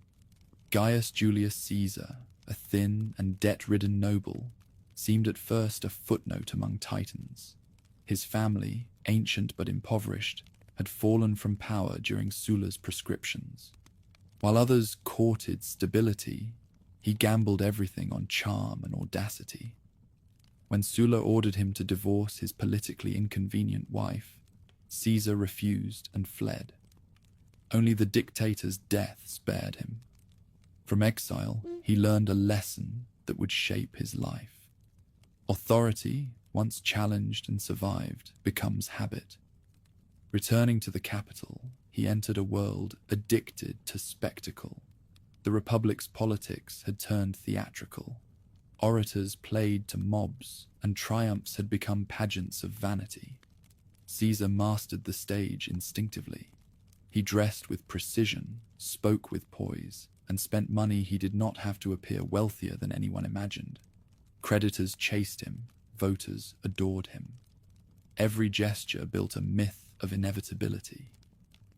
Gaius Julius Caesar, a thin and debt-ridden noble, seemed at first a footnote among titans. His family, ancient but impoverished, had fallen from power during Sulla's proscriptions. While others courted stability, he gambled everything on charm and audacity. When Sulla ordered him to divorce his politically inconvenient wife, Caesar refused and fled. Only the dictator's death spared him. From exile, he learned a lesson that would shape his life. Authority, once challenged and survived, becomes habit. Returning to the capital, he entered a world addicted to spectacle. The Republic's politics had turned theatrical. Orators played to mobs, and triumphs had become pageants of vanity. Caesar mastered the stage instinctively. He dressed with precision, spoke with poise, and spent money he did not have to appear wealthier than anyone imagined. Creditors chased him, voters adored him. Every gesture built a myth of inevitability.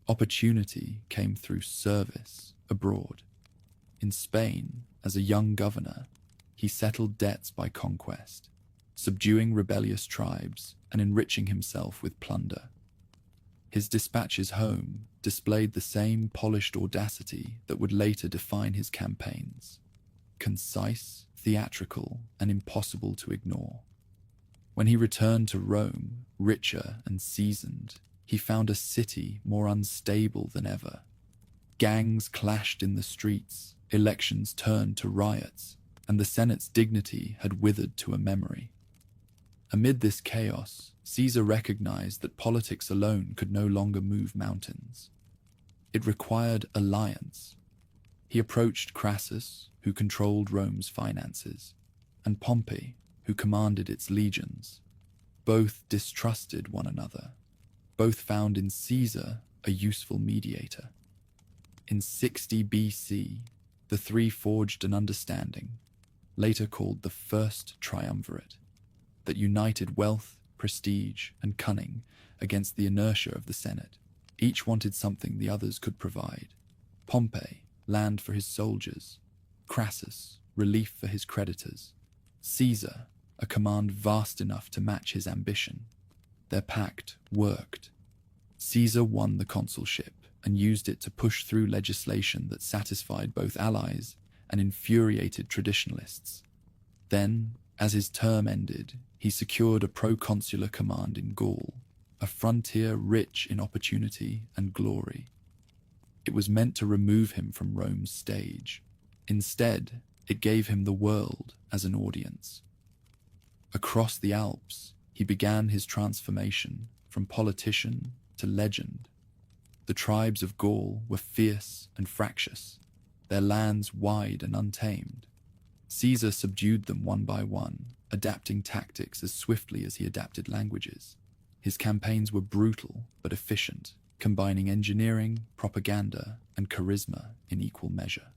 Opportunity came through service abroad. In Spain, as a young governor, he settled debts by conquest, subduing rebellious tribes and enriching himself with plunder. His dispatches home displayed the same polished audacity that would later define his campaigns. Concise, theatrical, and impossible to ignore. When he returned to Rome, richer and seasoned, he found a city more unstable than ever. Gangs clashed in the streets, elections turned to riots, and the Senate's dignity had withered to a memory. Amid this chaos, Caesar recognized that politics alone could no longer move mountains. It required alliance. He approached Crassus, who controlled Rome's finances, and Pompey, who commanded its legions. Both distrusted one another. Both found in Caesar a useful mediator. In 60 BC, the three forged an understanding, later called the First Triumvirate, that united wealth, prestige, and cunning against the inertia of the Senate. Each wanted something the others could provide. Pompey, land for his soldiers; Crassus, relief for his creditors; Caesar, a command vast enough to match his ambition. Their pact worked. Caesar won the consulship and used it to push through legislation that satisfied both allies and infuriated traditionalists. Then, as his term ended, he secured a proconsular command in Gaul, a frontier rich in opportunity and glory. It was meant to remove him from Rome's stage. Instead, it gave him the world as an audience. Across the Alps, he began his transformation from politician to legend. The tribes of Gaul were fierce and fractious, their lands wide and untamed. Caesar subdued them one by one, adapting tactics as swiftly as he adapted languages. His campaigns were brutal but efficient, combining engineering, propaganda, and charisma in equal measure.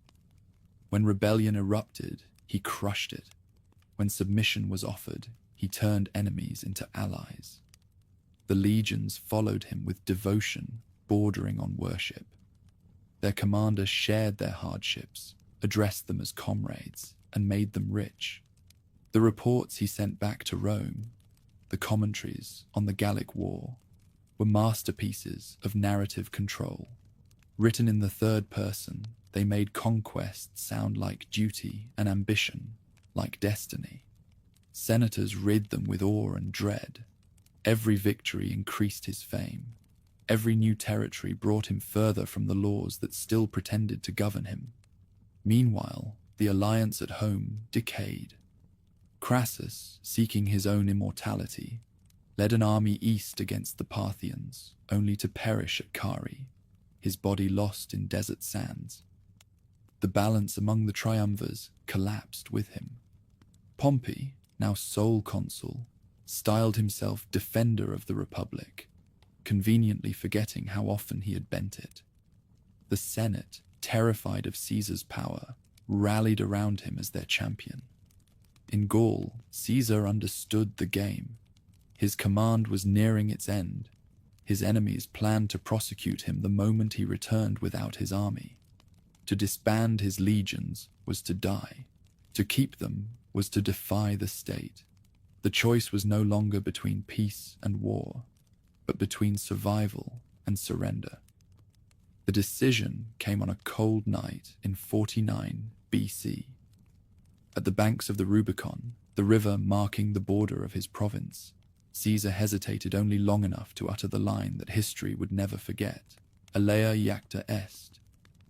When rebellion erupted, he crushed it. When submission was offered, he turned enemies into allies. The legions followed him with devotion bordering on worship. Their commander shared their hardships, addressed them as comrades, and made them rich. The reports he sent back to Rome, the commentaries on the Gallic War, were masterpieces of narrative control. Written in the third person, they made conquest sound like duty and ambition like destiny. Senators read them with awe and dread. Every victory increased his fame. Every new territory brought him further from the laws that still pretended to govern him. Meanwhile, the alliance at home decayed. Crassus, seeking his own immortality, led an army east against the Parthians, only to perish at Cari, his body lost in desert sands. The balance among the triumvirs collapsed with him. Pompey, now sole consul, styled himself defender of the Republic, conveniently forgetting how often he had bent it. The Senate, terrified of Caesar's power, rallied around him as their champion. In Gaul, Caesar understood the game. His command was nearing its end. His enemies planned to prosecute him the moment he returned without his army. To disband his legions was to die. To keep them was to defy the state. The choice was no longer between peace and war, but between survival and surrender. The decision came on a cold night in 49 BC. At the banks of the Rubicon, the river marking the border of his province, Caesar hesitated only long enough to utter the line that history would never forget: Alea iacta est,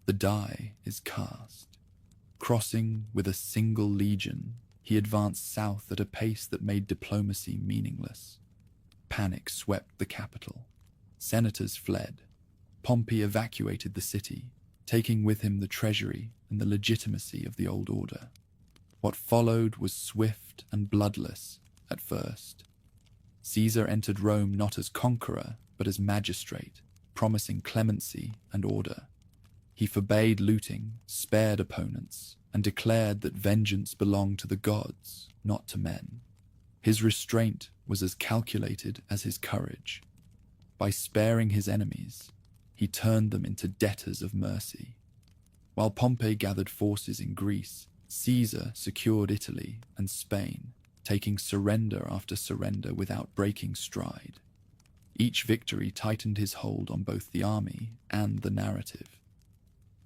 the die is cast. Crossing with a single legion, he advanced south at a pace that made diplomacy meaningless. Panic swept the capital. Senators fled. Pompey evacuated the city, taking with him the treasury and the legitimacy of the old order. What followed was swift and bloodless at first. Caesar entered Rome not as conqueror, but as magistrate, promising clemency and order. He forbade looting, spared opponents, and declared that vengeance belonged to the gods, not to men. His restraint was as calculated as his courage. By sparing his enemies, he turned them into debtors of mercy. While Pompey gathered forces in Greece, Caesar secured Italy and Spain, taking surrender after surrender without breaking stride. Each victory tightened his hold on both the army and the narrative.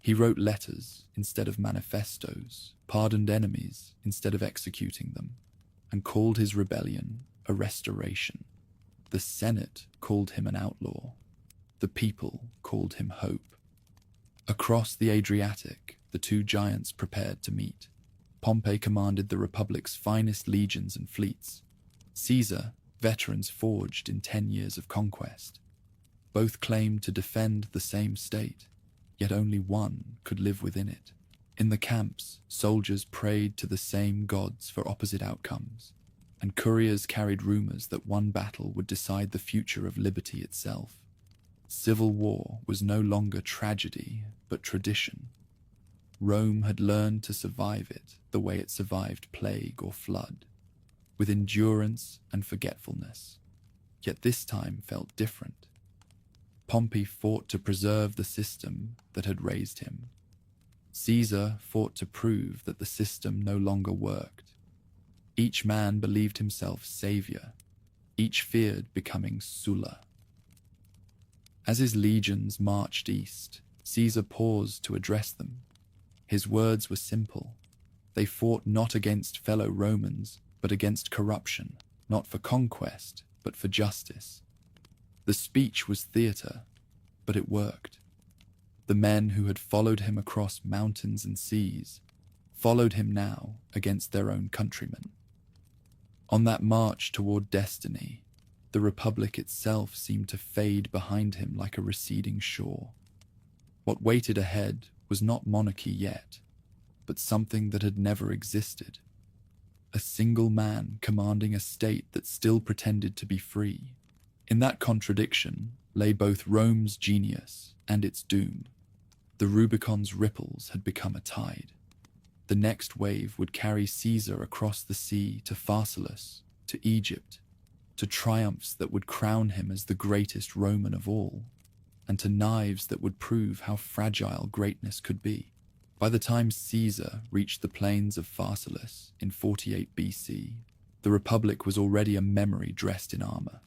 He wrote letters instead of manifestos, pardoned enemies instead of executing them, and called his rebellion a restoration. The Senate called him an outlaw. The people called him hope. Across the Adriatic, the two giants prepared to meet. Pompey commanded the Republic's finest legions and fleets. Caesar, veterans forged in 10 years of conquest. Both claimed to defend the same state, yet only one could live within it. In the camps, soldiers prayed to the same gods for opposite outcomes, and couriers carried rumors that one battle would decide the future of liberty itself. Civil war was no longer tragedy, but tradition. Rome had learned to survive it the way it survived plague or flood, with endurance and forgetfulness. Yet this time felt different. Pompey fought to preserve the system that had raised him. Caesar fought to prove that the system no longer worked. Each man believed himself savior. Each feared becoming Sulla. As his legions marched east, Caesar paused to address them. His words were simple. They fought not against fellow Romans, but against corruption, not for conquest, but for justice. The speech was theater, but it worked. The men who had followed him across mountains and seas followed him now against their own countrymen. On that march toward destiny, the Republic itself seemed to fade behind him like a receding shore. What waited ahead was not monarchy yet, but something that had never existed. A single man commanding a state that still pretended to be free. In that contradiction lay both Rome's genius and its doom. The Rubicon's ripples had become a tide. The next wave would carry Caesar across the sea to Pharsalus, to Egypt, to triumphs that would crown him as the greatest Roman of all, and to knives that would prove how fragile greatness could be. By the time Caesar reached the plains of Pharsalus in 48 BC, the Republic was already a memory dressed in armor.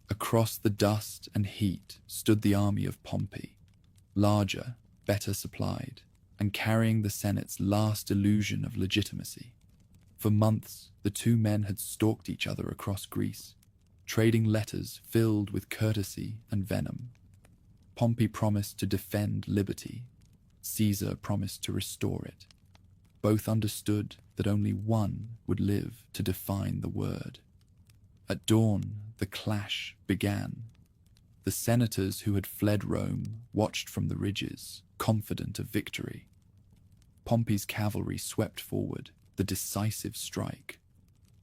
Across the dust and heat stood the army of Pompey, larger, better supplied, and carrying the Senate's last illusion of legitimacy. For months, the two men had stalked each other across Greece, trading letters filled with courtesy and venom. Pompey promised to defend liberty. Caesar promised to restore it. Both understood that only one would live to define the word. At dawn, the clash began. The senators who had fled Rome watched from the ridges, confident of victory. Pompey's cavalry swept forward, the decisive strike.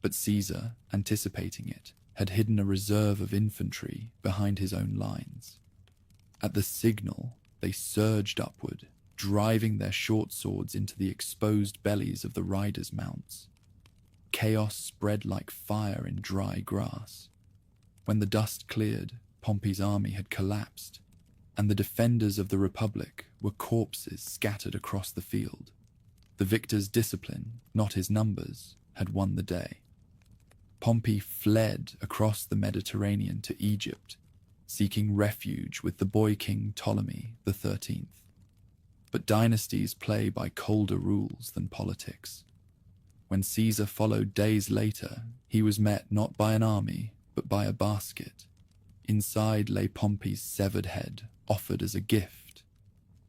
But Caesar, anticipating it, had hidden a reserve of infantry behind his own lines. At the signal, they surged upward, driving their short swords into the exposed bellies of the riders' mounts. Chaos spread like fire in dry grass. When the dust cleared, Pompey's army had collapsed, and the defenders of the Republic were corpses scattered across the field. The victor's discipline, not his numbers, had won the day. Pompey fled across the Mediterranean to Egypt, seeking refuge with the boy king Ptolemy XIII. But dynasties play by colder rules than politics. When Caesar followed days later, he was met not by an army, but by a basket. Inside lay Pompey's severed head, offered as a gift.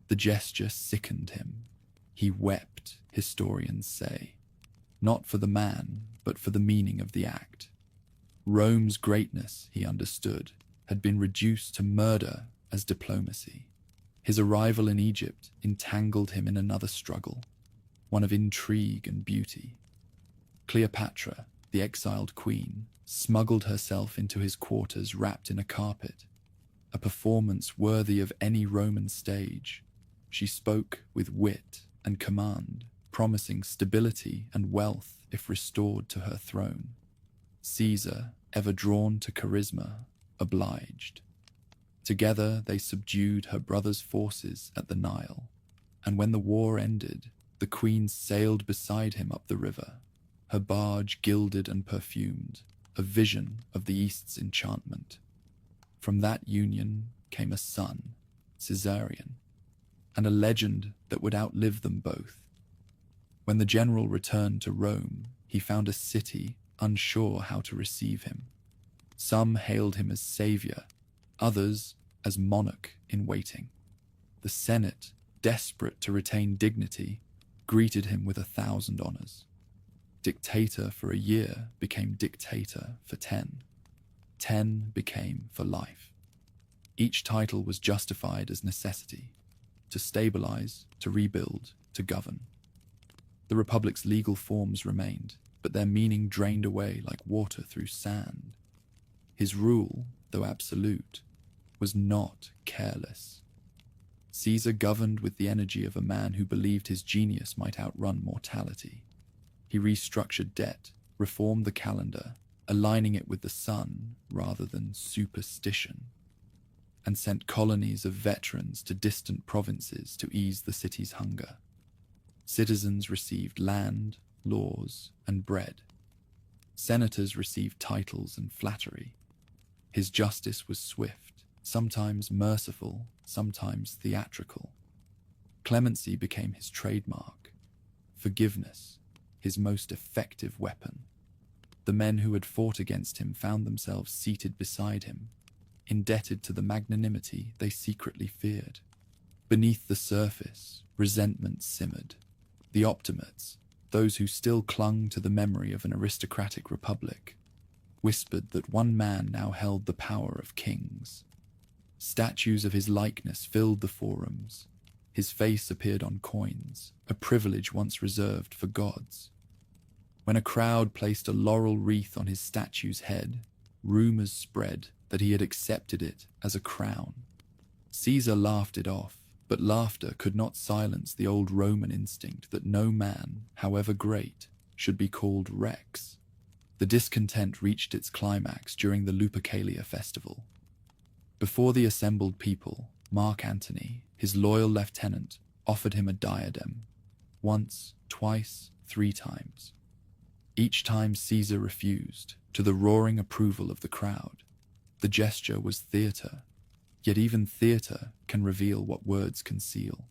The gesture sickened him. He wept, historians say, not for the man, but for the meaning of the act. Rome's greatness, he understood, had been reduced to murder as diplomacy. His arrival in Egypt entangled him in another struggle, one of intrigue and beauty. Cleopatra, the exiled queen, smuggled herself into his quarters wrapped in a carpet, a performance worthy of any Roman stage. She spoke with wit and command, promising stability and wealth if restored to her throne. Caesar, ever drawn to charisma, obliged. Together they subdued her brother's forces at the Nile, and when the war ended, the queen sailed beside him up the river, her barge gilded and perfumed, a vision of the East's enchantment. From that union came a son, Caesarion, and a legend that would outlive them both. When the general returned to Rome, he found a city unsure how to receive him. Some hailed him as savior, others as monarch in waiting. The Senate, desperate to retain dignity, greeted him with 1,000 honors. Dictator for a year became dictator for 10. 10 became for life. Each title was justified as necessity, to stabilize, to rebuild, to govern. The Republic's legal forms remained, but their meaning drained away like water through sand. His rule, though absolute, was not careless. Caesar governed with the energy of a man who believed his genius might outrun mortality. He restructured debt, reformed the calendar, aligning it with the sun rather than superstition, and sent colonies of veterans to distant provinces to ease the city's hunger. Citizens received land, laws, and bread. Senators received titles and flattery. His justice was swift, sometimes merciful, sometimes theatrical. Clemency became his trademark. Forgiveness, his most effective weapon. The men who had fought against him found themselves seated beside him, indebted to the magnanimity they secretly feared. Beneath the surface, resentment simmered. The optimates, those who still clung to the memory of an aristocratic republic, whispered that one man now held the power of kings. Statues of his likeness filled the forums. His face appeared on coins, a privilege once reserved for gods. When a crowd placed a laurel wreath on his statue's head, rumors spread that he had accepted it as a crown. Caesar laughed it off, but laughter could not silence the old Roman instinct that no man, however great, should be called Rex. The discontent reached its climax during the Lupercalia festival. Before the assembled people, Mark Antony, his loyal lieutenant, offered him a diadem. Once, twice, 3 times. Each time Caesar refused, to the roaring approval of the crowd. The gesture was theater, yet even theater can reveal what words conceal.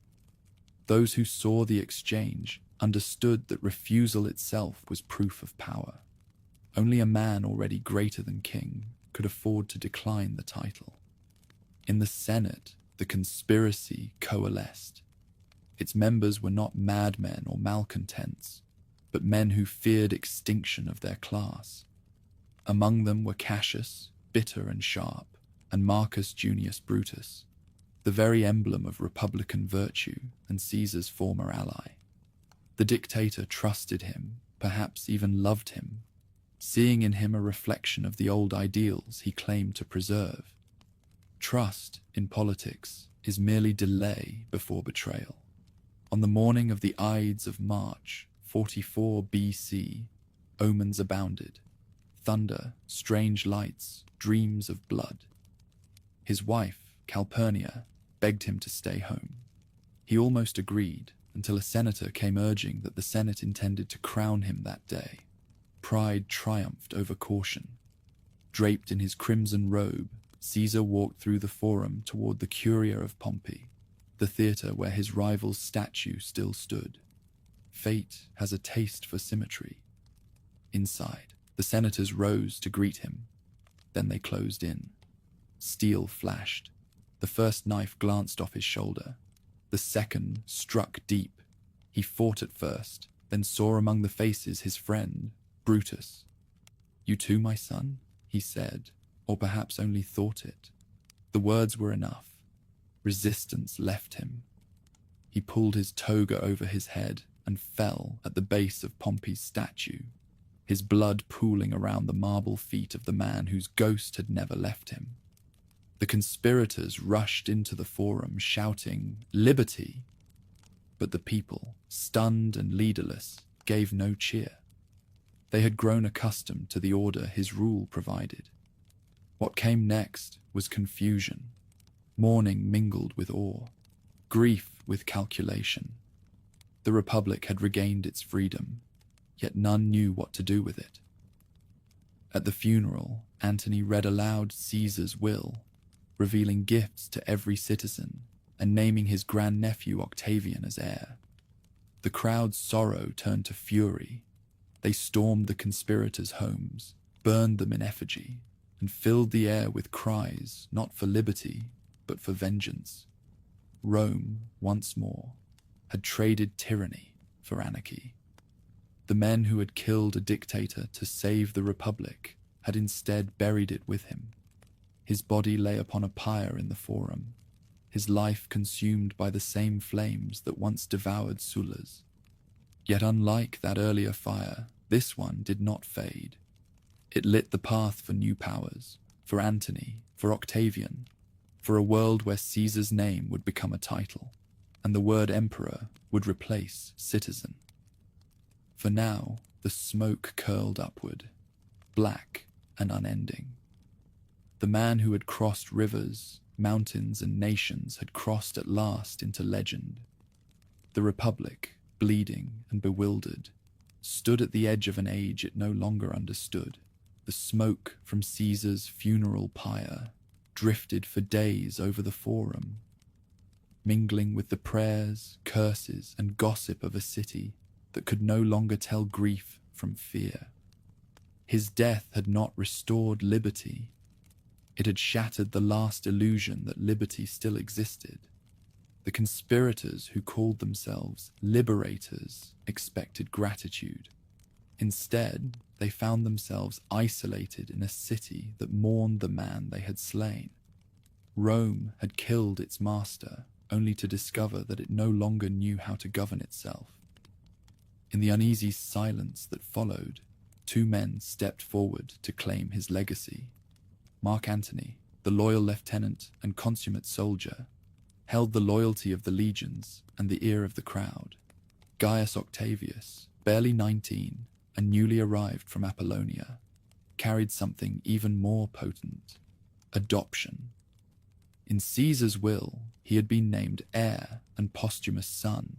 Those who saw the exchange understood that refusal itself was proof of power. Only a man already greater than king could afford to decline the title. In the Senate, the conspiracy coalesced. Its members were not madmen or malcontents, but men who feared extinction of their class. Among them were Cassius, bitter and sharp, and Marcus Junius Brutus, the very emblem of republican virtue and Caesar's former ally. The dictator trusted him, perhaps even loved him, seeing in him a reflection of the old ideals he claimed to preserve. Trust, in politics, is merely delay before betrayal. On the morning of the Ides of March, 44 BC, omens abounded. Thunder, strange lights, dreams of blood. His wife, Calpurnia, begged him to stay home. He almost agreed, until a senator came urging that the Senate intended to crown him that day. Pride triumphed over caution. Draped in his crimson robe, Caesar walked through the forum toward the Curia of Pompey, the theater where his rival's statue still stood. Fate has a taste for symmetry. Inside, the senators rose to greet him. Then they closed in. Steel flashed. The first knife glanced off his shoulder. The second struck deep. He fought at first, then saw among the faces his friend, Brutus. "You too, my son?" he said, or perhaps only thought it. The words were enough. Resistance left him. He pulled his toga over his head and fell at the base of Pompey's statue, his blood pooling around the marble feet of the man whose ghost had never left him. The conspirators rushed into the forum shouting, "Liberty!" But the people, stunned and leaderless, gave no cheer. They had grown accustomed to the order his rule provided. What came next was confusion. Mourning mingled with awe, grief with calculation. The Republic had regained its freedom, yet none knew what to do with it. At the funeral, Antony read aloud Caesar's will, revealing gifts to every citizen and naming his grandnephew Octavian as heir. The crowd's sorrow turned to fury. They stormed the conspirators' homes, burned them in effigy, and filled the air with cries not for liberty, but for vengeance. Rome, once more, had traded tyranny for anarchy. The men who had killed a dictator to save the Republic had instead buried it with him. His body lay upon a pyre in the forum, his life consumed by the same flames that once devoured Sulla's. Yet unlike that earlier fire, this one did not fade. It lit the path for new powers, for Antony, for Octavian, for a world where Caesar's name would become a title, and the word emperor would replace citizen. For now, the smoke curled upward, black and unending. The man who had crossed rivers, mountains, and nations had crossed at last into legend. The Republic, bleeding and bewildered, stood at the edge of an age it no longer understood. The smoke from Caesar's funeral pyre drifted for days over the forum, mingling with the prayers, curses, and gossip of a city that could no longer tell grief from fear. His death had not restored liberty. It had shattered the last illusion that liberty still existed. The conspirators who called themselves liberators expected gratitude. Instead, they found themselves isolated in a city that mourned the man they had slain. Rome had killed its master, only to discover that it no longer knew how to govern itself. In the uneasy silence that followed, two men stepped forward to claim his legacy. Mark Antony, the loyal lieutenant and consummate soldier, held the loyalty of the legions and the ear of the crowd. Gaius Octavius, barely 19 and newly arrived from Apollonia, carried something even more potent: adoption. In Caesar's will, he had been named heir and posthumous son,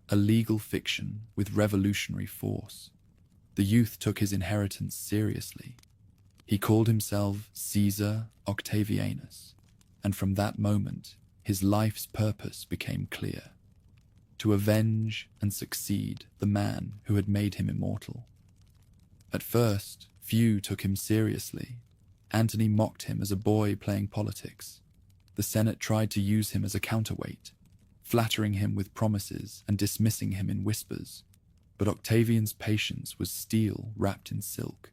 a legal fiction with revolutionary force. The youth took his inheritance seriously. He called himself Caesar Octavianus, and from that moment, his life's purpose became clear: to avenge and succeed the man who had made him immortal. At first, few took him seriously. Antony mocked him as a boy playing politics. The Senate tried to use him as a counterweight, flattering him with promises and dismissing him in whispers. But Octavian's patience was steel wrapped in silk.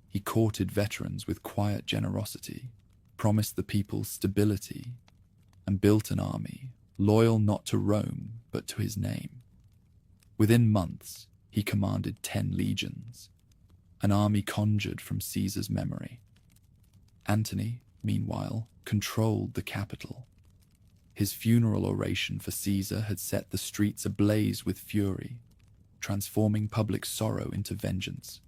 He courted veterans with quiet generosity, promised the people stability, and built an army, loyal not to Rome, but to his name. Within months, he commanded 10 legions, an army conjured from Caesar's memory. Antony, meanwhile, controlled the capital. His funeral oration for Caesar had set the streets ablaze with fury, transforming public sorrow into vengeance.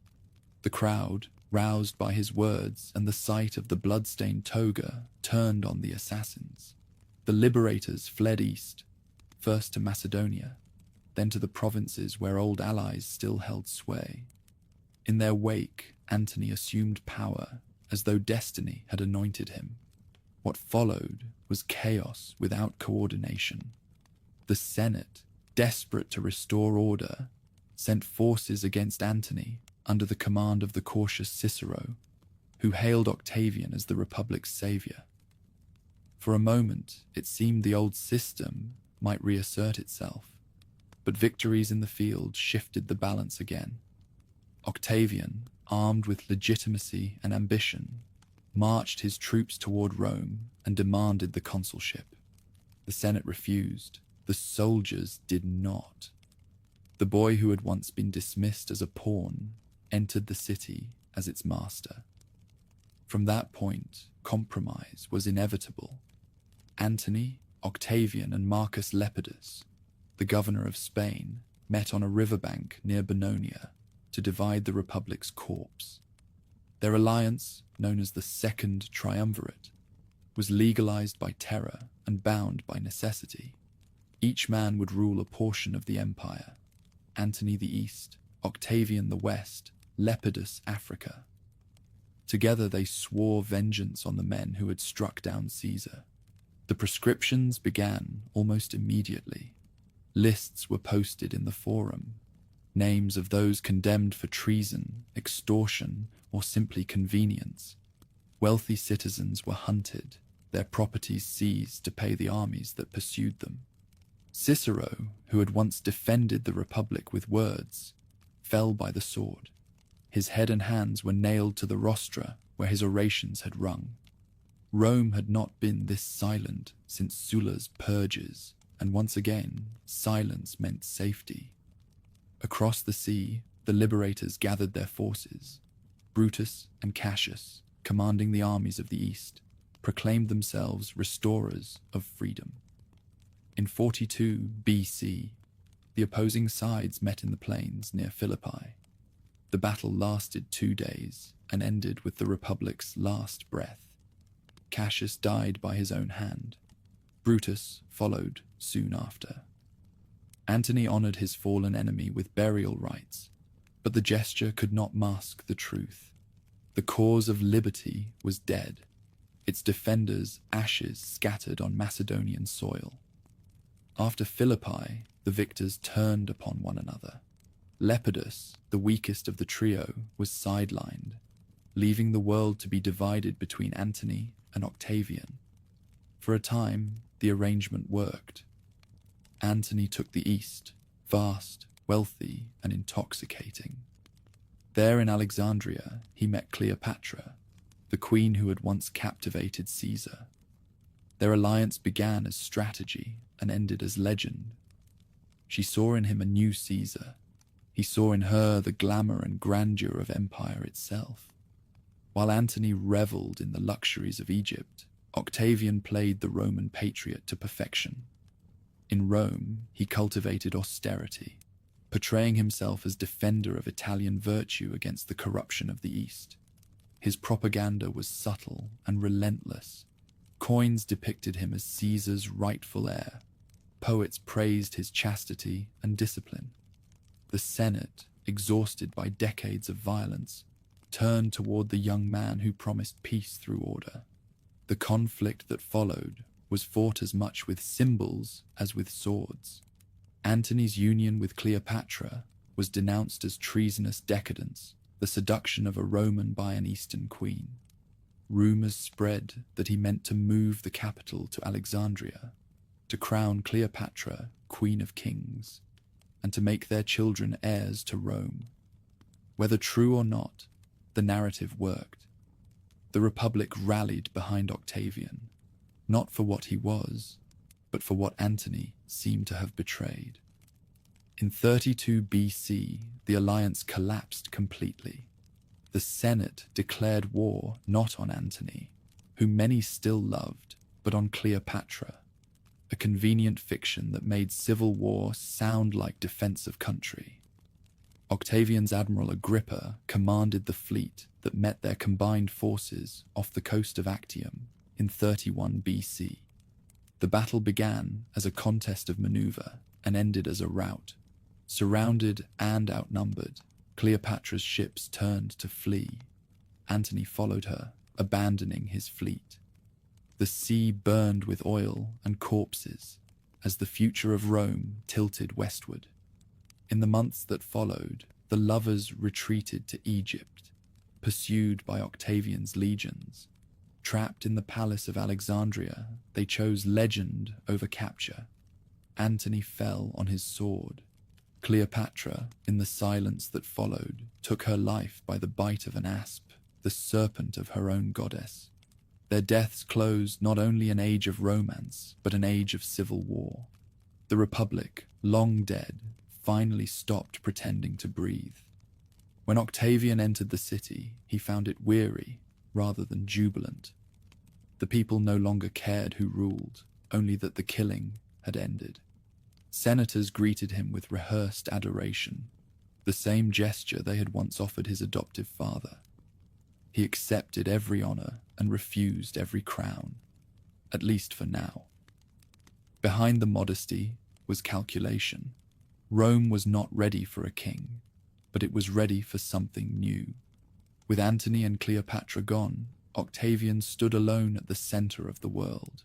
The crowd, roused by his words and the sight of the blood-stained toga, turned on the assassins. The liberators fled east, first to Macedonia, then to the provinces where old allies still held sway. In their wake, Antony assumed power, as though destiny had anointed him. What followed was chaos without coordination. The Senate, desperate to restore order, sent forces against Antony under the command of the cautious Cicero, who hailed Octavian as the Republic's savior. For a moment, it seemed the old system might reassert itself, but victories in the field shifted the balance again. Octavian, armed with legitimacy and ambition, marched his troops toward Rome and demanded the consulship. The Senate refused. The soldiers did not. The boy who had once been dismissed as a pawn entered the city as its master. From that point, compromise was inevitable. Antony, Octavian, and Marcus Lepidus, the governor of Spain, met on a riverbank near Bononia to divide the Republic's corpse. Their alliance, known as the Second Triumvirate, was legalized by terror and bound by necessity. Each man would rule a portion of the empire: Antony the east, Octavian the west, Lepidus Africa. Together they swore vengeance on the men who had struck down Caesar. The proscriptions began almost immediately. Lists were posted in the forum, names of those condemned for treason, extortion, or simply convenience. Wealthy citizens were hunted, their properties seized to pay the armies that pursued them. Cicero, who had once defended the Republic with words, fell by the sword. His head and hands were nailed to the rostra where his orations had rung. Rome had not been this silent since Sulla's purges, and once again, silence meant safety. Across the sea, the liberators gathered their forces: Brutus and Cassius, commanding the armies of the east; proclaimed themselves restorers of freedom. In 42 BC, the opposing sides met in the plains near Philippi. The battle lasted 2 days and ended with the Republic's last breath. Cassius died by his own hand. Brutus followed soon after. Antony honored his fallen enemy with burial rites, but the gesture could not mask the truth. The cause of liberty was dead, its defenders' ashes scattered on Macedonian soil. After Philippi, the victors turned upon one another. Lepidus, the weakest of the trio, was sidelined, leaving the world to be divided between Antony and Octavian. For a time, the arrangement worked. Antony took the east, vast, wealthy, and intoxicating. There in Alexandria, he met Cleopatra, the queen who had once captivated Caesar. Their alliance began as strategy and ended as legend. She saw in him a new Caesar. He saw in her the glamour and grandeur of empire itself. While Antony reveled in the luxuries of Egypt, Octavian played the Roman patriot to perfection. In Rome, he cultivated austerity, portraying himself as defender of Italian virtue against the corruption of the East. His propaganda was subtle and relentless. Coins depicted him as Caesar's rightful heir. Poets praised his chastity and discipline. The Senate, exhausted by decades of violence, turned toward the young man who promised peace through order. The conflict that followed was fought as much with symbols as with swords. Antony's union with Cleopatra was denounced as treasonous decadence, the seduction of a Roman by an Eastern queen. Rumors spread that he meant to move the capital to Alexandria, to crown Cleopatra Queen of Kings, and to make their children heirs to Rome. Whether true or not, the narrative worked. The Republic rallied behind Octavian, not for what he was, but for what Antony seemed to have betrayed. In 32 BC, the alliance collapsed completely. The Senate declared war not on Antony, whom many still loved, but on Cleopatra, a convenient fiction that made civil war sound like defense of country. Octavian's Admiral Agrippa commanded the fleet that met their combined forces off the coast of Actium in 31 BC. The battle began as a contest of maneuver and ended as a rout. Surrounded and outnumbered, Cleopatra's ships turned to flee. Antony followed her, abandoning his fleet. The sea burned with oil and corpses as the future of Rome tilted westward. In the months that followed, the lovers retreated to Egypt, pursued by Octavian's legions. Trapped in the palace of Alexandria, they chose legend over capture. Antony fell on his sword. Cleopatra, in the silence that followed, took her life by the bite of an asp, the serpent of her own goddess. Their deaths closed not only an age of romance, but an age of civil war. The Republic, long dead, finally stopped pretending to breathe. When Octavian entered the city, he found it weary rather than jubilant. The people no longer cared who ruled, only that the killing had ended. Senators greeted him with rehearsed adoration, the same gesture they had once offered his adoptive father. He accepted every honor and refused every crown, at least for now. Behind the modesty was calculation. Rome was not ready for a king, but it was ready for something new. With Antony and Cleopatra gone, Octavian stood alone at the center of the world.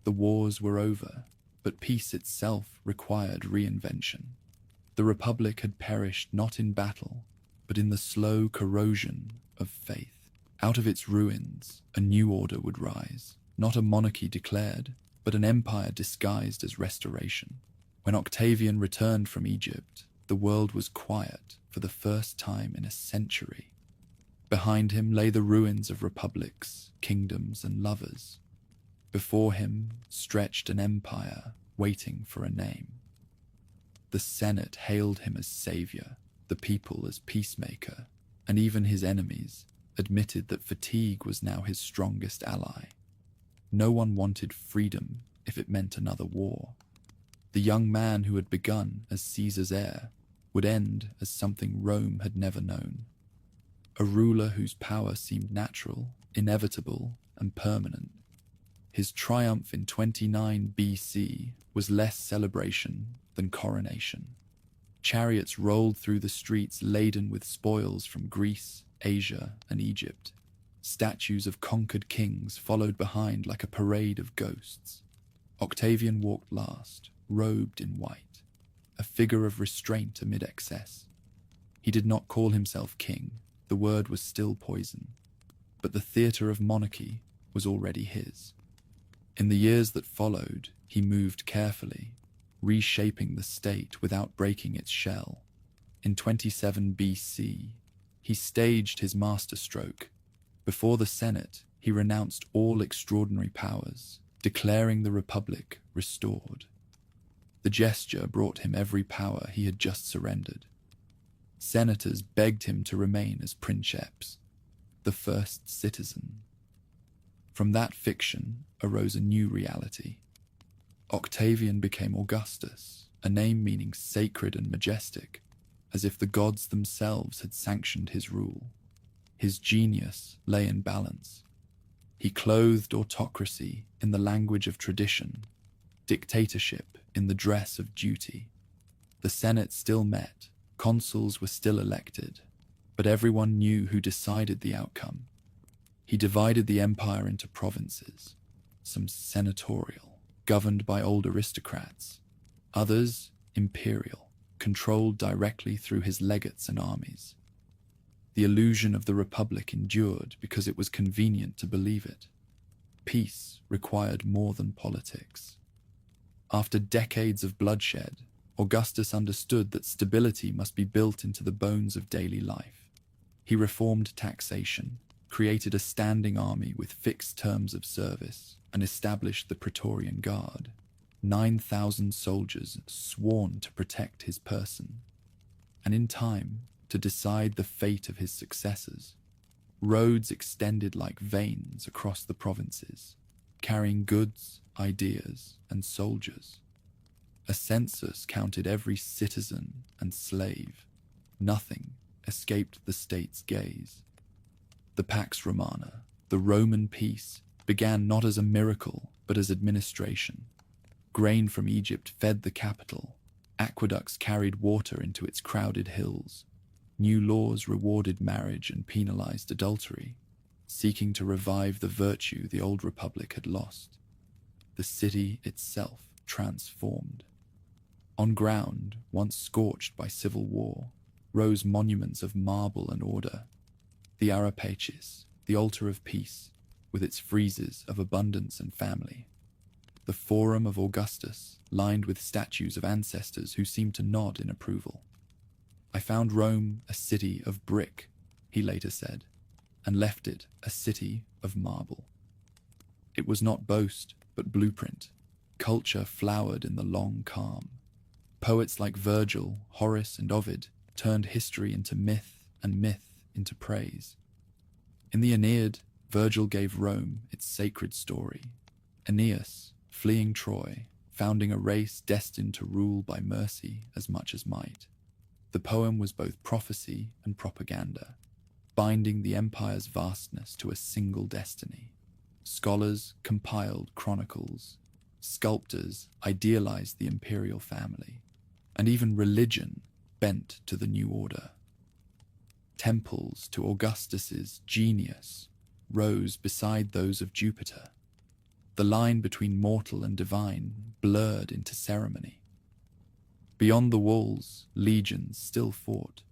The wars were over, but peace itself required reinvention. The Republic had perished not in battle, but in the slow corrosion of faith. Out of its ruins, a new order would rise, not a monarchy declared, but an empire disguised as restoration. When Octavian returned from Egypt, the world was quiet for the first time in a century. Behind him lay the ruins of republics, kingdoms, and lovers. Before him stretched an empire waiting for a name. The Senate hailed him as savior, the people as peacemaker, and even his enemies admitted that fatigue was now his strongest ally. No one wanted freedom if it meant another war. The young man who had begun as Caesar's heir would end as something Rome had never known. A ruler whose power seemed natural, inevitable, and permanent. His triumph in 29 BC was less celebration than coronation. Chariots rolled through the streets laden with spoils from Greece, Asia, and Egypt. Statues of conquered kings followed behind like a parade of ghosts. Octavian walked last, robed in white, a figure of restraint amid excess. He did not call himself king, the word was still poison, but the theatre of monarchy was already his. In the years that followed, he moved carefully, reshaping the state without breaking its shell. In 27 BC, he staged his masterstroke. Before the Senate, he renounced all extraordinary powers, declaring the Republic restored. The gesture brought him every power he had just surrendered. Senators begged him to remain as princeps, the first citizen. From that fiction arose a new reality. Octavian became Augustus, a name meaning sacred and majestic, as if the gods themselves had sanctioned his rule. His genius lay in balance. He clothed autocracy in the language of tradition, dictatorship in the dress of duty. The Senate still met, consuls were still elected, but everyone knew who decided the outcome. He divided the empire into provinces, some senatorial, governed by old aristocrats, others imperial, controlled directly through his legates and armies. The illusion of the Republic endured because it was convenient to believe it. Peace required more than politics. After decades of bloodshed, Augustus understood that stability must be built into the bones of daily life. He reformed taxation, created a standing army with fixed terms of service, and established the Praetorian Guard, 9,000 soldiers sworn to protect his person, and in time to decide the fate of his successors. Roads extended like veins across the provinces, carrying goods, ideas, and soldiers. A census counted every citizen and slave. Nothing escaped the state's gaze. The Pax Romana, the Roman peace, began not as a miracle, but as administration. Grain from Egypt fed the capital. Aqueducts carried water into its crowded hills. New laws rewarded marriage and penalized adultery, seeking to revive the virtue the old republic had lost. The city itself transformed. On ground, once scorched by civil war, rose monuments of marble and order. The Arapaces, the altar of peace, with its friezes of abundance and family. The Forum of Augustus, lined with statues of ancestors who seemed to nod in approval. I found Rome a city of brick, he later said, and left it a city of marble. It was not boast, but blueprint. Culture flowered in the long calm. Poets like Virgil, Horace, and Ovid turned history into myth and myth into praise. In the Aeneid, Virgil gave Rome its sacred story. Aeneas, fleeing Troy, founding a race destined to rule by mercy as much as might. The poem was both prophecy and propaganda, binding the empire's vastness to a single destiny. Scholars compiled chronicles, sculptors idealized the imperial family, and even religion bent to the new order. Temples to Augustus's genius rose beside those of Jupiter. The line between mortal and divine blurred into ceremony. Beyond the walls, legions still fought,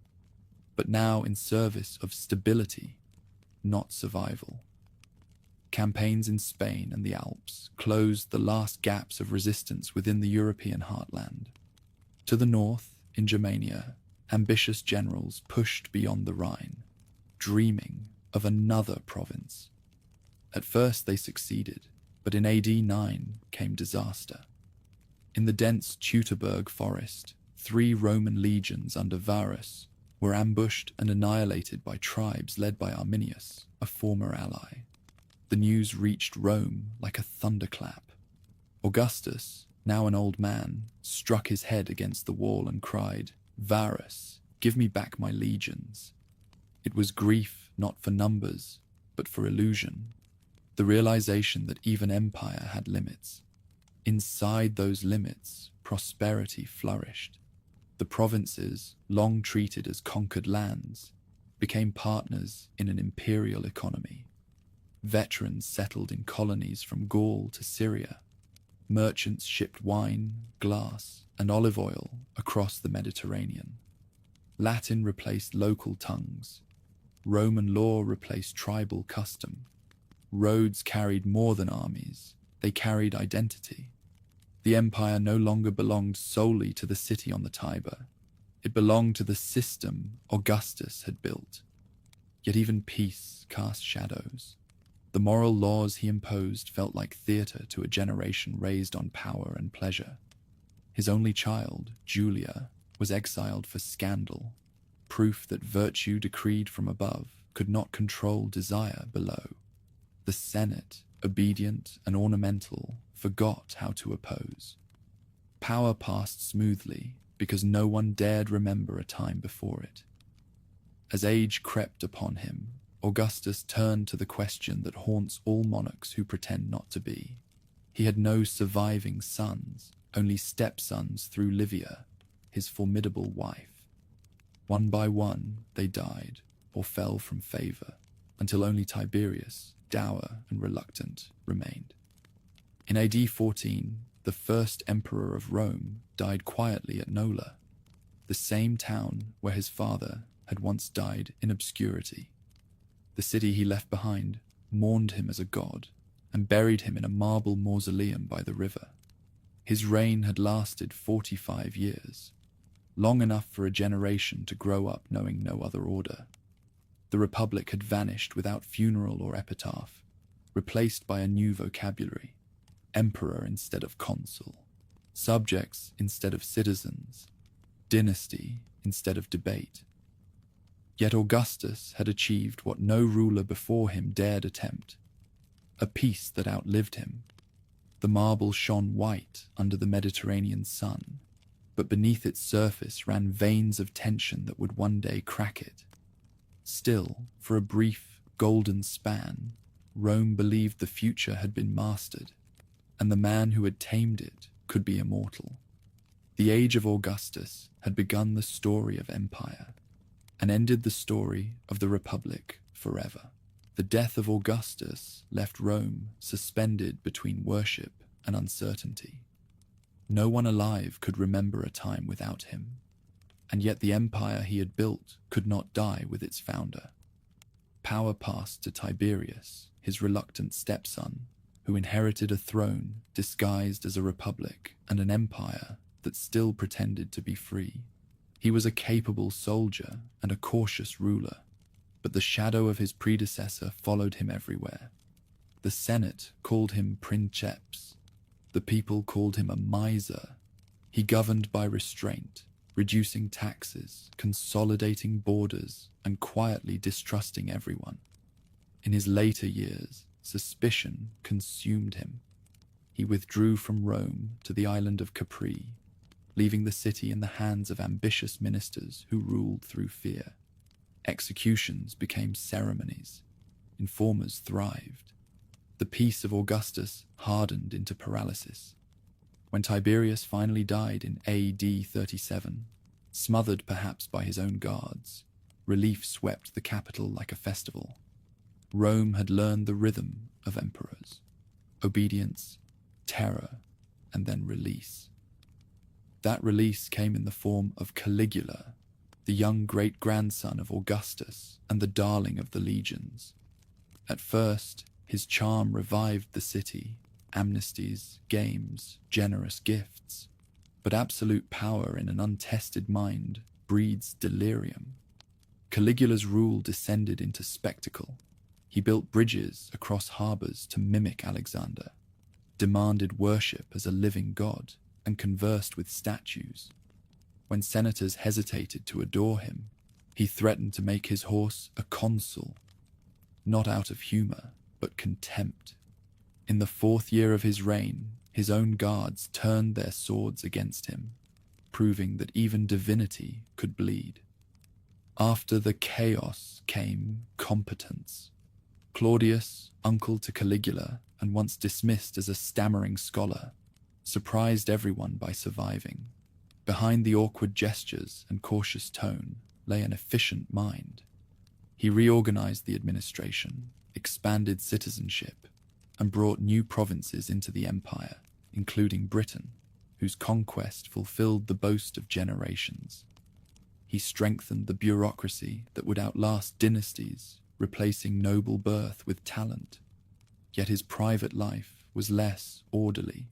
but now in service of stability, not survival. Campaigns in Spain and the Alps closed the last gaps of resistance within the European heartland. To the north, in Germania, ambitious generals pushed beyond the Rhine, dreaming of another province. At first they succeeded, but in AD 9 came disaster. In the dense Teutoburg forest, 3 Roman legions under Varus were ambushed and annihilated by tribes led by Arminius, a former ally. The news reached Rome like a thunderclap. Augustus, now an old man, struck his head against the wall and cried, "Varus, give me back my legions." It was grief not for numbers, but for illusion. The realization that even empire had limits. Inside those limits, prosperity flourished. The provinces, long treated as conquered lands, became partners in an imperial economy. Veterans settled in colonies from Gaul to Syria. Merchants shipped wine, glass, and olive oil across the Mediterranean. Latin replaced local tongues. Roman law replaced tribal custom. Roads carried more than armies. They carried identity. The empire no longer belonged solely to the city on the Tiber. It belonged to the system Augustus had built. Yet even peace cast shadows. The moral laws he imposed felt like theater to a generation raised on power and pleasure. His only child, Julia, was exiled for scandal, proof that virtue decreed from above could not control desire below. The Senate, obedient and ornamental, forgot how to oppose. Power passed smoothly because no one dared remember a time before it. As age crept upon him, Augustus turned to the question that haunts all monarchs who pretend not to be. He had no surviving sons, only stepsons through Livia, his formidable wife. One by one, they died or fell from favor, until only Tiberius, dour and reluctant, remained. In AD 14, the first emperor of Rome died quietly at Nola, the same town where his father had once died in obscurity. The city he left behind mourned him as a god and buried him in a marble mausoleum by the river. His reign had lasted 45 years, long enough for a generation to grow up knowing no other order. The Republic had vanished without funeral or epitaph, replaced by a new vocabulary: emperor instead of consul, subjects instead of citizens, dynasty instead of debate. Yet Augustus had achieved what no ruler before him dared attempt, a peace that outlived him. The marble shone white under the Mediterranean sun, but beneath its surface ran veins of tension that would one day crack it. Still, for a brief, golden span, Rome believed the future had been mastered, and the man who had tamed it could be immortal. The age of Augustus had begun the story of empire, and ended the story of the Republic forever. The death of Augustus left Rome suspended between worship and uncertainty. No one alive could remember a time without him, and yet the empire he had built could not die with its founder. Power passed to Tiberius, his reluctant stepson, who inherited a throne disguised as a republic and an empire that still pretended to be free. He was a capable soldier and a cautious ruler, but the shadow of his predecessor followed him everywhere. The Senate called him princeps. The people called him a miser. He governed by restraint, reducing taxes, consolidating borders, and quietly distrusting everyone. In his later years, suspicion consumed him. He withdrew from Rome to the island of Capri, leaving the city in the hands of ambitious ministers who ruled through fear. Executions became ceremonies. Informers thrived. The peace of Augustus hardened into paralysis. When Tiberius finally died in AD 37, smothered perhaps by his own guards, relief swept the capital like a festival. Rome had learned the rhythm of emperors: obedience, terror, and then release. That release came in the form of Caligula, the young great-grandson of Augustus and the darling of the legions. At first, his charm revived the city: amnesties, games, generous gifts. But absolute power in an untested mind breeds delirium. Caligula's rule descended into spectacle. He built bridges across harbors to mimic Alexander, demanded worship as a living god, and conversed with statues. When senators hesitated to adore him, he threatened to make his horse a consul, not out of humor, but contempt. In the 4th year of his reign, his own guards turned their swords against him, proving that even divinity could bleed. After the chaos came competence. Claudius, uncle to Caligula and once dismissed as a stammering scholar, surprised everyone by surviving. Behind the awkward gestures and cautious tone lay an efficient mind. He reorganized the administration, expanded citizenship, and brought new provinces into the empire, including Britain, whose conquest fulfilled the boast of generations. He strengthened the bureaucracy that would outlast dynasties, replacing noble birth with talent. Yet his private life was less orderly.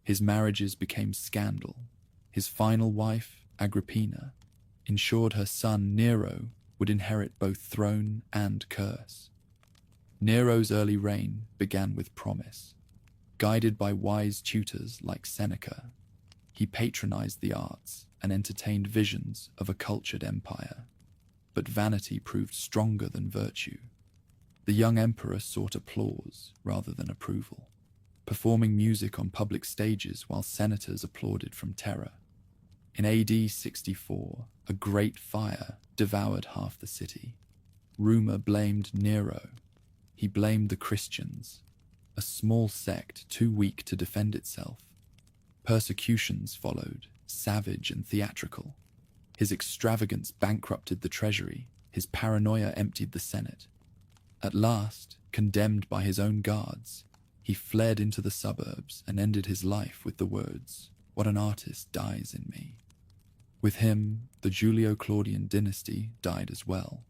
His marriages became scandal. His final wife, Agrippina, ensured her son Nero would inherit both throne and curse. Nero's early reign began with promise. Guided by wise tutors like Seneca, he patronized the arts and entertained visions of a cultured empire. But vanity proved stronger than virtue. The young emperor sought applause rather than approval, performing music on public stages while senators applauded from terror. In AD 64, a great fire devoured half the city. Rumor blamed Nero. He blamed the Christians, a small sect too weak to defend itself. Persecutions followed, savage and theatrical. His extravagance bankrupted the treasury. His paranoia emptied the Senate. At last, condemned by his own guards, he fled into the suburbs and ended his life with the words, "What an artist dies in me." With him, the Julio-Claudian dynasty died as well.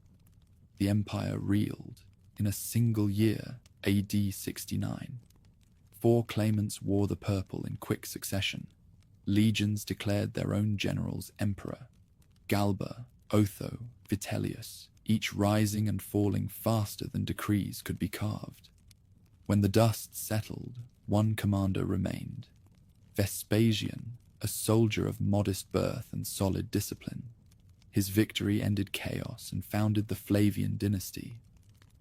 The empire reeled. In a single year, AD 69, 4 claimants wore the purple in quick succession. Legions declared their own generals emperor. Galba, Otho, Vitellius, each rising and falling faster than decrees could be carved. When the dust settled, one commander remained. Vespasian, a soldier of modest birth and solid discipline. His victory ended chaos and founded the Flavian dynasty,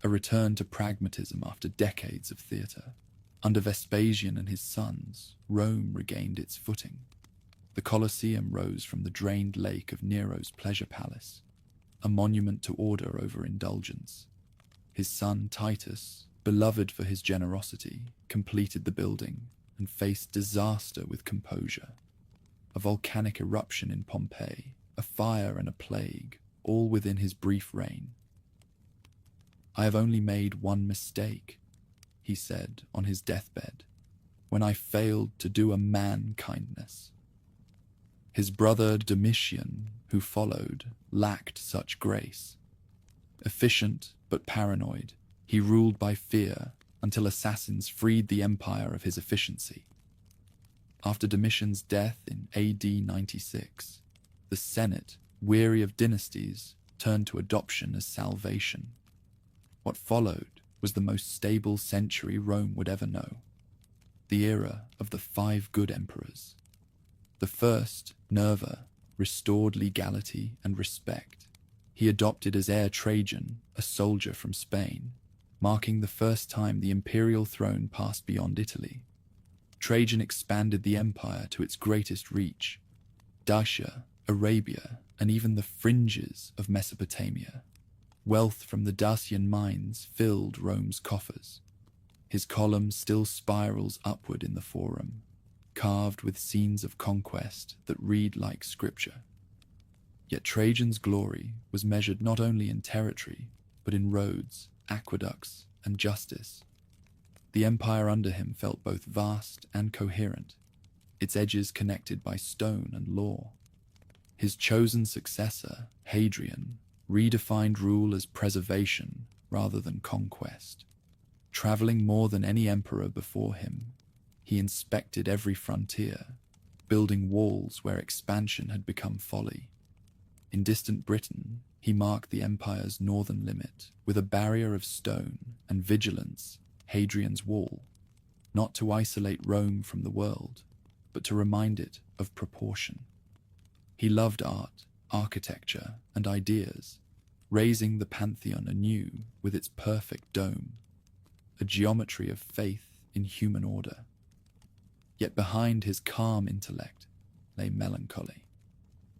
a return to pragmatism after decades of theatre. Under Vespasian and his sons, Rome regained its footing. The Colosseum rose from the drained lake of Nero's pleasure palace, a monument to order over indulgence. His son Titus, beloved for his generosity, completed the building and faced disaster with composure. A volcanic eruption in Pompeii, a fire and a plague, all within his brief reign. "I have only made one mistake," he said on his deathbed, "when I failed to do a man kindness." His brother Domitian, who followed, lacked such grace. Efficient but paranoid, he ruled by fear until assassins freed the empire of his efficiency. After Domitian's death in AD 96, the Senate, weary of dynasties, turned to adoption as salvation. What followed was the most stable century Rome would ever know, the era of the 5 good emperors. The first, Nerva, restored legality and respect. He adopted as heir Trajan, a soldier from Spain, marking the first time the imperial throne passed beyond Italy. Trajan expanded the empire to its greatest reach, Dacia, Arabia, and even the fringes of Mesopotamia. Wealth from the Dacian mines filled Rome's coffers. His column still spirals upward in the Forum, carved with scenes of conquest that read like scripture. Yet Trajan's glory was measured not only in territory, but in roads, aqueducts, and justice. The empire under him felt both vast and coherent, its edges connected by stone and law. His chosen successor, Hadrian, redefined rule as preservation rather than conquest. Traveling more than any emperor before him, he inspected every frontier, building walls where expansion had become folly. In distant Britain, he marked the empire's northern limit with a barrier of stone and vigilance, Hadrian's Wall, not to isolate Rome from the world, but to remind it of proportion. He loved art, architecture, and ideas, raising the Pantheon anew with its perfect dome. a geometry of faith in human order. Yet behind his calm intellect lay melancholy.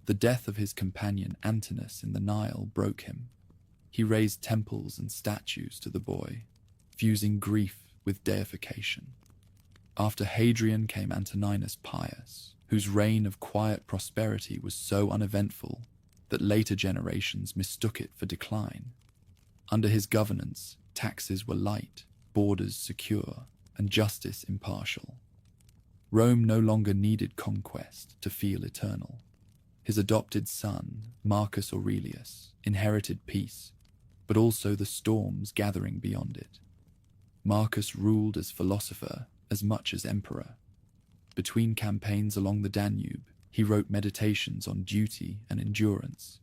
The death of his companion Antinous in the Nile broke him. He raised temples and statues to the boy, fusing grief with deification. After Hadrian came Antoninus Pius, whose reign of quiet prosperity was so uneventful that later generations mistook it for decline. Under his governance, taxes were light, borders secure, and justice impartial. Rome no longer needed conquest to feel eternal. His adopted son, Marcus Aurelius, inherited peace, but also the storms gathering beyond it. Marcus ruled as philosopher as much as emperor. Between campaigns along the Danube, he wrote meditations on duty and endurance,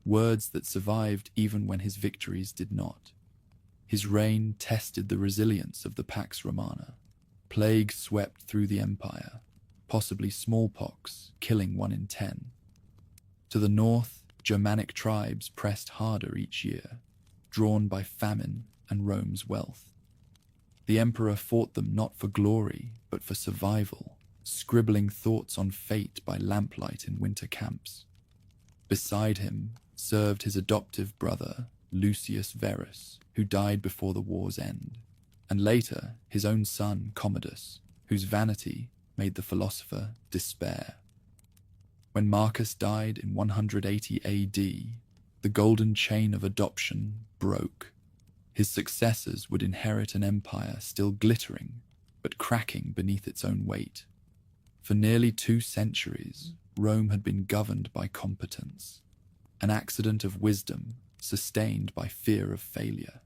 words that survived even when his victories did not. His reign tested the resilience of the Pax Romana. Plague swept through the empire, possibly smallpox, killing 1 in 10. To the north, Germanic tribes pressed harder each year, drawn by famine and Rome's wealth. The emperor fought them not for glory, but for survival, scribbling thoughts on fate by lamplight in winter camps. Beside him served his adoptive brother, Lucius Verus, who died before the war's end, and later his own son, Commodus, whose vanity made the philosopher despair. When Marcus died in 180 AD, the golden chain of adoption broke. His successors would inherit an empire still glittering, but cracking beneath its own weight. For nearly 2 centuries, Rome had been governed by competence, an accident of wisdom sustained by fear of failure.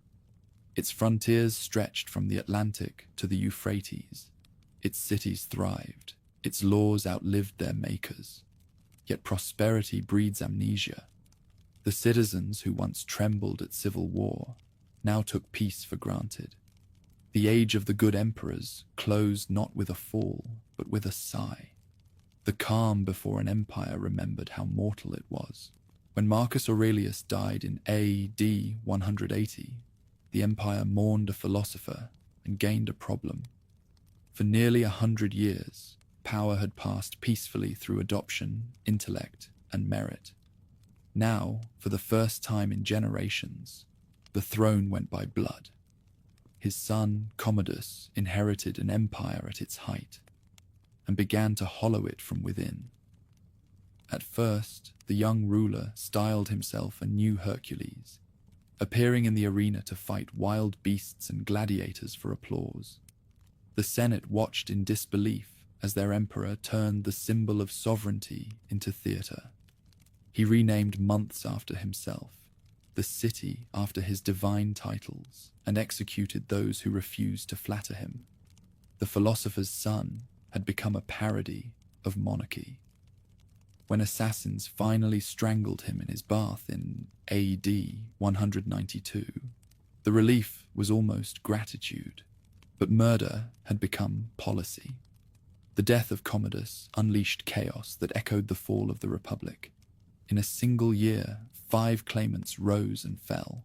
Its frontiers stretched from the Atlantic to the Euphrates. Its cities thrived. Its laws outlived their makers. Yet prosperity breeds amnesia. The citizens who once trembled at civil war now took peace for granted. The age of the good emperors closed not with a fall, but with a sigh. The calm before an empire remembered how mortal it was. When Marcus Aurelius died in AD 180, the empire mourned a philosopher and gained a problem. For nearly 100 years, power had passed peacefully through adoption, intellect, and merit. Now, for the first time in generations, the throne went by blood. His son, Commodus, inherited an empire at its height and began to hollow it from within. At first, the young ruler styled himself a new Hercules, appearing in the arena to fight wild beasts and gladiators for applause. The Senate watched in disbelief as their emperor turned the symbol of sovereignty into theater. He renamed months after himself, the city after his divine titles, and executed those who refused to flatter him. The philosopher's son had become a parody of monarchy. When assassins finally strangled him in his bath in AD 192, the relief was almost gratitude, but murder had become policy. The death of Commodus unleashed chaos that echoed the fall of the Republic. In a single year, 5 claimants rose and fell,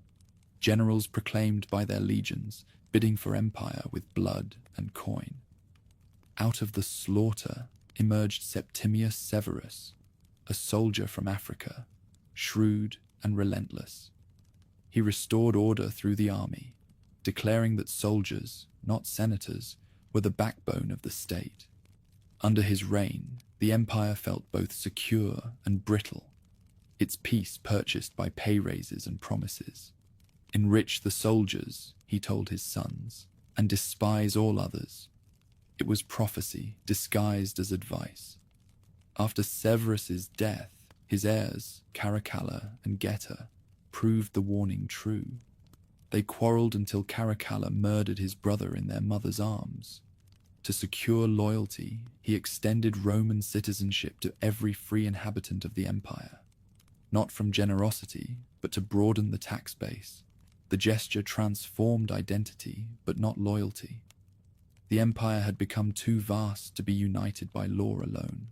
generals proclaimed by their legions, bidding for empire with blood and coin. Out of the slaughter emerged Septimius Severus, a soldier from Africa, shrewd and relentless. He restored order through the army, declaring that soldiers, not senators, were the backbone of the state. Under his reign, the empire felt both secure and brittle, its peace purchased by pay raises and promises. Enrich the soldiers, he told his sons, and despise all others. It was prophecy disguised as advice. After Severus's death, his heirs, Caracalla and Geta, proved the warning true. They quarreled until Caracalla murdered his brother in their mother's arms. To secure loyalty, he extended Roman citizenship to every free inhabitant of the empire. Not from generosity, but to broaden the tax base. The gesture transformed identity, but not loyalty. The empire had become too vast to be united by law alone.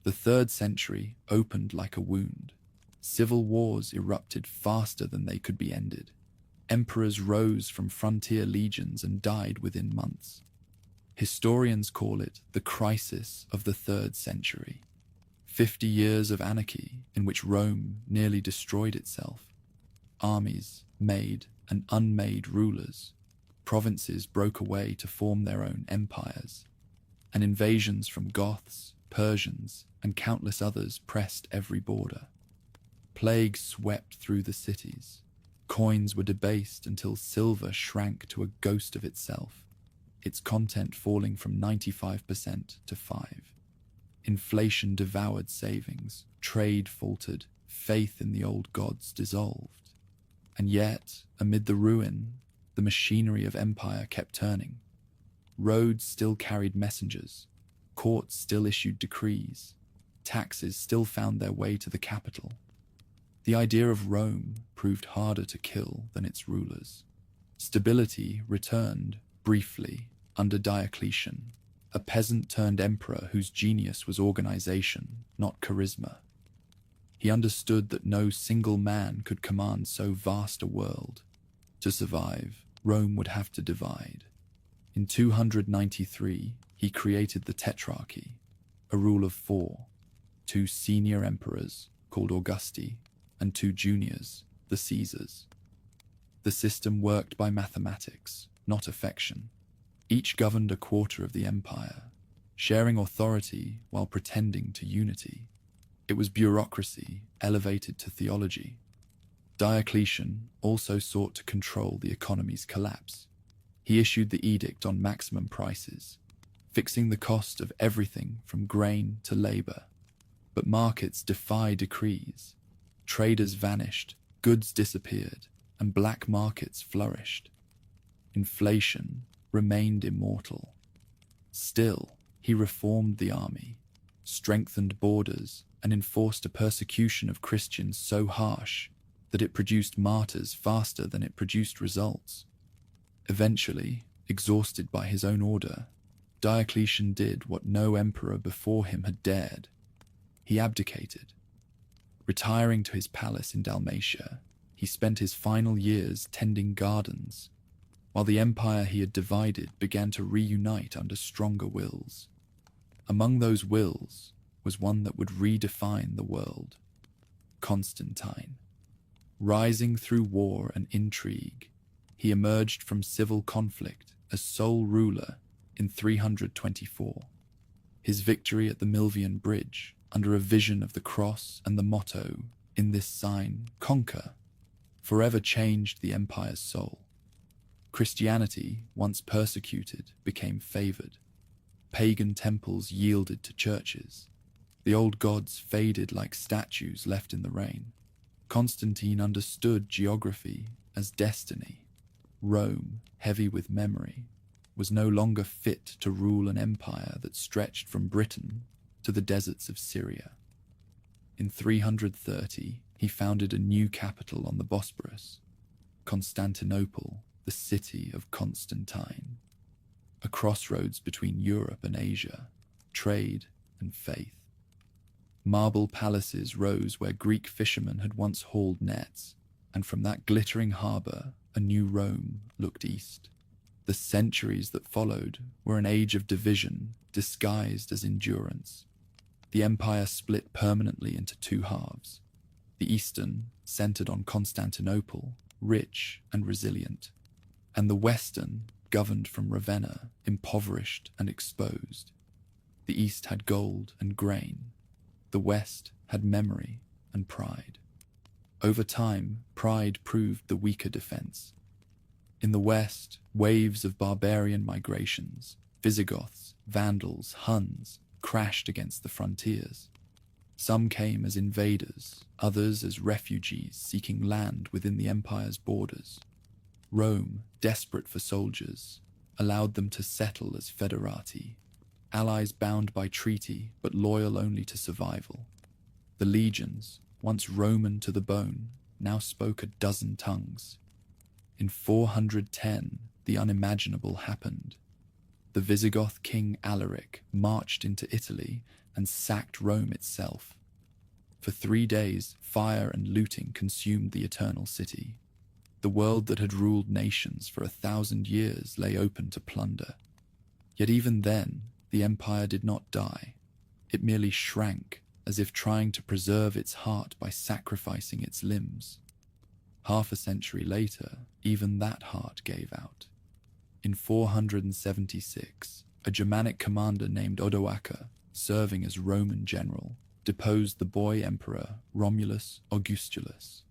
The 3rd century opened like a wound. Civil wars erupted faster than they could be ended. Emperors rose from frontier legions and died within months. Historians call it the crisis of the 3rd century. 50 years of anarchy in which Rome nearly destroyed itself. Armies, made and unmade rulers. Provinces broke away to form their own empires. And invasions from Goths, Persians, and countless others pressed every border. Plague swept through the cities. Coins were debased until silver shrank to a ghost of itself, its content falling from 95% to 5%. Inflation devoured savings, trade faltered, faith in the old gods dissolved. And yet, amid the ruin, the machinery of empire kept turning. Roads still carried messengers, courts still issued decrees, taxes still found their way to the capital. The idea of Rome proved harder to kill than its rulers. Stability returned, briefly, under Diocletian, a peasant-turned-emperor whose genius was organization, not charisma. He understood that no single man could command so vast a world. To survive, Rome would have to divide. In 293, he created the Tetrarchy, a rule of 4, 2 senior emperors, called Augusti, and 2 juniors, the Caesars. The system worked by mathematics, not affection. Each governed a quarter of the empire, sharing authority while pretending to unity. It was bureaucracy elevated to theology. Diocletian also sought to control the economy's collapse. He issued the edict on maximum prices, fixing the cost of everything from grain to labor. But markets defy decrees. Traders vanished, goods disappeared, and black markets flourished. Inflation remained immortal. Still, he reformed the army, strengthened borders, and enforced a persecution of Christians so harsh that it produced martyrs faster than it produced results. Eventually, exhausted by his own order, Diocletian did what no emperor before him had dared. He abdicated. Retiring to his palace in Dalmatia, he spent his final years tending gardens, while the empire he had divided began to reunite under stronger wills. Among those wills was one that would redefine the world: Constantine. Rising through war and intrigue, he emerged from civil conflict as sole ruler in 324. His victory at the Milvian Bridge, under a vision of the cross and the motto, "In this sign, conquer," forever changed the empire's soul. Christianity, once persecuted, became favored. Pagan temples yielded to churches. The old gods faded like statues left in the rain. Constantine understood geography as destiny. Rome, heavy with memory, was no longer fit to rule an empire that stretched from Britain to the deserts of Syria. In 330, he founded a new capital on the Bosporus, Constantinople, the city of Constantine, a crossroads between Europe and Asia, trade and faith. Marble palaces rose where Greek fishermen had once hauled nets, and from that glittering harbour, a new Rome looked east. The centuries that followed were an age of division disguised as endurance. The empire split permanently into 2 halves. The eastern, centered on Constantinople, rich and resilient, and the western, governed from Ravenna, impoverished and exposed. The east had gold and grain. The west had memory and pride. Over time, pride proved the weaker defense. In the west, waves of barbarian migrations, Visigoths, Vandals, Huns, crashed against the frontiers. Some came as invaders, others as refugees seeking land within the empire's borders. Rome, desperate for soldiers, allowed them to settle as federati, allies bound by treaty but loyal only to survival. The legions, once Roman to the bone, now spoke a dozen tongues. In 410, the unimaginable happened. The Visigoth king Alaric marched into Italy and sacked Rome itself. For 3 days, fire and looting consumed the Eternal City. The world that had ruled nations for 1,000 years lay open to plunder. Yet even then, the empire did not die. It merely shrank, as if trying to preserve its heart by sacrificing its limbs. Half a century later, even that heart gave out. In 476, a Germanic commander named Odoacer, serving as Roman general, deposed the boy emperor Romulus Augustulus.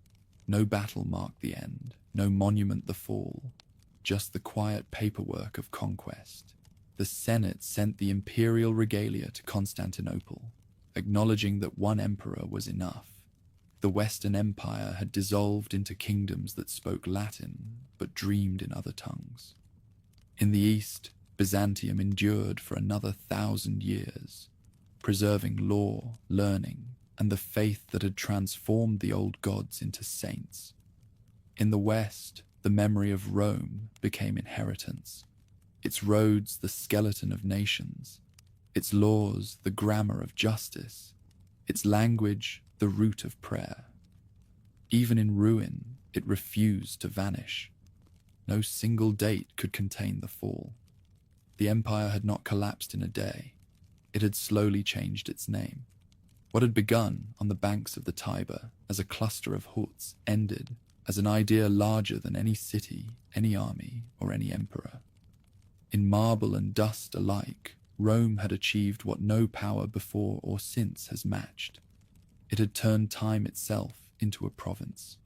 No battle marked the end, no monument the fall, just the quiet paperwork of conquest. The Senate sent the imperial regalia to Constantinople, acknowledging that one emperor was enough. The Western Empire had dissolved into kingdoms that spoke Latin but dreamed in other tongues. In the East, Byzantium endured for another 1,000 years, preserving law, learning, and the faith that had transformed the old gods into saints. In the West, the memory of Rome became inheritance, its roads the skeleton of nations, its laws the grammar of justice, its language the root of prayer. Even in ruin, it refused to vanish. No single date could contain the fall. The empire had not collapsed in a day. It had slowly changed its name. What had begun on the banks of the Tiber as a cluster of huts ended as an idea larger than any city, any army, or any emperor. In marble and dust alike, Rome had achieved what no power before or since has matched. It had turned time itself into a province.